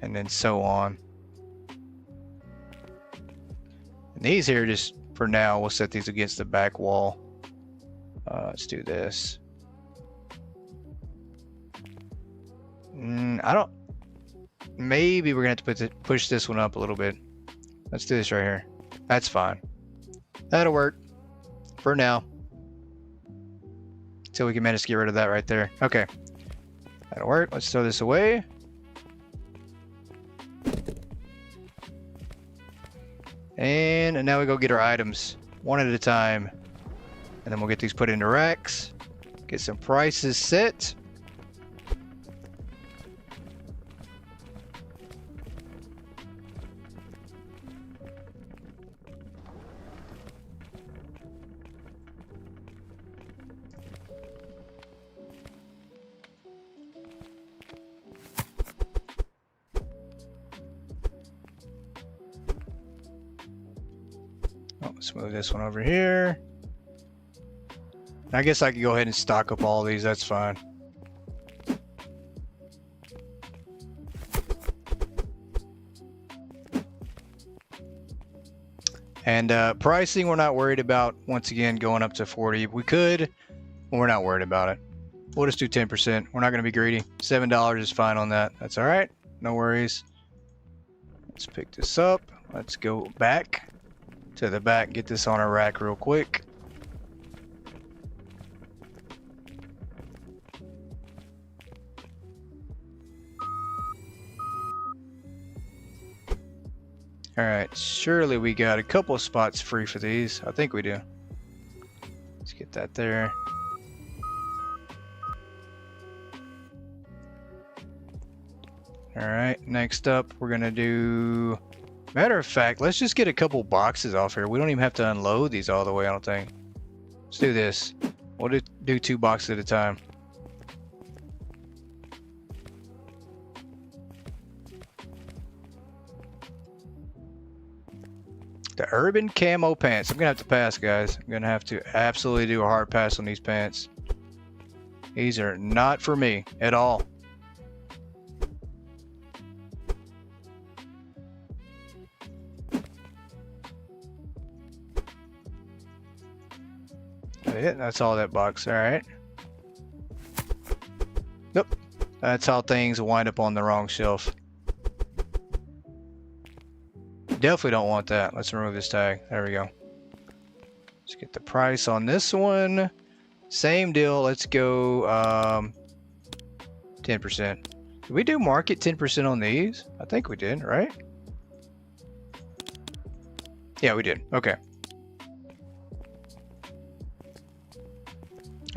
And then so on. And these here, just for now, we'll set these against the back wall. Let's do this. I don't. Maybe we're gonna have to push this one up a little bit. Let's do this right here. That's fine. That'll work for now. Until we can manage to get rid of that right there. Okay. That'll work. Let's throw this away. And now we go get our items one at a time. And then we'll get these put into racks. Get some prices set. Let's move this one over here. I guess I could go ahead and stock up all these, that's fine. And pricing, we're not worried about, once again, going up to 40. We could, but we're not worried about it. We'll just do 10%. We're not going to be greedy. $7 is fine on that. That's all right. No worries. Let's pick this up. Let's go back to the back, get this on our rack real quick. All right, surely we got a couple of spots free for these. I think we do. Let's get that there. All right, next up, we're gonna do, matter of fact, let's just get a couple boxes off here. We don't even have to unload these all the way, I don't think. Let's do this. We'll do 2 boxes at a time. The urban camo pants. I'm gonna have to pass, guys. I'm gonna have to absolutely do a hard pass on these pants. These are not for me at all. That's all that box. All right. Nope. That's how things wind up on the wrong shelf. Definitely don't want that. Let's remove this tag. There we go. Let's get the price on this one. Same deal. Let's go 10%. Did we do market 10% on these? I think we did, right? Yeah, we did. Okay.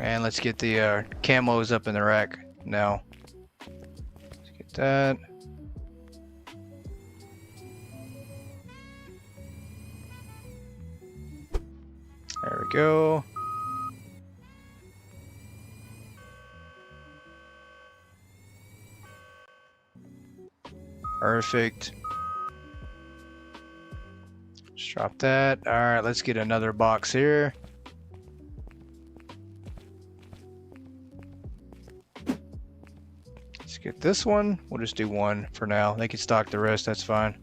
And let's get the camos up in the rack now. Let's get that. There we go. Perfect. Just drop that. All right, let's get another box here. Let's get this one. We'll just do 1 for now. They can stock the rest, that's fine.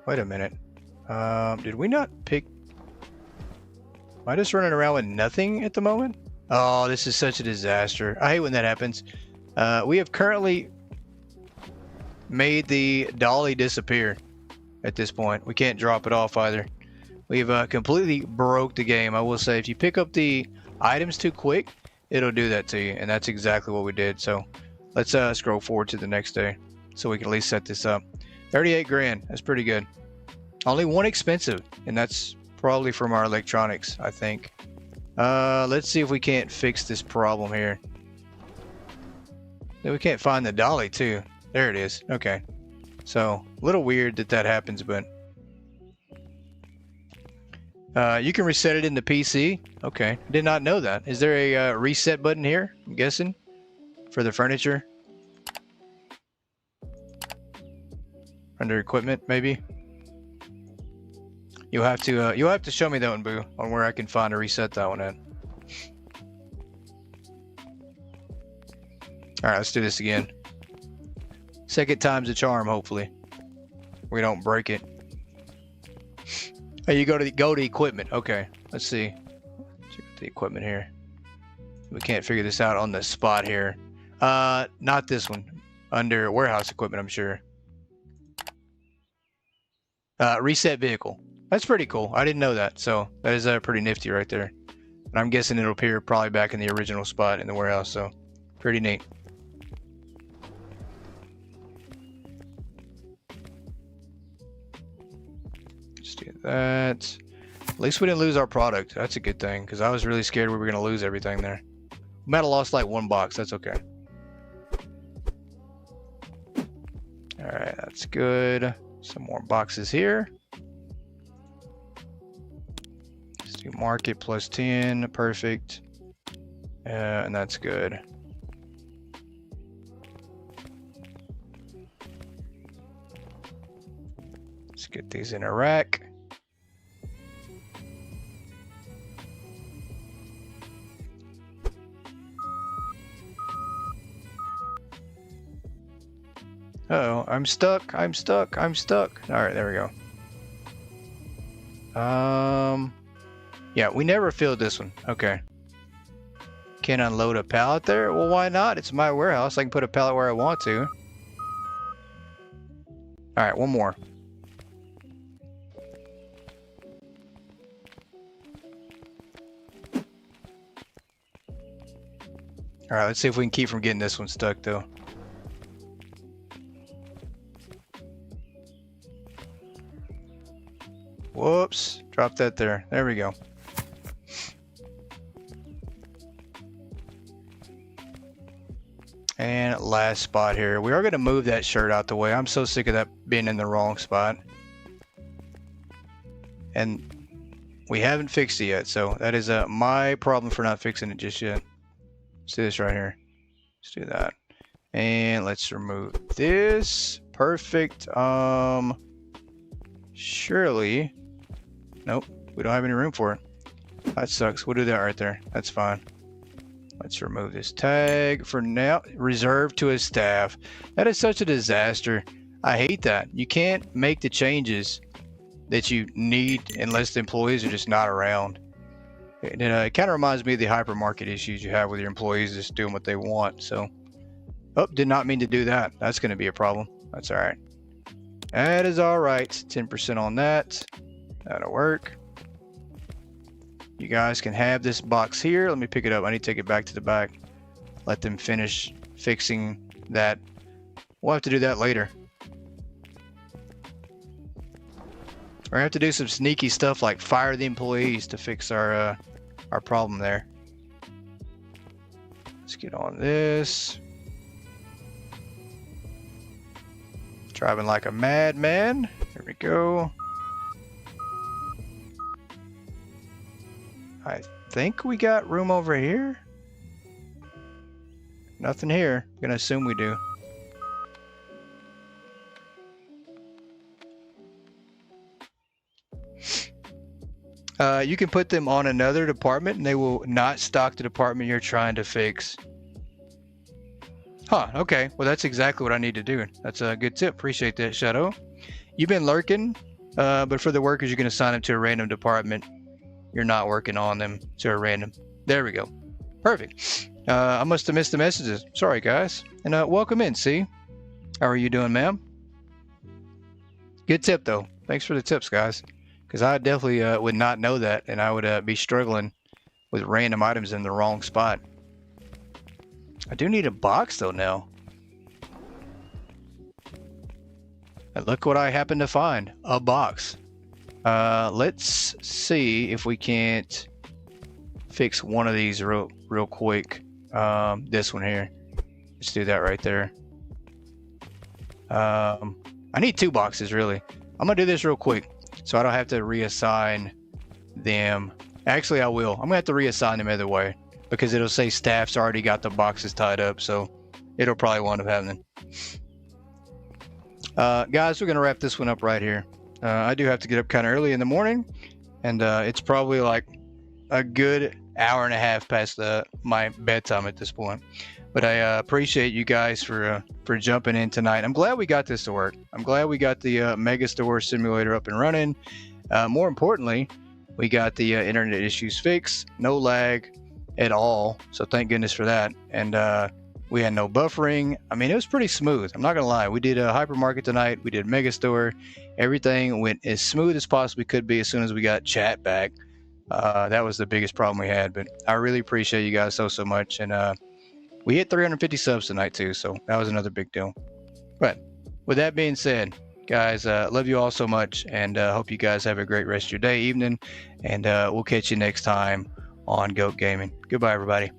Wait a minute. Did we not pick? Am I just running around with nothing at the moment? Oh, this is such a disaster. I hate when that happens. We have currently made the dolly disappear at this point. We can't drop it off either. We've completely broke the game. I will say, if you pick up the items too quick, it'll do that to you. And that's exactly what we did. So let's scroll forward to the next day so we can at least set this up. 38 grand. That's pretty good. Only 1 expensive, and that's probably from our electronics, I think. Let's see if we can't fix this problem here. We can't find the dolly too. There it is. Okay. So a little weird that that happens, but You can reset it in the PC. Okay, did not know that. Is there a reset button here? I'm guessing for the furniture under equipment, maybe. You'll have to show me that one, Boo, on where I can find to reset that one at. All right, let's do this again. Second time's a charm. Hopefully, we don't break it. Oh, you go to equipment. Okay, let's see. Check the equipment here. We can't figure this out on the spot here. Not this one. Under warehouse equipment, I'm sure. Reset vehicle. That's pretty cool. I didn't know that, so that is pretty nifty right there. And I'm guessing it'll appear probably back in the original spot in the warehouse, so pretty neat. Let's do that. At least we didn't lose our product. That's a good thing, because I was really scared we were going to lose everything there. We might have lost like one box. That's okay. Alright, that's good. Some more boxes here. Let's do market plus 10. Perfect. And that's good. Let's get these in a rack. Uh-oh, I'm stuck. I'm stuck. I'm stuck. All right, there we go. Yeah, we never filled this one. Okay. Can't unload a pallet there? Well, why not? It's my warehouse. I can put a pallet where I want to. All right, one more. All right, let's see if we can keep from getting this one stuck, though. Whoops, drop that there. There we go. And last spot here. We are going to move that shirt out the way. I'm so sick of that being in the wrong spot. And we haven't fixed it yet, so that is my problem for not fixing it just yet. Let's do this right here. Let's do that. And let's remove this. Perfect. Surely. Nope, we don't have any room for it. That sucks. We'll do that right there. That's fine. Let's remove this tag for now. Reserved to his staff. That is such a disaster. I hate that. You can't make the changes that you need unless the employees are just not around. It kind of reminds me of the hypermarket issues you have with your employees just doing what they want. So, oh, did not mean to do that. That's going to be a problem. That's all right. That is all right. 10% on that. That'll work. You guys can have this box here. Let me pick it up. I need to take it back to the back. Let them finish fixing that. We'll have to do that later. We're gonna have to do some sneaky stuff like fire the employees to fix our problem there. Let's get on this. Driving like a madman. There we go. I think we got room over here. Nothing here. I'm gonna assume we do. You can put them on another department and they will not stock the department you're trying to fix. Huh, okay. Well, that's exactly what I need to do. That's a good tip. Appreciate that, Shadow. You've been lurking, but for the workers, you can assign them to a random department. You're not working on them to a random. There we go. Perfect. I must have missed the messages. Sorry, guys. And welcome in, see? How are you doing, ma'am? Good tip, though. Thanks for the tips, guys. Because I definitely would not know that, and I would be struggling with random items in the wrong spot. I do need a box, though, now. And look what I happen to find. A box. Let's see if we can't fix one of these real quick. This one here. Let's do that right there. I need 2 boxes, really. I'm gonna do this real quick so I don't have to reassign them. Actually, I will. I'm gonna have to reassign them either way because it'll say staff's already got the boxes tied up, so it'll probably wind up happening. Guys, we're gonna wrap this one up right here. I do have to get up kind of early in the morning, and it's probably like a good hour and a half past my bedtime at this point. But I appreciate you guys for jumping in tonight. I'm glad we got this to work. I'm glad we got the Megastore Simulator up and running. More importantly, we got the internet issues fixed. No lag at all. So thank goodness for that. And we had no buffering. I mean, it was pretty smooth. I'm not going to lie. We did a hypermarket tonight. We did Megastore. Everything went as smooth as possibly could be as soon as we got chat back. That was the biggest problem we had. But I really appreciate you guys so much. And we hit 350 subs tonight too. So that was another big deal. But with that being said, guys, love you all so much. And hope you guys have a great rest of your day, evening. And we'll catch you next time on Goat Gaming. Goodbye, everybody.